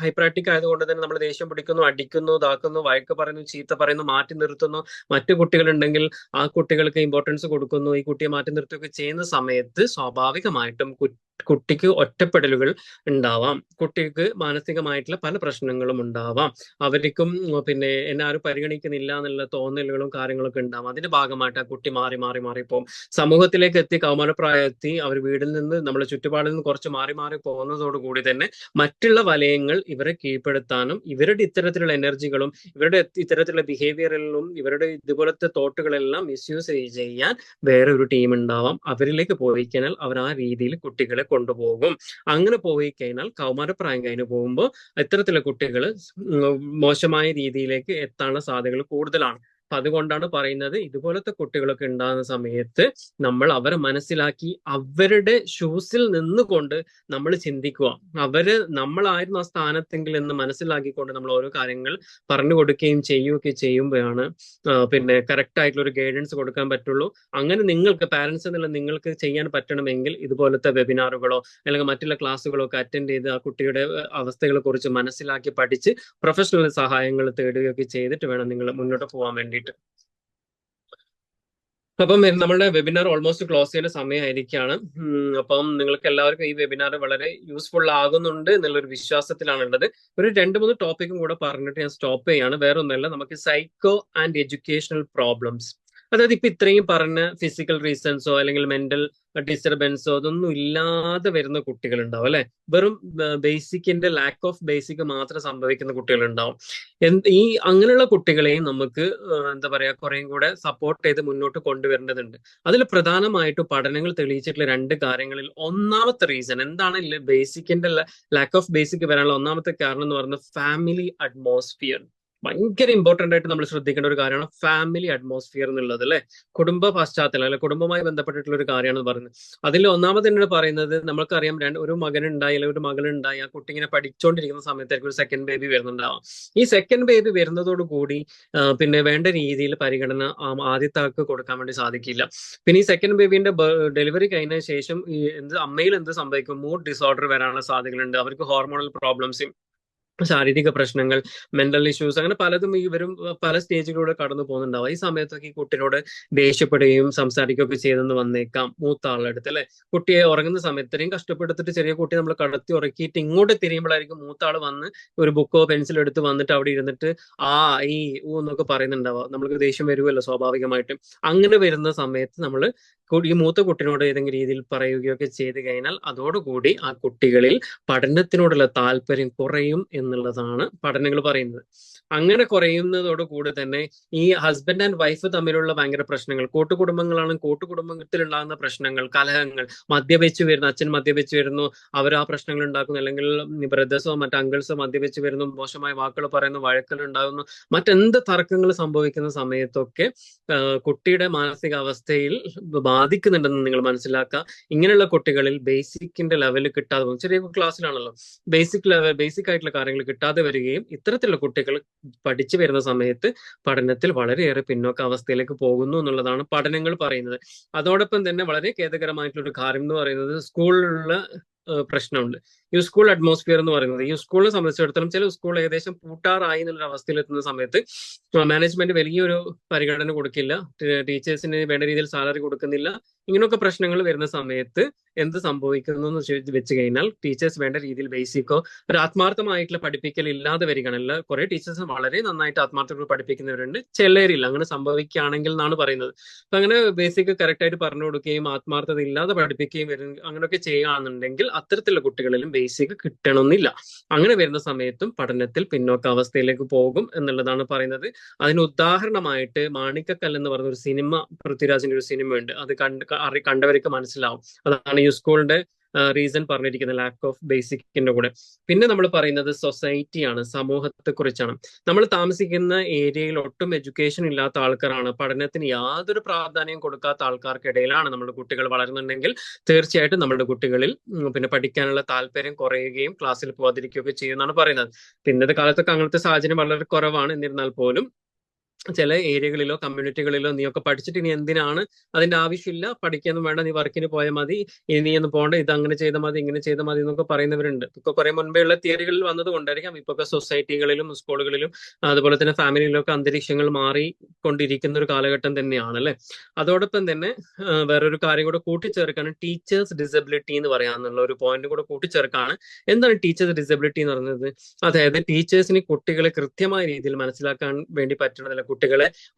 Speaker 3: ഹൈപ്പർ ആക്റ്റീവ് ആയതുകൊണ്ട് തന്നെ നമ്മൾ ദേഷ്യം പിടിക്കുന്നു, അടിക്കുന്നു, ഇതാക്കുന്നു, വഴക്ക് പറയുന്നു, ചീത്ത പറയുന്നു, മാറ്റി നിർത്തുന്നു. മറ്റു കുട്ടികളുണ്ടെങ്കിൽ ആ കുട്ടികൾക്ക് ഇമ്പോർട്ടൻസ് കൊടുക്കുന്നു, ഈ കുട്ടിയെ മാറ്റി നിർത്തുകയൊക്കെ ചെയ്യുന്ന സമയത്ത് സ്വാഭാവികമായിട്ടും കുട്ടിക്ക് ഒറ്റപ്പെടലുകൾ ഉണ്ടാവാം, കുട്ടിക്ക് മാനസികമായിട്ടുള്ള പല പ്രശ്നങ്ങളും ഉണ്ടാവാം, അവർക്കും പിന്നെ എന്നെ ആരും പരിഗണിക്കുന്നില്ല എന്നുള്ള തോന്നലുകളും കാര്യങ്ങളൊക്കെ ഉണ്ടാവാം. അതിന്റെ ഭാഗമായിട്ട് ആ കുട്ടി മാറി മാറി മാറിപ്പോകും. സമൂഹത്തിലേക്ക് എത്തി കൗമാരപ്രായത്തി അവർ വീടിൽ നിന്ന് നമ്മുടെ ചുറ്റുപാടിൽ നിന്ന് കുറച്ച് മാറി മാറി പോകുന്നതോടുകൂടി തന്നെ മറ്റുള്ള വലയങ്ങൾ ഇവരെ കീഴ്പ്പെടുത്താനും ഇവരുടെ ഇത്തരത്തിലുള്ള എനർജികളും ഇവരുടെ ഇത്തരത്തിലുള്ള ബിഹേവിയറിലും ഇവരുടെ ഇതുപോലത്തെ തോട്ടുകളെല്ലാം മിസ്യൂസ് ചെയ്യാൻ വേറെ ഒരു ടീം ഉണ്ടാവാം. അവരിലേക്ക് പോയി കഴിഞ്ഞാൽ അവർ ആ രീതിയിൽ കുട്ടികളെ കൊണ്ടുപോകും. അങ്ങനെ പോയി കഴിഞ്ഞാൽ കൗമാരപ്രായം കഴിഞ്ഞ് പോകുമ്പോൾ ഇത്തരത്തിലുള്ള കുട്ടികൾ മോശമായ രീതിയിലേക്ക് എത്താനുള്ള സാധ്യതകൾ കൂടുതലാണ്. അപ്പൊ അതുകൊണ്ടാണ് പറയുന്നത്, ഇതുപോലത്തെ കുട്ടികളൊക്കെ ഉണ്ടാകുന്ന സമയത്ത് നമ്മൾ അവരെ മനസ്സിലാക്കി അവരുടെ ഷൂസിൽ നിന്നുകൊണ്ട് നമ്മൾ ചിന്തിക്കുക, നമ്മളായിരുന്നു ആ സ്ഥാനത്തെങ്കിൽ എന്ന് മനസ്സിലാക്കിക്കൊണ്ട് നമ്മൾ ഓരോ കാര്യങ്ങൾ പറഞ്ഞു കൊടുക്കുകയും ചെയ്യുകയൊക്കെ ചെയ്യുമ്പോഴാണ് പിന്നെ കറക്റ്റ് ആയിട്ടുള്ള ഒരു ഗൈഡൻസ് കൊടുക്കാൻ പറ്റുള്ളൂ. അങ്ങനെ നിങ്ങൾക്ക് പാരന്റ്സ് എന്നുള്ള നിങ്ങൾക്ക് ചെയ്യാൻ പറ്റണമെങ്കിൽ ഇതുപോലത്തെ വെബിനാറുകളോ അല്ലെങ്കിൽ മറ്റുള്ള ക്ലാസ്സുകളോ ഒക്കെ അറ്റൻഡ് ചെയ്ത് ആ കുട്ടിയുടെ അവസ്ഥകളെ കുറിച്ച് മനസ്സിലാക്കി പഠിച്ച് പ്രൊഫഷണൽ സഹായങ്ങൾ തേടുകയൊക്കെ ചെയ്തിട്ട് വേണം നിങ്ങൾ മുന്നോട്ട് പോകാൻ വേണ്ടിയിട്ട്. അപ്പം നമ്മുടെ വെബിനാർ ഓൾമോസ്റ്റ് ക്ലോസ് ചെയ്യുന്ന സമയമായിരിക്കുകയാണ്. അപ്പം നിങ്ങൾക്ക് എല്ലാവർക്കും ഈ വെബിനാർ വളരെ യൂസ്ഫുൾ ആകുന്നുണ്ട് എന്നുള്ളൊരു വിശ്വാസത്തിലാണ് ഉള്ളത്. ഒരു 2-3 ടോപ്പിക്കും കൂടെ പറഞ്ഞിട്ട് ഞാൻ സ്റ്റോപ്പ് ചെയ്യാണ്. വേറെ ഒന്നുമല്ല, നമുക്ക് സൈക്കോ ആൻഡ് എഡ്യൂക്കേഷണൽ പ്രോബ്ലംസ്, അതായത് ഇപ്പൊ ഇത്രയും പറഞ്ഞ ഫിസിക്കൽ റീസൺസോ അല്ലെങ്കിൽ മെന്റൽ ഡിസ്റ്റർബൻസോ അതൊന്നും ഇല്ലാതെ വരുന്ന കുട്ടികൾ ഉണ്ടാവും അല്ലെ. വെറും ബേസിക്കിന്റെ ലാക്ക് ഓഫ് ബേസിക് മാത്രം സംഭവിക്കുന്ന കുട്ടികളുണ്ടാവും. ഈ അങ്ങനെയുള്ള കുട്ടികളെയും നമുക്ക് എന്താ പറയാ കുറേയും കൂടെ സപ്പോർട്ട് ചെയ്ത് മുന്നോട്ട് കൊണ്ടുവരേണ്ടതുണ്ട്. അതിൽ പ്രധാനമായിട്ടും പഠനങ്ങൾ തെളിയിച്ചിട്ടുള്ള 2 കാര്യങ്ങളിൽ ഒന്നാമത്തെ റീസൺ എന്താണ് ബേസിക്കിന്റെ ലാക്ക് ഓഫ് ബേസിക് വരാനുള്ള ഒന്നാമത്തെ കാരണം എന്ന് പറയുന്നത് ഫാമിലി അറ്റ്മോസ്ഫിയർ. ഭയങ്കര ഇമ്പോർട്ടന്റ് ആയിട്ട് നമ്മൾ ശ്രദ്ധിക്കേണ്ട ഒരു കാര്യമാണ് ഫാമിലി അറ്റ്മോസ്ഫിയർ എന്നുള്ളത് അല്ലെ. കുടുംബ പശ്ചാത്തലം അല്ലെ, കുടുംബവുമായി ബന്ധപ്പെട്ടിട്ടുള്ള ഒരു കാര്യമാണ് പറയുന്നത്. അതിൽ ഒന്നാമത് തന്നെ പറയുന്നത്, നമ്മൾക്കറിയാം ഒരു മകനുണ്ടായി അല്ലെങ്കിൽ ഒരു മകളുണ്ടായി, ആ കുട്ടി ഇങ്ങനെ പഠിച്ചുകൊണ്ടിരിക്കുന്ന സമയത്തായിരിക്കും ഒരു സെക്കൻഡ് ബേബി വരുന്നുണ്ടാവാം. ഈ സെക്കൻഡ് ബേബി വരുന്നതോടുകൂടി പിന്നെ വേണ്ട രീതിയിൽ പരിഗണന ആദ്യത്തെ ആൾക്ക് കൊടുക്കാൻ വേണ്ടി സാധിക്കില്ല. പിന്നെ ഈ സെക്കൻഡ് ബേബിന്റെ ഡെലിവറി കഴിഞ്ഞ ശേഷം ഈ അമ്മയിൽ എന്ത് സംഭവിക്കും, മൂഡ് ഡിസോർഡർ വരാനുള്ള സാധ്യതകളുണ്ട്. അവർക്ക് ഹോർമോണൽ പ്രോബ്ലംസ്, ശാരീരിക പ്രശ്നങ്ങൾ, മെന്റൽ ഇഷ്യൂസ്, അങ്ങനെ പലതും ഇവരും പല സ്റ്റേജിലൂടെ കടന്നു പോകുന്നുണ്ടാവും. ഈ സമയത്തൊക്കെ ഈ കുട്ടിയോട് ദേഷ്യപ്പെടുകയും സംസാരിക്കുകയൊക്കെ ചെയ്തെന്ന് വന്നേക്കാം മൂത്ത ആളുടെ അടുത്ത് അല്ലെ. കുട്ടിയെ ഉറങ്ങുന്ന സമയത്ത് ഇത്രയും കഷ്ടപ്പെടുത്തിട്ട് ചെറിയ കുട്ടി നമ്മൾ കടത്തി ഉറക്കിയിട്ട് ഇങ്ങോട്ട് തിരിയുമ്പോഴായിരിക്കും മൂത്ത ആള് വന്ന് ഒരു ബുക്കോ പെൻസിലോ എടുത്ത് വന്നിട്ട് അവിടെ ഇരുന്നിട്ട് ഈ എന്നൊക്കെ പറയുന്നുണ്ടാവുക. നമ്മൾക്ക് ദേഷ്യം വരുമല്ലോ സ്വാഭാവികമായിട്ടും. അങ്ങനെ വരുന്ന സമയത്ത് നമ്മൾ ഈ മൂത്ത കുട്ടിനോട് ഏതെങ്കിലും രീതിയിൽ പറയുകയൊക്കെ ചെയ്ത് കഴിഞ്ഞാൽ അതോടുകൂടി ആ കുട്ടികളിൽ പഠനത്തിനോടുള്ള താല്പര്യം കുറയും എന്നുള്ളതാണ് പഠനങ്ങൾ പറയുന്നത്. അങ്ങനെ കുറയുന്നതോടുകൂടി തന്നെ ഈ ഹസ്ബൻഡ് ആൻഡ് വൈഫ് തമ്മിലുള്ള ഭയങ്കര പ്രശ്നങ്ങൾ, കൂട്ടുകുടുംബങ്ങളാണ്, കൂട്ടുകുടുംബത്തിൽ ഉണ്ടാകുന്ന പ്രശ്നങ്ങൾ, കലഹങ്ങൾ, മദ്യപിച്ച് വരുന്നു, അച്ഛൻ മദ്യപിച്ച് വരുന്നു, അവർ ആ പ്രശ്നങ്ങൾ ഉണ്ടാക്കുന്നു, അല്ലെങ്കിൽ ബ്രദേഴ്സോ മറ്റ് അങ്കിൾസോ മദ്യപിച്ച് വരുന്നു, മോശമായ വാക്കുകൾ പറയുന്നു, വഴക്കുകൾ ഉണ്ടാകുന്നു, മറ്റെന്ത് തർക്കങ്ങൾ സംഭവിക്കുന്ന സമയത്തൊക്കെ കുട്ടിയുടെ മാനസികാവസ്ഥയിൽ ബാധിക്കുന്നുണ്ടെന്ന് നിങ്ങൾ മനസ്സിലാക്കുക. ഇങ്ങനെയുള്ള കുട്ടികളിൽ ബേസിക്കിന്റെ ലെവൽ കിട്ടാതെ പോകും. ചെറിയ ക്ലാസ്സിലാണല്ലോ, ബേസിക് ആയിട്ടുള്ള കാര്യങ്ങൾ കിട്ടാതെ വരികയും ഇത്തരത്തിലുള്ള കുട്ടികൾ പഠിച്ചു വരുന്ന സമയത്ത് പഠനത്തിൽ വളരെയേറെ പിന്നോക്ക അവസ്ഥയിലേക്ക് പോകുന്നു എന്നുള്ളതാണ് പഠനങ്ങൾ പറയുന്നത്. അതോടൊപ്പം തന്നെ വളരെ ഖേദകരമായിട്ടുള്ള ഒരു കാര്യം എന്ന് പറയുന്നത് സ്കൂളിലുള്ള പ്രശ്നമുണ്ട്. ഈ സ്കൂൾ അറ്റ്മോസ്ഫിയർ എന്ന് പറയുന്നത്, ഈ സ്കൂളിനെ സംബന്ധിച്ചിടത്തോളം ചില സ്കൂൾ ഏകദേശം പൂട്ടാറായി എന്നുള്ള അവസ്ഥയിൽ എത്തുന്ന സമയത്ത് മാനേജ്മെന്റ് വലിയൊരു പരിഗണന കൊടുക്കില്ല, ടീച്ചേഴ്സിന് വേണ്ട രീതിയിൽ സാലറി കൊടുക്കുന്നില്ല. ഇങ്ങനെയൊക്കെ പ്രശ്നങ്ങൾ വരുന്ന സമയത്ത് എന്ത് സംഭവിക്കുന്നു എന്ന് വെച്ച് കഴിഞ്ഞാൽ ടീച്ചേഴ്സ് വേണ്ട രീതിയിൽ ബേസിക്കോ ഒരു ആത്മാർത്ഥമായിട്ടുള്ള പഠിപ്പിക്കൽ ഇല്ലാതെ വരികയാണല്ല. കുറെ ടീച്ചേഴ്സ് വളരെ നന്നായിട്ട് ആത്മാർത്ഥത്തിൽ പഠിപ്പിക്കുന്നവരുണ്ട്, ചിലരില്ല. അങ്ങനെ സംഭവിക്കുകയാണെങ്കിൽ എന്നാണ് പറയുന്നത്. അപ്പൊ അങ്ങനെ ബേസിക് കറക്റ്റ് ആയിട്ട് പറഞ്ഞു കൊടുക്കുകയും ആത്മാർത്ഥത ഇല്ലാതെ പഠിപ്പിക്കുകയും അങ്ങനെയൊക്കെ ചെയ്യുകയാണെന്നുണ്ടെങ്കിൽ അത്തരത്തിലുള്ള കുട്ടികളിലും ബേസിക് കിട്ടണമെന്നില്ല. അങ്ങനെ വരുന്ന സമയത്തും പഠനത്തിൽ പിന്നോക്ക അവസ്ഥയിലേക്ക് പോകും എന്നുള്ളതാണ് പറയുന്നത്. അതിന് ഉദാഹരണമായിട്ട് മാണിക്കക്കല്ല് എന്ന് പറഞ്ഞ ഒരു സിനിമ, പൃഥ്വിരാജിന്റെ ഒരു സിനിമ ഉണ്ട്. അത് കണ്ടവർക്ക് മനസ്സിലാവും. അതാണ് ഈ സ്കൂളിന്റെ റീസൺ പറഞ്ഞിരിക്കുന്നത്, ലാക്ക് ഓഫ് ബേസിക്കിന്റെ കൂടെ. പിന്നെ നമ്മൾ പറയുന്നത് സൊസൈറ്റിയാണ്, സമൂഹത്തെ കുറിച്ചാണ്. നമ്മൾ താമസിക്കുന്ന ഏരിയയിൽ ഒട്ടും എഡ്യൂക്കേഷൻ ഇല്ലാത്ത ആൾക്കാരാണ്, പഠനത്തിന് യാതൊരു പ്രാധാന്യം കൊടുക്കാത്ത ആൾക്കാർക്കിടയിലാണ് നമ്മുടെ കുട്ടികൾ വളരുന്നുണ്ടെങ്കിൽ തീർച്ചയായിട്ടും നമ്മുടെ കുട്ടികളിൽ പിന്നെ പഠിക്കാനുള്ള താല്പര്യം കുറയുകയും ക്ലാസ്സിൽ പോകാതിരിക്കുകയൊക്കെ ചെയ്യുമെന്നാണ് പറയുന്നത്. ഇന്നത്തെ കാലത്തൊക്കെ അങ്ങനത്തെ സാഹചര്യം വളരെ കുറവാണ്. എന്നിരുന്നാൽ പോലും ചില ഏരിയകളിലോ കമ്മ്യൂണിറ്റികളിലോ നീയൊക്കെ പഠിച്ചിട്ട് ഇനി എന്തിനാണ്, അതിന്റെ ആവശ്യമില്ല, പഠിക്കാനും വേണ്ട, നീ വർക്കിന് പോയാൽ മതി, ഇനി നീ ഒന്ന് പോകണ്ട, ഇത് അങ്ങനെ ചെയ്താൽ മതി, ഇങ്ങനെ ചെയ്താൽ മതി എന്നൊക്കെ പറയുന്നവരുണ്ട്. ഇപ്പൊ കുറെ മുൻപേ ഉള്ള തിയറികളിൽ വന്നത് കൊണ്ടായിരിക്കാം ഇപ്പൊ സൊസൈറ്റികളിലും സ്കൂളുകളിലും അതുപോലെ തന്നെ ഫാമിലിയിലും ഒക്കെ അന്തരീക്ഷങ്ങൾ മാറിക്കൊണ്ടിരിക്കുന്ന ഒരു കാലഘട്ടം തന്നെയാണ് അല്ലെ. അതോടൊപ്പം തന്നെ വേറൊരു കാര്യം കൂടെ കൂട്ടിച്ചേർക്കാണ് ടീച്ചേഴ്സ് ഡിസബിലിറ്റി എന്ന് പറയാന്നുള്ള ഒരു പോയിന്റ് കൂടെ കൂട്ടിച്ചേർക്കാണ്. എന്താണ് ടീച്ചേഴ്സ് ഡിസബിലിറ്റി എന്ന് പറയുന്നത്? അതായത് ടീച്ചേഴ്സിന് കുട്ടികളെ കൃത്യമായ രീതിയിൽ മനസ്സിലാക്കാൻ വേണ്ടി പറ്റണതില്ല.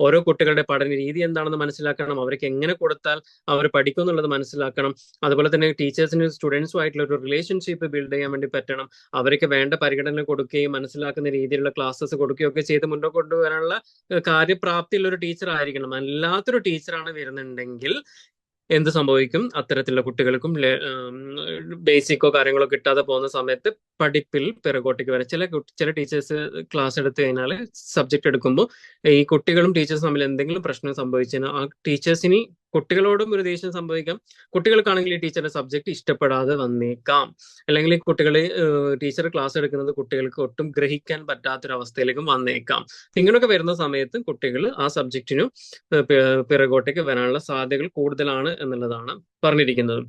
Speaker 3: ഓരോ കുട്ടികളുടെ പഠന രീതി എന്താണെന്ന് മനസ്സിലാക്കണം, അവർക്ക് എങ്ങനെ കൊടുത്താൽ അവർ പഠിക്കും എന്നുള്ളത് മനസ്സിലാക്കണം. അതുപോലെ തന്നെ ടീച്ചേഴ്സിന് സ്റ്റുഡൻസുമായിട്ടുള്ള ഒരു റിലേഷൻഷിപ്പ് ബിൽഡ് ചെയ്യാൻ വേണ്ടി പറ്റണം. അവർക്ക് വേണ്ട പരിഗണന കൊടുക്കുകയും മനസ്സിലാക്കുന്ന രീതിയിലുള്ള ക്ലാസ്സസ് കൊടുക്കുകയും ഒക്കെ ചെയ്ത് മുന്നോട്ട് കൊണ്ടുവരാനുള്ള കാര്യപ്രാപ്തിയുള്ള ഒരു ടീച്ചർ ആയിരിക്കണം. അല്ലാത്തൊരു ടീച്ചറാണ് വരുന്നുണ്ടെങ്കിൽ എന്ത് സംഭവിക്കും? അത്തരത്തിലുള്ള കുട്ടികൾക്കും ബേസിക്കോ കാര്യങ്ങളോ കിട്ടാതെ പോകുന്ന സമയത്ത് പഠിപ്പിൽ പിറകോട്ടേക്ക് വരാം. ചില ടീച്ചേഴ്സ് ക്ലാസ് എടുത്തു കഴിഞ്ഞാൽ സബ്ജക്ട് എടുക്കുമ്പോൾ ഈ കുട്ടികളും ടീച്ചേഴ്സും തമ്മിൽ എന്തെങ്കിലും പ്രശ്നം സംഭവിച്ചാൽ ആ ടീച്ചേഴ്സിന് കുട്ടികളോടും ഒരു ദേഷ്യം സംഭവിക്കാം. കുട്ടികൾക്കാണെങ്കിൽ ഈ ടീച്ചറുടെ സബ്ജക്ട് ഇഷ്ടപ്പെടാതെ വന്നേക്കാം. അല്ലെങ്കിൽ കുട്ടികൾ ടീച്ചർ ക്ലാസ് എടുക്കുന്നത് കുട്ടികൾക്ക് ഒട്ടും ഗ്രഹിക്കാൻ പറ്റാത്തൊരവസ്ഥയിലേക്കും വന്നേക്കാം. ഇങ്ങനെയൊക്കെ വരുന്ന സമയത്ത് കുട്ടികൾ ആ സബ്ജക്റ്റിനും പിറകോട്ടേക്ക് വരാനുള്ള സാധ്യതകൾ കൂടുതലാണ് എന്നുള്ളതാണ് പറഞ്ഞിരിക്കുന്നത്.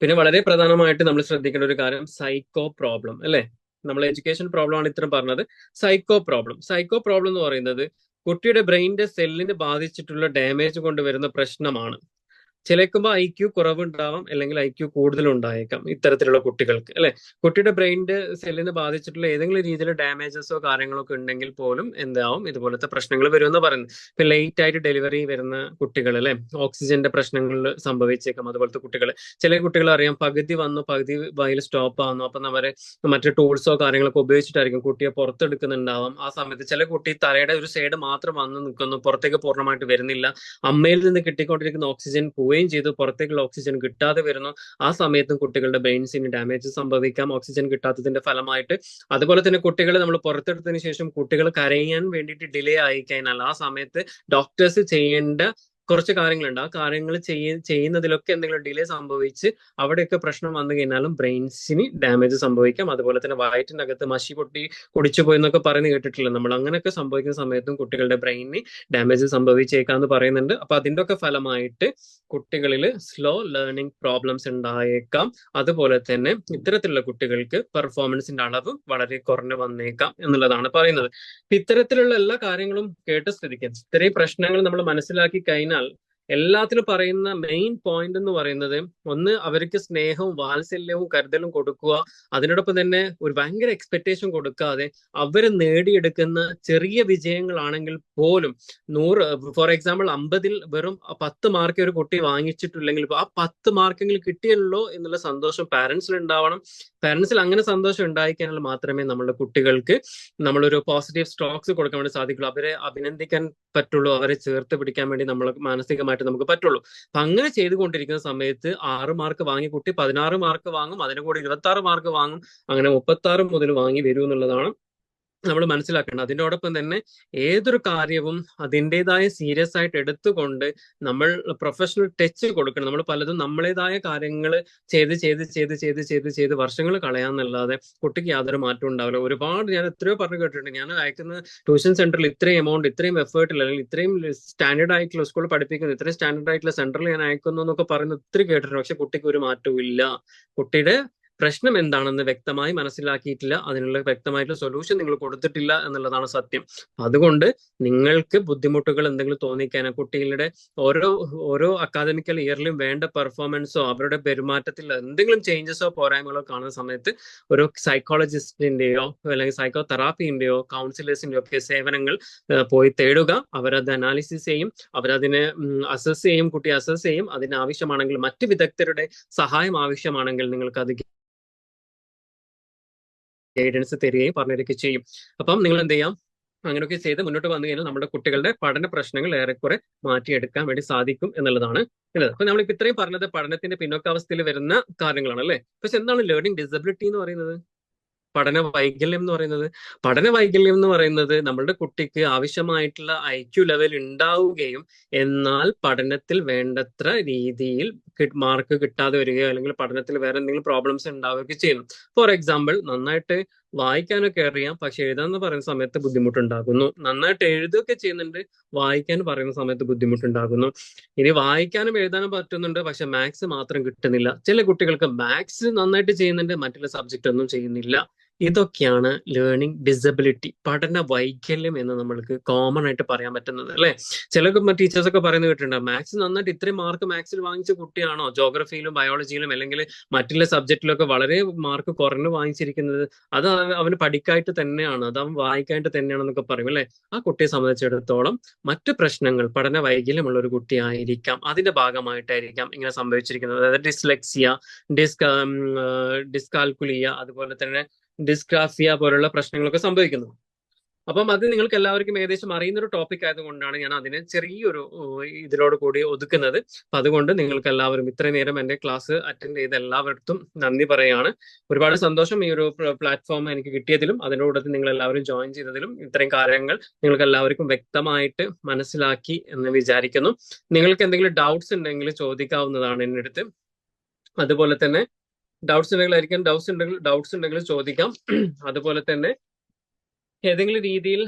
Speaker 3: പിന്നെ വളരെ പ്രധാനമായിട്ട് നമ്മൾ ശ്രദ്ധിക്കേണ്ട ഒരു കാര്യം സൈക്കോ പ്രോബ്ലം അല്ലെ. നമ്മൾ എഡ്യൂക്കേഷൻ പ്രോബ്ലം ആണ് ഇത്രയും പറഞ്ഞത്. സൈക്കോ പ്രോബ്ലം എന്ന് പറയുന്നത് കുട്ടിയുടെ ബ്രെയിനിന്റെ സെല്ലിന് ബാധിച്ചിട്ടുള്ള ഡാമേജ് കൊണ്ട് വരുന്ന പ്രശ്നമാണ്. ചിലക്കുമ്പോൾ IQ കുറവുണ്ടാവാം, അല്ലെങ്കിൽ IQ കൂടുതലുണ്ടായേക്കാം ഇത്തരത്തിലുള്ള കുട്ടികൾക്ക് അല്ലെ. കുട്ടിയുടെ ബ്രെയിനിന്റെ സെല്ലിന് ബാധിച്ചിട്ടുള്ള ഏതെങ്കിലും രീതിയിൽ ഡാമേജസോ കാര്യങ്ങളോ ഒക്കെ ഉണ്ടെങ്കിൽ പോലും എന്താവും, ഇതുപോലത്തെ പ്രശ്നങ്ങൾ വരുമെന്ന് പറയുന്നത്. ഇപ്പൊ ലേറ്റ് ആയിട്ട് ഡെലിവറി വരുന്ന കുട്ടികൾ അല്ലെ, ഓക്സിജന്റെ പ്രശ്നങ്ങൾ സംഭവിച്ചേക്കാം. അതുപോലത്തെ കുട്ടികൾ, ചില കുട്ടികൾ അറിയാം പകുതി വന്നു പകുതി വയൽ സ്റ്റോപ്പ് ആവുന്നു. അപ്പൊ അവരെ മറ്റു ടൂൾസോ കാര്യങ്ങളൊക്കെ ഉപയോഗിച്ചിട്ടായിരിക്കും കുട്ടിയെ പുറത്തെടുക്കുന്നുണ്ടാവാം. ആ സമയത്ത് ചില കുട്ടി തലയുടെ ഒരു സൈഡ് മാത്രം വന്ന് നിൽക്കുന്നു, പുറത്തേക്ക് പൂർണ്ണമായിട്ട് വരുന്നില്ല. അമ്മയിൽ നിന്ന് കിട്ടിക്കൊണ്ടിരിക്കുന്ന ഓക്സിജൻ ചെയ്തു, പുറത്തേക്കുള്ള ഓക്സിജൻ കിട്ടാതെ വരുന്നു. ആ സമയത്തും കുട്ടികളുടെ ബ്രെയിൻസിന് ഡാമേജ് സംഭവിക്കാം ഓക്സിജൻ കിട്ടാത്തതിന്റെ ഫലമായിട്ട്. അതുപോലെ തന്നെ കുട്ടികളെ നമ്മൾ പുറത്തെടുത്തതിന് ശേഷം കുട്ടികൾ കരയാൻ വേണ്ടിയിട്ട് ഡിലേ ആയി കഴിഞ്ഞാൽ ആ സമയത്ത് ഡോക്ടേഴ്സ് ചെയ്യേണ്ട കുറച്ച് കാര്യങ്ങളുണ്ട്. ആ കാര്യങ്ങൾ ചെയ്യുന്നതിലൊക്കെ എന്തെങ്കിലും ഡിലേ സംഭവിച്ച് അവിടെയൊക്കെ പ്രശ്നം വന്നു കഴിഞ്ഞാലും ബ്രെയിൻസിന് ഡാമേജ് സംഭവിക്കാം. അതുപോലെ തന്നെ വയറ്റിന്റെ അകത്ത് മഷി പൊട്ടി കുടിച്ചു പോയി എന്നൊക്കെ പറയുന്നത് കേട്ടിട്ടില്ല നമ്മൾ. അങ്ങനെയൊക്കെ സംഭവിക്കുന്ന സമയത്തും കുട്ടികളുടെ ബ്രെയിനിന് ഡാമേജ് സംഭവിച്ചേക്കാന്ന് പറയുന്നുണ്ട്. അപ്പൊ അതിന്റെ ഒക്കെ ഫലമായിട്ട് കുട്ടികളിൽ സ്ലോ ലേണിംഗ് പ്രോബ്ലംസ് ഉണ്ടായേക്കാം. അതുപോലെ തന്നെ ഇത്തരത്തിലുള്ള കുട്ടികൾക്ക് പെർഫോമൻസിന്റെ അളവ് വളരെ കുറഞ്ഞു വന്നേക്കാം എന്നുള്ളതാണ് പറയുന്നത്. ഇത്തരത്തിലുള്ള എല്ലാ കാര്യങ്ങളും കേട്ട സ്ഥിതിക്ക് ഇത്രയും പ്രശ്നങ്ങൾ നമ്മൾ മനസ്സിലാക്കി കഴിഞ്ഞാൽ എല്ലാത്തിലും പറയുന്ന മെയിൻ പോയിന്റ് എന്ന് പറയുന്നത്, ഒന്ന് അവർക്ക് സ്നേഹവും വാത്സല്യവും കരുതലും കൊടുക്കുക. അതിനോടൊപ്പം തന്നെ ഒരു ഭയങ്കര എക്സ്പെക്ടേഷൻ കൊടുക്കാതെ അവർ നേടിയെടുക്കുന്ന ചെറിയ വിജയങ്ങളാണെങ്കിൽ പോലും 100 ഫോർ എക്സാമ്പിൾ 50ൽ വെറും 10 മാർക്ക് ഒരു കുട്ടി വാങ്ങിച്ചിട്ടില്ലെങ്കിൽ ആ 10 മാർക്കെങ്കിലും കിട്ടിയല്ലോ എന്നുള്ള സന്തോഷം പാരന്റ്സിൽ ഉണ്ടാവണം. പാരന്റ്സിൽ അങ്ങനെ സന്തോഷം ഉണ്ടായിക്കഴിഞ്ഞാൽ മാത്രമേ നമ്മുടെ കുട്ടികൾക്ക് നമ്മളൊരു പോസിറ്റീവ് സ്ട്രോക്സ് കൊടുക്കാൻ വേണ്ടി സാധിക്കുള്ളൂ, അവരെ അഭിനന്ദിക്കാൻ പറ്റുള്ളൂ, അവരെ ചേർത്ത് പിടിക്കാൻ വേണ്ടി നമ്മൾ മാനസികമായിട്ട് നമുക്ക് പറ്റുള്ളൂ. അപ്പൊ അങ്ങനെ ചെയ്തുകൊണ്ടിരിക്കുന്ന സമയത്ത് 6 മാർക്ക് വാങ്ങി കുട്ടി 16 മാർക്ക് വാങ്ങും, അതിന് കൂടി 26 മാർക്ക് വാങ്ങും, അങ്ങനെ 36 മുതൽ വാങ്ങി വരും എന്നുള്ളതാണ് നമ്മൾ മനസ്സിലാക്കേണ്ടത്. അതിനോടൊപ്പം തന്നെ ഏതൊരു കാര്യവും അതിൻ്റെതായ സീരിയസ് ആയിട്ട് എടുത്തുകൊണ്ട് നമ്മൾ പ്രൊഫഷണൽ ടച്ച് കൊടുക്കണം. നമ്മൾ പലതും നമ്മളേതായ കാര്യങ്ങൾ ചെയ്ത് വർഷങ്ങൾ കളയാന്നല്ലാതെ കുട്ടിക്ക് യാതൊരു മാറ്റം ഉണ്ടാവില്ല. ഒരുപാട് ഞാൻ എത്രയോ പറഞ്ഞു കേട്ടിട്ടുണ്ട്. ഞാൻ അയക്കുന്ന ട്യൂഷൻ സെന്ററിൽ ഇത്രയും എമൗണ്ട്, ഇത്രയും എഫേർട്ടിൽ, അല്ലെങ്കിൽ ഇത്രയും സ്റ്റാൻഡേർഡ് ആയിട്ടുള്ള സ്കൂളിൽ പഠിപ്പിക്കുന്നു, ഇത്രയും സ്റ്റാൻഡേർഡ് ആയിട്ടുള്ള സെന്ററിൽ ഞാൻ അയക്കുന്നു എന്നൊക്കെ പറയുന്നത് ഒത്തിരി കേട്ടിട്ടുണ്ട്. പക്ഷെ കുട്ടിക്ക് ഒരു മാറ്റവും ഇല്ല. കുട്ടിയുടെ പ്രശ്നം എന്താണെന്ന് വ്യക്തമായി മനസ്സിലാക്കിയിട്ടില്ല, അതിനുള്ള വ്യക്തമായിട്ടുള്ള സൊല്യൂഷൻ നിങ്ങൾ കൊടുത്തിട്ടില്ല എന്നുള്ളതാണ് സത്യം. അതുകൊണ്ട് നിങ്ങൾക്ക് ബുദ്ധിമുട്ടുകൾ എന്തെങ്കിലും തോന്നിക്കാനോ കുട്ടികളുടെ ഓരോ അക്കാദമിക്കൽ ഇയറിലും വേണ്ട പെർഫോമൻസോ അവരുടെ പെരുമാറ്റത്തിൽ എന്തെങ്കിലും ചേഞ്ചസോ പോരായ്മകളോ കാണുന്ന സമയത്ത് ഒരു സൈക്കോളജിസ്റ്റിന്റെയോ അല്ലെങ്കിൽ സൈക്കോ തെറാപ്പിന്റെയോ കൗൺസിലേഴ്സിന്റെയോ ഒക്കെ സേവനങ്ങൾ പോയി തേടുക. അവരത് അനാലിസിസ് ചെയ്യും, അവരതിനെ അസസ് ചെയ്യും, കുട്ടിയെ അസസ് ചെയ്യും. അതിന് ആവശ്യമാണെങ്കിൽ മറ്റ് വിദഗ്ധരുടെ സഹായം ആവശ്യമാണെങ്കിൽ നിങ്ങൾക്ക് അത് ഗൈഡൻസ് തരികയും പറഞ്ഞിരിക്കുകയും ചെയ്യും. അപ്പം നിങ്ങൾ എന്ത് ചെയ്യാം, അങ്ങനെയൊക്കെ ചെയ്ത് മുന്നോട്ട് വന്നു കഴിഞ്ഞാൽ നമ്മുടെ കുട്ടികളുടെ പഠന പ്രശ്നങ്ങൾ ഏറെക്കുറെ മാറ്റിയെടുക്കാൻ വേണ്ടി സാധിക്കും എന്നുള്ളതാണ് ഉള്ളത്. അപ്പൊ നമ്മളിപ്പോ ഇത്രയും പറഞ്ഞത് പഠനത്തിന്റെ പിന്നോക്കാവസ്ഥയിൽ വരുന്ന കാര്യങ്ങളാണ് അല്ലെ. പക്ഷെ എന്താണ് ലേണിംഗ് ഡിസബിലിറ്റി എന്ന് പറയുന്നത്, പഠന വൈകല്യം എന്ന് പറയുന്നത് നമ്മളുടെ കുട്ടിക്ക് ആവശ്യമായിട്ടുള്ള IQ ലെവൽ ഉണ്ടാവുകയും എന്നാൽ പഠനത്തിൽ വേണ്ടത്ര രീതിയിൽ മാർക്ക് കിട്ടാതെ വരികയോ അല്ലെങ്കിൽ പഠനത്തിൽ വേറെ എന്തെങ്കിലും പ്രോബ്ലംസ് ഉണ്ടാവുകയൊക്കെ ചെയ്യുന്നു. ഫോർ എക്സാമ്പിൾ, നന്നായിട്ട് വായിക്കാനൊക്കെ അറിയാം, പക്ഷെ എഴുതാന്ന് പറയുന്ന സമയത്ത് ബുദ്ധിമുട്ടുണ്ടാകുന്നു. നന്നായിട്ട് എഴുതുകയൊക്കെ ചെയ്യുന്നുണ്ട്, വായിക്കാൻ പറയുന്ന സമയത്ത് ബുദ്ധിമുട്ടുണ്ടാകുന്നു. ഇനി വായിക്കാനും എഴുതാനും പറ്റുന്നുണ്ട്, പക്ഷെ മാത്സ് മാത്രം കിട്ടുന്നില്ല. ചില കുട്ടികൾക്ക് മാത്സ് നന്നായിട്ട് ചെയ്യുന്നുണ്ട്, മറ്റുള്ള സബ്ജക്റ്റ് ഒന്നും ചെയ്യുന്നില്ല. ഇതൊക്കെയാണ് ലേണിംഗ് ഡിസബിലിറ്റി, പഠന വൈകല്യം എന്ന് നമ്മൾക്ക് കോമൺ ആയിട്ട് പറയാൻ പറ്റുന്നത്, അല്ലെ? ചില ടീച്ചേഴ്സ് ഒക്കെ പറയുന്നത് കേട്ടിട്ടുണ്ട്, മാത്സ് നന്നായിട്ട് ഇത്രയും മാർക്ക് മാത്സിൽ വാങ്ങിച്ച കുട്ടിയാണോ ജോഗ്രഫിയിലും ബയോളജിയിലും അല്ലെങ്കിൽ മറ്റുള്ള സബ്ജക്റ്റിലൊക്കെ വളരെ മാർക്ക് കുറഞ്ഞു വാങ്ങിച്ചിരിക്കുന്നത്? അത് അവന് പഠിക്കായിട്ട് തന്നെയാണ്, അത് അവൻ വായിക്കായിട്ട് തന്നെയാണെന്നൊക്കെ പറയും, അല്ലെ? ആ കുട്ടിയെ സംബന്ധിച്ചിടത്തോളം മറ്റു പ്രശ്നങ്ങൾ, പഠന വൈകല്യമുള്ള ഒരു കുട്ടിയായിരിക്കാം, അതിന്റെ ഭാഗമായിട്ടായിരിക്കാം ഇങ്ങനെ സംഭവിച്ചിരിക്കുന്നത്. അതായത് ഡിസ്ലെക്സിയ, ഡിസ്കാൽക്കുലിയ, അതുപോലെ തന്നെ ഡിസ്ഗ്രാഫിയ പോലുള്ള പ്രശ്നങ്ങളൊക്കെ സംഭവിക്കുന്നു. അപ്പം അത് നിങ്ങൾക്ക് എല്ലാവർക്കും ഏകദേശം അറിയുന്ന ഒരു ടോപ്പിക് ആയതുകൊണ്ടാണ് ഞാൻ അതിനെ ചെറിയൊരു ഇതിലോട് കൂടി ഒതുക്കുന്നത്. അപ്പൊ അതുകൊണ്ട് നിങ്ങൾക്ക് എല്ലാവരും ഇത്രയും നേരം എന്റെ ക്ലാസ് അറ്റൻഡ് ചെയ്ത എല്ലാവർക്കും നന്ദി പറയാണ്. ഒരുപാട് സന്തോഷം ഈ ഒരു പ്ലാറ്റ്ഫോം എനിക്ക് കിട്ടിയതിലും അതിനോട് നിങ്ങൾ എല്ലാവരും ജോയിൻ ചെയ്തതിലും. ഇത്രയും കാര്യങ്ങൾ നിങ്ങൾക്ക് എല്ലാവർക്കും വ്യക്തമായിട്ട് മനസ്സിലാക്കി എന്ന് വിചാരിക്കുന്നു. നിങ്ങൾക്ക് എന്തെങ്കിലും ഡൗട്ട്സ് ഉണ്ടെങ്കിൽ ചോദിക്കാവുന്നതാണ് എൻ്റെ അടുത്ത്. അതുപോലെ തന്നെ ഡൗട്ട്സ് ഉണ്ടെങ്കിൽ ചോദിക്കാം. അതുപോലെ തന്നെ ഏതെങ്കിലും രീതിയിൽ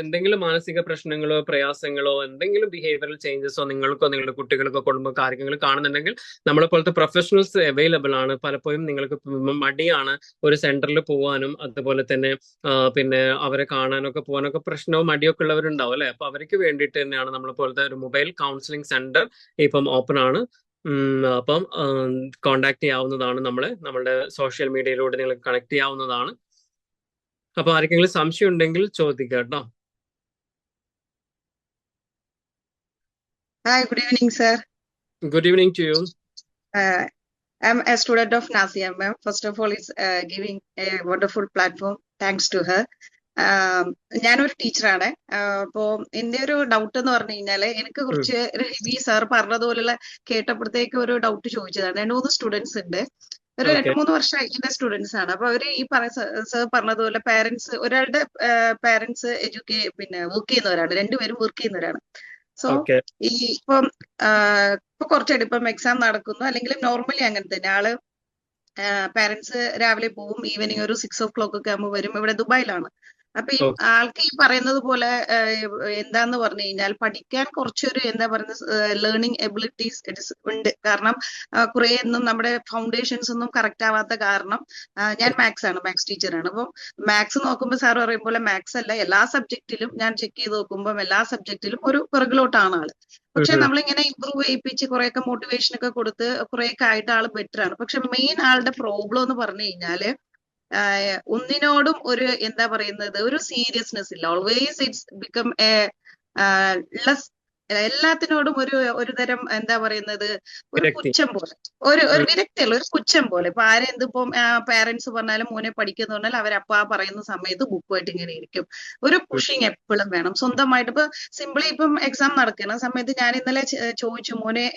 Speaker 3: എന്തെങ്കിലും മാനസിക പ്രശ്നങ്ങളോ പ്രയാസങ്ങളോ എന്തെങ്കിലും ബിഹേവിയറൽ ചേഞ്ചസോ നിങ്ങൾക്കോ നിങ്ങളുടെ കുട്ടികൾക്കോ കുടുംബ കാര്യങ്ങൾ കാണുന്നുണ്ടെങ്കിൽ നമ്മളെ പോലത്തെ പ്രൊഫഷണൽസ് അവൈലബിൾ ആണ്. പലപ്പോഴും നിങ്ങൾക്ക് മടിയാണ് ഒരു സെന്ററിൽ പോകാനും അതുപോലെ തന്നെ പിന്നെ അവരെ കാണാനൊക്കെ പോകാനൊക്കെ പ്രശ്നവും മടിയൊക്കെ ഉള്ളവരുണ്ടാവും, അല്ലെ? അപ്പൊ അവർക്ക് വേണ്ടിയിട്ട് തന്നെയാണ് നമ്മളെ പോലത്തെ ഒരു മൊബൈൽ കൗൺസിലിംഗ് സെന്റർ ഇപ്പം ഓപ്പൺ ആണ്. അപ്പം കോണ്ടാക്ട് ചെയ്യാവുന്നതാണ്. നമ്മളുടെ സോഷ്യൽ മീഡിയയിലൂടെ നിങ്ങൾക്ക് കണക്ട് ചെയ്യാവുന്നതാണ്. അപ്പൊ ആർക്കെങ്കിലും സംശയം ഉണ്ടെങ്കിൽ ചോദിക്കാം കേട്ടോ.
Speaker 1: Hi, good evening, sir.
Speaker 3: Good evening to you.
Speaker 1: I'm a student of Nasia ma'am. First of all, it's giving a wonderful platform. Thanks to her. ഞാനൊരു ടീച്ചറാണ്. അപ്പോ എന്റെ ഒരു ഡൗട്ട് എന്ന് പറഞ്ഞു കഴിഞ്ഞാല്, എനിക്ക് കുറച്ച് ഈ സാർ പറഞ്ഞതുപോലുള്ള കേട്ടപ്പോഴത്തേക്ക് ഒരു ഡൗട്ട് ചോദിച്ചതാണ്. 2-3 സ്റ്റുഡൻസ് ഉണ്ട്. ഒരു 2-3 വർഷമായി എന്റെ സ്റ്റുഡൻസ് ആണ്. അപ്പൊ അവര് ഈ സാർ പറഞ്ഞതുപോലെ പാരന്റ്സ്, ഒരാളുടെ പാരന്റ്സ് വർക്ക് ചെയ്യുന്നവരാണ്, രണ്ടുപേരും വർക്ക് ചെയ്യുന്നവരാണ്. സോ ഈ ഇപ്പൊ കുറച്ചായിട്ട് ഇപ്പം എക്സാം നടക്കുന്നു, അല്ലെങ്കിൽ നോർമലി അങ്ങനെ തന്നെ ആള് പാരന്റ്സ് രാവിലെ പോവും, ഈവനിങ് ഒരു 6 o'clock ഒക്കെ ആകുമ്പോൾ വരും. ഇവിടെ ദുബായിലാണ്. അപ്പൊ ഈ ആൾക്ക് ഈ പറയുന്നത് പോലെ എന്താന്ന് പറഞ്ഞു കഴിഞ്ഞാൽ പഠിക്കാൻ കുറച്ചൊരു എന്താ പറയുന്നത് ലേണിംഗ് എബിലിറ്റീസ് ഉണ്ട്. കാരണം കുറെ ഒന്നും നമ്മുടെ ഫൗണ്ടേഷൻസ് ഒന്നും കറക്റ്റ് ആവാത്ത കാരണം, ഞാൻ മാത്സ് ടീച്ചറാണ്. അപ്പം മാത്സ് നോക്കുമ്പോൾ സാർ പറയും പോലെ മാത്സ് അല്ല, എല്ലാ സബ്ജക്റ്റിലും ഞാൻ ചെക്ക് ചെയ്ത് നോക്കുമ്പോൾ എല്ലാ സബ്ജക്റ്റിലും ഒരു പിറകിലോട്ടാണ് ആള്. പക്ഷെ നമ്മളിങ്ങനെ ഇമ്പ്രൂവ് ചെയ്യിപ്പിച്ച് കുറെയൊക്കെ മോട്ടിവേഷൻ ഒക്കെ കൊടുത്ത് കുറെയൊക്കെ ആയിട്ട് ആള് ബെറ്റർ ആണ്. പക്ഷെ മെയിൻ ആളുടെ പ്രോബ്ലം എന്ന് പറഞ്ഞു കഴിഞ്ഞാല് ഒന്നിനോടും ഒരു എന്താ പറയുന്നത് ഒരു സീരിയസ്നെസ് ഇല്ല. Always it's become a less, എല്ലാത്തിനോടും ഒരു തരം എന്താ പറയുന്നത് ഒരു പുച്ഛം പോലെ, ഒരു വിരക്തിയല്ല, ഒരു പുച്ഛം പോലെ. ഇപ്പൊ ആരെന്തിപ്പം പാരന്റ്സ് പറഞ്ഞാലും മോനെ പഠിക്കുന്ന പറഞ്ഞാൽ അവരപ്പ പറയുന്ന സമയത്ത് ബുക്കുമായിട്ട് ഇങ്ങനെ ഇരിക്കും. ഒരു പുഷിങ് എപ്പോഴും വേണം സ്വന്തമായിട്ട്. ഇപ്പൊ സിംപിളി ഇപ്പം എക്സാം നടക്കുന്ന സമയത്ത് ഞാൻ ഇന്നലെ ചോദിച്ചു, മോനെ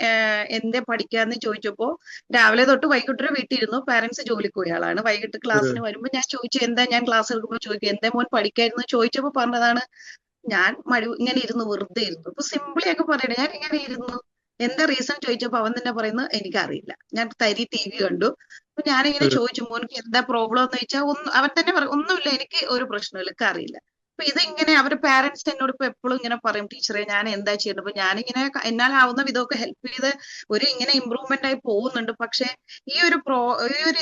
Speaker 1: എന്തേ പഠിക്കാന്ന് ചോദിച്ചപ്പോ രാവിലെ തൊട്ട് വൈകിട്ട് വീട്ടിൽ ഇരുന്നു. പാരന്റ്സ് ജോലിക്ക് പോയ ആളാണ്. വൈകിട്ട് ക്ലാസ്സിന് വരുമ്പോ ഞാൻ ചോദിച്ചു, എന്താ, ഞാൻ ക്ലാസ് എടുക്കുമ്പോൾ ചോദിക്കും എന്തേ മോൻ പഠിക്കായിരുന്നു ചോദിച്ചപ്പോ പറഞ്ഞതാണ്, ഞാൻ ഇങ്ങനെ ഇരുന്നു, വെറുതെ ഇരുന്നു. അപ്പൊ സിംപിളി ഒക്കെ പറയണേ, ഞാൻ ഇങ്ങനെ ഇരുന്നു. എന്താ റീസൺ ചോദിച്ചപ്പോ അവൻ തന്നെ പറയുന്നത് എനിക്കറിയില്ല, ഞാൻ തരി TV കണ്ടു. അപ്പൊ ഞാനിങ്ങനെ ചോദിച്ചു, മോനിക്ക് എന്താ പ്രോബ്ലം എന്ന് ചോദിച്ചാൽ അവൻ തന്നെ പറയും ഒന്നുമില്ല, എനിക്ക് ഒരു പ്രശ്നമില്ല, എനിക്ക് അറിയില്ല. അപ്പൊ ഇതിങ്ങനെ അവരുടെ പാരന്റ്സ് എന്നോട് ഇപ്പൊ എപ്പോഴും ഇങ്ങനെ പറയും, ടീച്ചറെ ഞാൻ എന്താ ചെയ്യേണ്ടത്. അപ്പൊ ഞാനിങ്ങനെ എന്നാലാവുന്ന വിധമൊക്കെ ഹെൽപ്പ് ചെയ്ത് ഇങ്ങനെ ഇമ്പ്രൂവ്മെന്റ് ആയി പോകുന്നുണ്ട്. പക്ഷെ ഈ ഒരു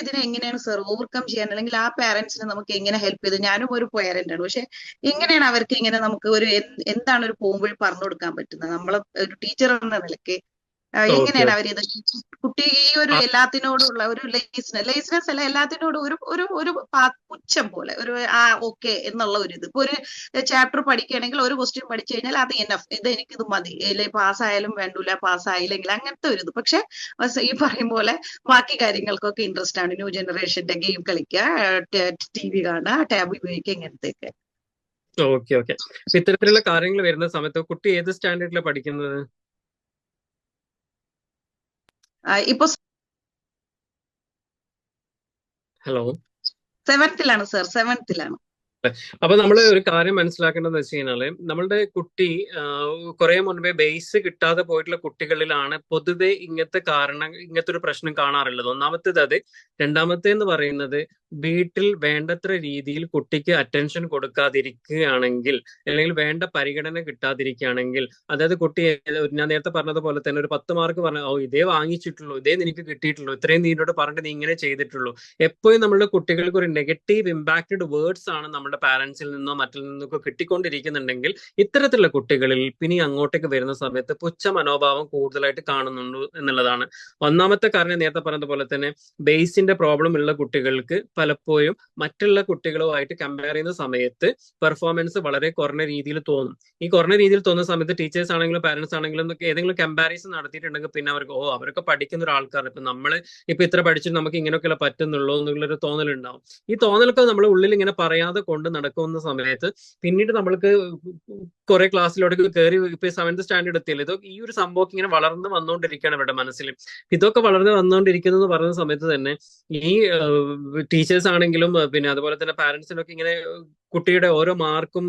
Speaker 1: ഇതിനെ എങ്ങനെയാണ് സർ ഓവർകം ചെയ്യാൻ, അല്ലെങ്കിൽ ആ പാരന്റ്സിനെ നമുക്ക് എങ്ങനെ ഹെൽപ്പ് ചെയ്ത്, ഞാനും ഒരു പാരന്റ് ആണ്, പക്ഷെ എങ്ങനെയാണ് അവർക്ക് ഇങ്ങനെ നമുക്ക് എന്താണ് ഒരു പോകുമ്പോൾ പറഞ്ഞു കൊടുക്കാൻ പറ്റുന്നത്, നമ്മളെ ഒരു ടീച്ചർ എന്ന നിലയ്ക്ക് എങ്ങനെയാണ് അവരിത് കുട്ടി ഈ ഒരു എല്ലാത്തിനോടുള്ള ഒരു ലേസിനെസ് അല്ല, എല്ലാത്തിനോടും ഒരു പുച്ഛം പോലെ ഒരു ഓക്കെ എന്നുള്ള ഒരു ഇത്. ഇപ്പൊ ഒരു ചാപ്റ്റർ പഠിക്കുകയാണെങ്കിൽ ഒരു ക്വസ്റ്റ്യൻ പഠിച്ചു കഴിഞ്ഞാൽ അത് എനഫ്, ഇത് എനിക്കിത് മതി, അല്ലെങ്കിൽ പാസ്സായാലും വേണ്ടൂല, പാസ്സായില്ലെങ്കിൽ അങ്ങനത്തെ ഒരു ഇത്. പക്ഷെ ഈ പറയും പോലെ ബാക്കി കാര്യങ്ങൾക്കൊക്കെ ഇൻട്രസ്റ്റ് ആണ്. ന്യൂ ജനറേഷന്റെ ഗെയിം കളിക്കുക, TV കാണുക, ടാബ് ഉപയോഗിക്കുക, ഇങ്ങനത്തെയൊക്കെ.
Speaker 3: ഓക്കെ. ഇത്തരത്തിലുള്ള കാര്യങ്ങൾ വരുന്ന സമയത്ത് കുട്ടി ഏത് സ്റ്റാൻഡേർഡിലാണ് പഠിക്കുന്നത്?
Speaker 1: ഇപ്പൊ
Speaker 3: ഹലോ,
Speaker 1: 7th സർ, 7th.
Speaker 3: അപ്പൊ നമ്മൾ ഒരു കാര്യം മനസ്സിലാക്കേണ്ടത് വെച്ച് കഴിഞ്ഞാല് നമ്മളുടെ കുട്ടി കുറെ മുൻപേ ബേസ് കിട്ടാതെ പോയിട്ടുള്ള കുട്ടികളിലാണ് പൊതുവെ ഇങ്ങനത്തെ ഒരു പ്രശ്നം കാണാറുള്ളത്. ഒന്നാമത്തേത് അത്. രണ്ടാമത്തേന്ന് പറയുന്നത് വീട്ടിൽ വേണ്ടത്ര രീതിയിൽ കുട്ടിക്ക് അറ്റൻഷൻ കൊടുക്കാതിരിക്കുകയാണെങ്കിൽ, അല്ലെങ്കിൽ വേണ്ട പരിഗണന കിട്ടാതിരിക്കുകയാണെങ്കിൽ, അതായത് കുട്ടി ഞാൻ നേരത്തെ പറഞ്ഞതുപോലെ തന്നെ ഒരു 10 മാർക്ക് പറഞ്ഞ, ഓ ഇതേ വാങ്ങിച്ചിട്ടുള്ളൂ, ഇതേ നിനക്ക് കിട്ടിയിട്ടുള്ളൂ, ഇത്രയും നീനോട് പറഞ്ഞിട്ട് നീ ഇങ്ങനെ ചെയ്തിട്ടുള്ളൂ. എപ്പോഴും നമ്മുടെ കുട്ടികൾക്ക് ഒരു നെഗറ്റീവ് ഇമ്പാക്റ്റഡ് വേർഡ്സ് ആണ് നമ്മുടെ പാരന്റ്സിൽ നിന്നോ മറ്റിൽ നിന്നൊക്കെ കിട്ടിക്കൊണ്ടിരിക്കുന്നുണ്ടെങ്കിൽ ഇത്തരത്തിലുള്ള കുട്ടികളിൽ പിന്നെ അങ്ങോട്ടേക്ക് വരുന്ന സമയത്ത് പുച്ഛ മനോഭാവം കൂടുതലായിട്ട് കാണുന്നുണ്ട് എന്നുള്ളതാണ്. ഒന്നാമത്തെ കാരണം നേരത്തെ പറഞ്ഞതുപോലെ തന്നെ ബേസിന്റെ പ്രോബ്ലം ഉള്ള കുട്ടികൾക്ക് പലപ്പോഴും മറ്റുള്ള കുട്ടികളുമായിട്ട് കമ്പയർ ചെയ്യുന്ന സമയത്ത് പെർഫോമൻസ് വളരെ കുറഞ്ഞ രീതിയിൽ തോന്നും. ഈ കുറഞ്ഞ രീതിയിൽ തോന്നുന്ന സമയത്ത് ടീച്ചേഴ്സ് ആണെങ്കിലും പാരന്റ്സ് ആണെങ്കിലും ഏതെങ്കിലും കമ്പാരിസൺ നടത്തിയിട്ടുണ്ടെങ്കിൽ പിന്നെ അവർക്ക് അവരൊക്കെ പഠിക്കുന്ന ഒരു ആൾക്കാരാണ്, ഇപ്പൊ നമ്മള് ഇത്ര പഠിച്ചിട്ട് നമുക്ക് ഇങ്ങനെയൊക്കെ പറ്റുന്നുള്ളൂ എന്നുള്ളൊരു തോന്നലുണ്ടാവും. ഈ തോന്നലൊക്കെ നമ്മൾ ഉള്ളിൽ ഇങ്ങനെ പറയാതെ കൊണ്ട് നടക്കുന്ന സമയത്ത് പിന്നീട് നമ്മൾക്ക് കുറെ ക്ലാസ്സിലോട്ട് കയറി ഇപ്പൊ 7th സ്റ്റാൻഡേർഡ് എത്തിയല്ലോ, ഇതൊക്കെ ഈ ഒരു സംഭവം ഇങ്ങനെ വളർന്ന് വന്നുകൊണ്ടിരിക്കുകയാണ് ഇവരുടെ മനസ്സിൽ. ഇതൊക്കെ വളർന്ന് വന്നുകൊണ്ടിരിക്കുന്നു എന്ന് പറയുന്ന സമയത്ത് തന്നെ ഈ ടീച്ചേഴ്സ് ആണെങ്കിലും പിന്നെ അതുപോലെ തന്നെ പാരന്റ്സിനൊക്കെ ഇങ്ങനെ കുട്ടിയുടെ ഓരോ മാർക്കും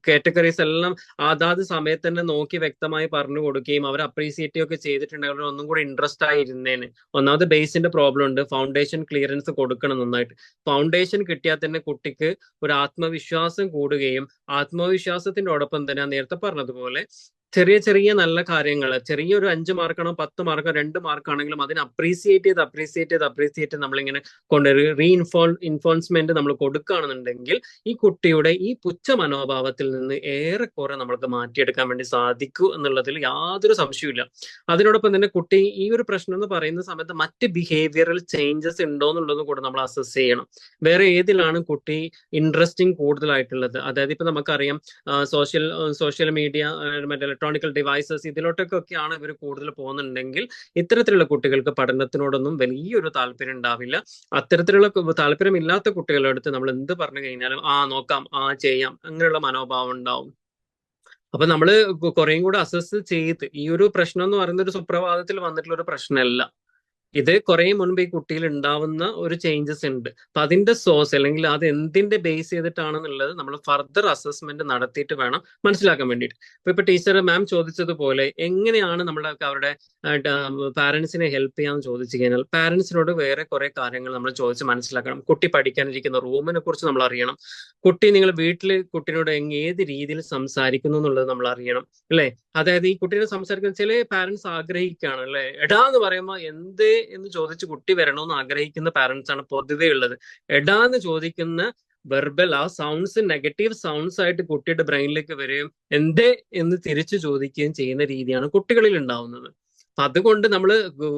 Speaker 3: കാറ്റഗറീസ് എല്ലാം അതാത് സമയത്ത് തന്നെ നോക്കി വ്യക്തമായി പറഞ്ഞു കൊടുക്കുകയും അവർ അപ്രീസിയേറ്റ് ഒക്കെ ചെയ്തിട്ടുണ്ടെങ്കിൽ ഒന്നും കൂടി ഇൻട്രസ്റ്റ് ആയി ഇരുന്നേന്. ഒന്നാമത് ബേസിന്റെ പ്രോബ്ലം ഉണ്ട്, ഫൗണ്ടേഷൻ ക്ലിയറൻസ് കൊടുക്കണം നന്നായിട്ട്. ഫൗണ്ടേഷൻ കിട്ടിയാൽ തന്നെ കുട്ടിക്ക് ഒരു ആത്മവിശ്വാസം കൂടുകയും ആത്മവിശ്വാസത്തിനോടൊപ്പം തന്നെ നേരത്തെ പറഞ്ഞതുപോലെ ചെറിയ ചെറിയ നല്ല കാര്യങ്ങൾ, ചെറിയൊരു 5 മാർക്കാണോ 10 മാർക്കോ 2 മാർക്കാണെങ്കിലും അതിനെ അപ്രീസിയേറ്റ് ചെയ്ത് നമ്മളിങ്ങനെ ഇൻഫോഴ്സ്മെന്റ് നമ്മൾ കൊടുക്കുകയാണെന്നുണ്ടെങ്കിൽ ഈ കുട്ടിയുടെ ഈ പുച്ഛ മനോഭാവത്തിൽ നിന്ന് ഏറെക്കുറെ നമ്മൾക്ക് മാറ്റിയെടുക്കാൻ വേണ്ടി സാധിക്കൂ എന്നുള്ളതിൽ യാതൊരു സംശയമില്ല. അതിനോടൊപ്പം തന്നെ കുട്ടി ഈ ഒരു പ്രശ്നം എന്ന് പറയുന്ന സമയത്ത് മറ്റ് ബിഹേവിയറൽ ചേഞ്ചസ് ഉണ്ടോ എന്നുള്ളത് കൂടെ നമ്മൾ അസസ് ചെയ്യണം. വേറെ ഏതിലാണ് കുട്ടി ഇൻട്രസ്റ്റിംഗ് കൂടുതലായിട്ടുള്ളത്, അതായത് ഇപ്പൊ നമുക്കറിയാം സോഷ്യൽ മീഡിയ, മറ്റേ ഇലക്ട്രോണിക്കൽ ഡിവൈസസ്, ഇതിലോട്ടൊക്കെയാണ് ഇവർ കൂടുതൽ പോകുന്നുണ്ടെങ്കിൽ ഇത്തരത്തിലുള്ള കുട്ടികൾക്ക് പഠനത്തിനോടൊന്നും വലിയൊരു താല്പര്യം ഉണ്ടാവില്ല. അത്തരത്തിലുള്ള താല്പര്യമില്ലാത്ത കുട്ടികളുടെ അടുത്ത് നമ്മൾ എന്ത് പറഞ്ഞു കഴിഞ്ഞാലും നോക്കാം, ചെയ്യാം, അങ്ങനെയുള്ള മനോഭാവം ഉണ്ടാവും. അപ്പൊ നമ്മള് കുറേയും കൂടെ അസസ് ചെയ്ത്, ഈ ഒരു പ്രശ്നം എന്ന് പറയുന്ന ഒരു സുപ്രഭാതത്തിൽ വന്നിട്ടുള്ള ഒരു പ്രശ്നമല്ല, ഇത് കുറെ മുൻപ് ഈ കുട്ടിയിൽ ഉണ്ടാവുന്ന ഒരു ചേഞ്ചസ് ഉണ്ട്. അപ്പൊ അതിന്റെ സോഴ്സ് അല്ലെങ്കിൽ അത് എന്തിന്റെ ബേസ് ചെയ്തിട്ടാണെന്നുള്ളത് നമ്മൾ ഫർദർ അസസ്മെന്റ് നടത്തിയിട്ട് വേണം മനസ്സിലാക്കാൻ വേണ്ടിയിട്ട്. ഇപ്പൊ ടീച്ചർ മാം ചോദിച്ചതുപോലെ എങ്ങനെയാണ് അവരുടെ പാരന്റ്സിനെ ഹെൽപ്പ് ചെയ്യാന്ന് ചോദിച്ചു കഴിഞ്ഞാൽ പാരന്റ്സിനോട് വേറെ കുറെ കാര്യങ്ങൾ നമ്മൾ ചോദിച്ച് മനസ്സിലാക്കണം. കുട്ടി പഠിക്കാനിരിക്കുന്ന റൂമിനെ കുറിച്ച് നമ്മൾ അറിയണം. നിങ്ങൾ വീട്ടിൽ കുട്ടിയോട് ഏത് രീതിയിൽ സംസാരിക്കുന്നു എന്നുള്ളത് നമ്മൾ അറിയണം, അല്ലെ? അതായത് ഈ കുട്ടീനെ സംസാരിക്കുന്ന ചില പാരന്റ്സ് ആഗ്രഹിക്കുകയാണ്, അല്ലെ, എടാ എന്ന് പറയുമ്പോൾ എന്ത് എന്ന് ചോദിച്ച് കുട്ടി വരണമെന്ന് ആഗ്രഹിക്കുന്ന പാരന്റ്സ് ആണ് പൊതുവേ ഉള്ളത്. എടാ എന്ന് ചോദിക്കുന്ന വെർബൽ സൗണ്ട്സ് നെഗറ്റീവ് സൗണ്ട്സ് ആയിട്ട് കുട്ടിയുടെ ബ്രെയിനിലേക്ക് വരികയും എന്തേ എന്ന് തിരിച്ചു ചോദിക്കുകയും ചെയ്യുന്ന രീതിയാണ് കുട്ടികളിൽ ഉണ്ടാവുന്നത്. അപ്പൊ അതുകൊണ്ട് നമ്മൾ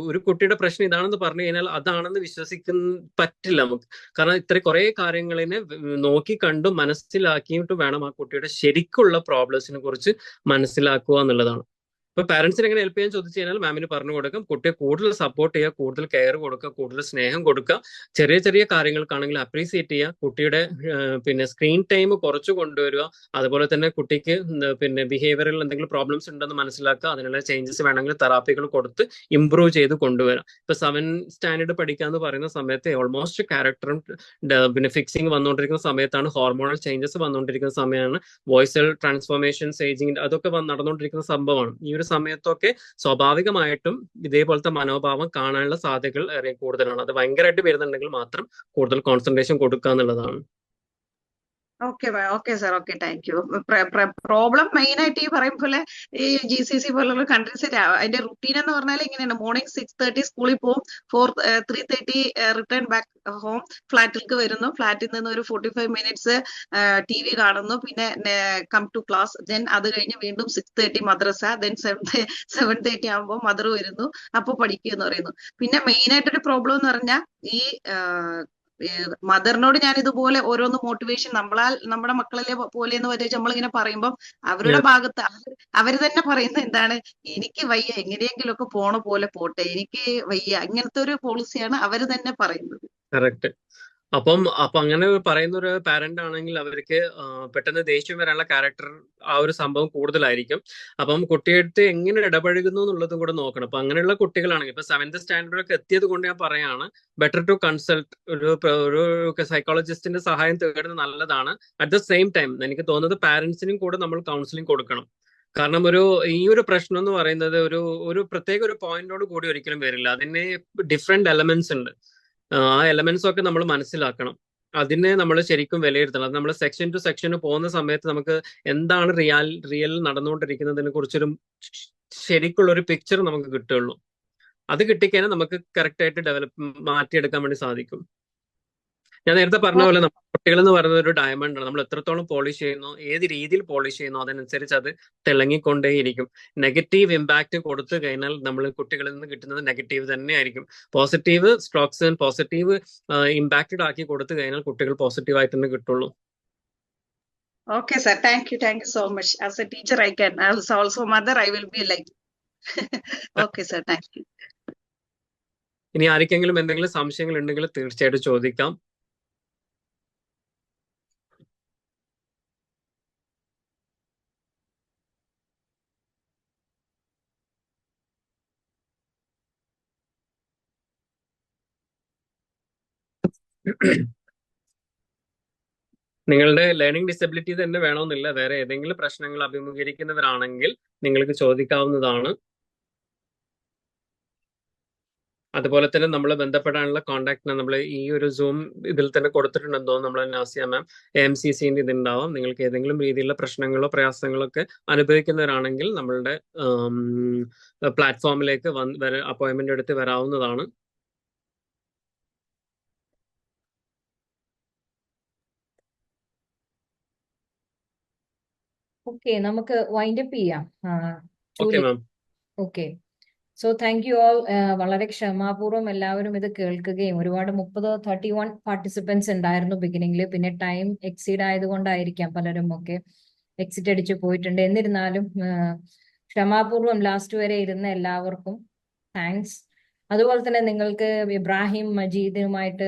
Speaker 3: ഒരു കുട്ടിയുടെ പ്രശ്നം ഇതാണെന്ന് പറഞ്ഞു കഴിഞ്ഞാൽ അതാണെന്ന് പറ്റില്ല നമുക്ക്. കാരണം ഇത്ര കുറെ കാര്യങ്ങളിനെ നോക്കി കണ്ടും മനസ്സിലാക്കിയിട്ട് വേണം ആ കുട്ടിയുടെ ശരിക്കുള്ള പ്രോബ്ലംസിനെ കുറിച്ച് മനസ്സിലാക്കുക എന്നുള്ളതാണ്. ഇപ്പൊ പാരന്റ്സിന് എങ്ങനെ ഹെൽപ്പ് ചെയ്യാൻ ചോദിച്ചു കഴിഞ്ഞാൽ മാമിന് പറഞ്ഞു കൊടുക്കും. കുട്ടിയെ കൂടുതൽ സപ്പോർട്ട് ചെയ്യുക, കൂടുതൽ കെയർ കൊടുക്കുക, കൂടുതൽ സ്നേഹം കൊടുക്കുക, ചെറിയ ചെറിയ കാര്യങ്ങൾക്കാണെങ്കിൽ അപ്രീസിയേറ്റ് ചെയ്യുക, കുട്ടിയുടെ പിന്നെ സ്ക്രീൻ ടൈം കുറച്ച് കൊണ്ടുവരിക, അതുപോലെ തന്നെ കുട്ടിക്ക് പിന്നെ ബിഹേവിയറിൽ എന്തെങ്കിലും പ്രോബ്ലംസ് ഉണ്ടെന്ന് മനസ്സിലാക്കുക, അതിനുള്ള ചേഞ്ചസ് വേണമെങ്കിൽ തെറാപ്പികൾ കൊടുത്ത് ഇംപ്രൂവ് ചെയ്ത് കൊണ്ടുവരാം. ഇപ്പൊ 7th സ്റ്റാൻഡേർഡ് പഠിക്കാന്ന് പറയുന്ന സമയത്ത് ഓൾമോസ്റ്റ് ക്യാരക്ടറും പിന്നെ ഫിക്സിങ് വന്നുകൊണ്ടിരിക്കുന്ന സമയത്താണ്, ഹോർമോണൽ ചേഞ്ചസ് വന്നുകൊണ്ടിരിക്കുന്ന സമയമാണ്, വോയിസൽ ട്രാൻസ്ഫോർമേഷൻസ്, ഏജിങ്, അതൊക്കെ നടന്നുകൊണ്ടിരിക്കുന്ന സംഭവമാണ്. ഈ ഒരു സമയത്തൊക്കെ സ്വാഭാവികമായിട്ടും ഇതേപോലത്തെ മനോഭാവം കാണാനുള്ള സാധ്യതകൾ ഏറെ കൂടുതലാണ്. അത് ഭയങ്കരമായിട്ട് വരുന്നുണ്ടെങ്കിൽ മാത്രം കൂടുതൽ കോൺസെൻട്രേഷൻ കൊടുക്കുക എന്നുള്ളതാണ്.
Speaker 1: Okay sir, okay, thank you. Problem main ആയിട്ട് ഈ പറയും പോലെ ഈ GCC പോലുള്ള കൺട്രീസ് അതിന്റെ റുട്ടീൻ എന്ന് പറഞ്ഞാൽ ഇങ്ങനെയാണ്. മോർണിംഗ് 6:30 സ്കൂളിൽ പോകും, 3:30 റിട്ടേൺ ബാക്ക് ഹോം, ഫ്ലാറ്റിലേക്ക് വരുന്നു, ഫ്ലാറ്റിൽ നിന്ന് ഒരു 45 മിനിറ്റ്സ് TV കാണുന്നു, പിന്നെ കം ടു ക്ലാസ്, ദെൻ അത് കഴിഞ്ഞ് വീണ്ടും 6:30 മദ്രസ, ദെൻ 7:30 ആകുമ്പോൾ മദർ വരുന്നു, അപ്പൊ പഠിക്കുക എന്ന് പറയുന്നു. പിന്നെ മെയിൻ ആയിട്ടൊരു പ്രോബ്ലം എന്ന് പറഞ്ഞാൽ ഈ മദറിനോട് ഞാൻ ഇതുപോലെ ഓരോന്ന് മോട്ടിവേഷൻ നമ്മുടെ മക്കളെ പോലെ എന്ന് വെച്ചാൽ നമ്മളിങ്ങനെ പറയുമ്പോൾ അവരുടെ ഭാഗത്ത് അവര് തന്നെ പറയുന്നത് എന്താണ്, എനിക്ക് വയ്യ, എങ്ങനെയെങ്കിലും ഒക്കെ പോണ പോലെ പോട്ടെ, എനിക്ക് വയ്യ, ഇങ്ങനത്തെ ഒരു പോളിസിയാണ് അവര് തന്നെ പറയുന്നത്.
Speaker 3: കറക്റ്റ്. അപ്പൊ അങ്ങനെ പറയുന്ന ഒരു പാരന്റ് ആണെങ്കിൽ അവർക്ക് പെട്ടെന്ന് ദേഷ്യം വരാനുള്ള ക്യാരക്ടർ ആ ഒരു സംഭവം കൂടുതലായിരിക്കും. അപ്പം കുട്ടിയെടുത്ത് എങ്ങനെ ഇടപഴകുന്നു എന്നുള്ളതും കൂടെ നോക്കണം. അപ്പൊ അങ്ങനെയുള്ള കുട്ടികളാണെങ്കിൽ ഇപ്പൊ 7th സ്റ്റാൻഡേർഡൊക്കെ എത്തിയത് കൊണ്ട് ഞാൻ പറയാണ്, ബെറ്റർ ടു കൺസൾട്ട് ഒരു സൈക്കോളജിസ്റ്റിന്റെ സഹായം തേടുന്നത് നല്ലതാണ്. അറ്റ് ദ സെയിം ടൈം എനിക്ക് തോന്നുന്നത് പാരന്റ്സിനും കൂടെ നമ്മൾ കൗൺസിലിംഗ് കൊടുക്കണം. കാരണം ഈ ഒരു പ്രശ്നം എന്ന് പറയുന്നത് ഒരു പ്രത്യേക ഒരു പോയിന്റോട് കൂടി ഒരിക്കലും വരില്ല. അതിന് ഡിഫറെന്റ് എലമെന്റ്സ് ഉണ്ട്. ആ എലമെന്റ്സ് ഒക്കെ നമ്മൾ മനസ്സിലാക്കണം. അതിനെ നമ്മൾ ശരിക്കും വിലയിരുത്തണം. അത് നമ്മൾ സെക്ഷൻ ടു സെക്ഷന് പോകുന്ന സമയത്ത് നമുക്ക് എന്താണ് റിയൽ നടന്നുകൊണ്ടിരിക്കുന്നതിനെ കുറിച്ചൊരു ശരിക്കുള്ള ഒരു പിക്ചർ നമുക്ക് കിട്ടുള്ളൂ. അത് കിട്ടിക്കഴിഞ്ഞാൽ നമുക്ക് കറക്റ്റ് ആയിട്ട് മാറ്റിയെടുക്കാൻ വേണ്ടി സാധിക്കും. ഞാൻ നേരത്തെ പറഞ്ഞ പോലെ കുട്ടികൾ എന്ന് പറയുന്നത് ഒരു ഡയമണ്ട് ആണ്. നമ്മൾ എത്രത്തോളം പോളിഷ് ചെയ്യുന്നു, ഏത് രീതിയിൽ പോളിഷ് ചെയ്യുന്നു, അതിനനുസരിച്ച് അത് തിളങ്ങിക്കൊണ്ടേയിരിക്കും. നെഗറ്റീവ് ഇമ്പാക്ട് കൊടുത്തു കഴിഞ്ഞാൽ നമ്മൾ കുട്ടികളിൽ നിന്ന് കിട്ടുന്നത് നെഗറ്റീവ് തന്നെയായിരിക്കും. പോസിറ്റീവ് സ്ട്രോക്സ് പോസിറ്റീവ് ഇമ്പാക്റ്റഡ് ആക്കി കൊടുത്തു കഴിഞ്ഞാൽ കുട്ടികൾ പോസിറ്റീവ് ആയിട്ട് തന്നെ കിട്ടുള്ളൂ.
Speaker 1: Okay, sir. Thank you so much. As a teacher, I can. As also mother, I will be like. Okay, sir. Thank you.
Speaker 3: ഇനി ആർക്കെങ്കിലും എന്തെങ്കിലും സംശയങ്ങൾ ഉണ്ടെങ്കിൽ തീർച്ചയായിട്ടും ചോദിക്കാം. നിങ്ങളുടെ ലേണിംഗ് ഡിസബിലിറ്റി തന്നെ വേണമെന്നില്ല, വേറെ ഏതെങ്കിലും പ്രശ്നങ്ങൾ അഭിമുഖീകരിക്കുന്നവരാണെങ്കിൽ നിങ്ങൾക്ക് ചോദിക്കാവുന്നതാണ്. അതുപോലെ തന്നെ നമ്മൾ ബന്ധപ്പെടാനുള്ള കോൺടാക്ട് നമ്മൾ ഈ ഒരു സൂം ഇതിൽ തന്നെ കൊടുത്തിട്ടുണ്ടെന്ന് തോന്നുന്നു. നമ്മൾ നാസിയ മാം AMCCന്റെ ഇതുണ്ടാവാം. നിങ്ങൾക്ക് ഏതെങ്കിലും രീതിയിലുള്ള പ്രശ്നങ്ങളോ പ്രയാസങ്ങളോ ഒക്കെ അനുഭവിക്കുന്നവരാണെങ്കിൽ നമ്മളുടെ പ്ലാറ്റ്ഫോമിലേക്ക് അപ്പോയിന്റ്മെന്റ് എടുത്ത് വരാവുന്നതാണ്.
Speaker 2: ഓക്കെ, നമുക്ക് വൈൻഡ് അപ്പ് ചെയ്യാം.
Speaker 3: Okay ma'am.
Speaker 2: Okay, so thank you all. വളരെ ക്ഷമാപൂർവ്വം എല്ലാവരും ഇത് കേൾക്കുകയും ഒരുപാട് 31 പാർട്ടിസിപ്പൻസ് ഉണ്ടായിരുന്നു ബിഗിനിങ്ങിൽ. പിന്നെ ടൈം എക്സീഡ് ആയതുകൊണ്ടായിരിക്കാം പലരും ഒക്കെ എക്സിറ്റ് അടിച്ച് പോയിട്ടുണ്ട്. എന്നിരുന്നാലും ക്ഷമാപൂർവ്വം ലാസ്റ്റ് വരെ ഇരുന്ന എല്ലാവർക്കും താങ്ക്സ്. അതുപോലെ തന്നെ നിങ്ങൾക്ക് ഇബ്രാഹിം മജീദുമായിട്ട്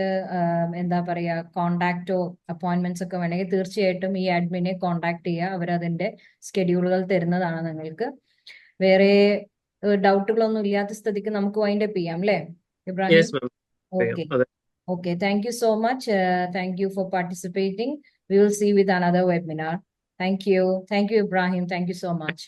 Speaker 2: എന്താ പറയാ കോണ്ടാക്റ്റോ അപ്പോയിന്റ്മെന്റ്സ് ഒക്കെ വേണമെങ്കിൽ തീർച്ചയായിട്ടും ഈ അഡ്മിനെ കോണ്ടാക്ട് ചെയ്യുക. അവരതിന്റെ സ്കെഡ്യൂളുകൾ തരുന്നതാണ് നിങ്ങൾക്ക്. വേറെ ഡൗട്ടുകളൊന്നും ഇല്ലാത്ത സ്ഥിതിക്ക് നമുക്ക് വൈൻഡ് അപ്പ് ചെയ്യാം അല്ലേ Ibrahim? Okay, okay. Thank you so much. Thank you four participating. We will see you with another webinar. Thank you. Thank you, Ibrahim. Thank you so much.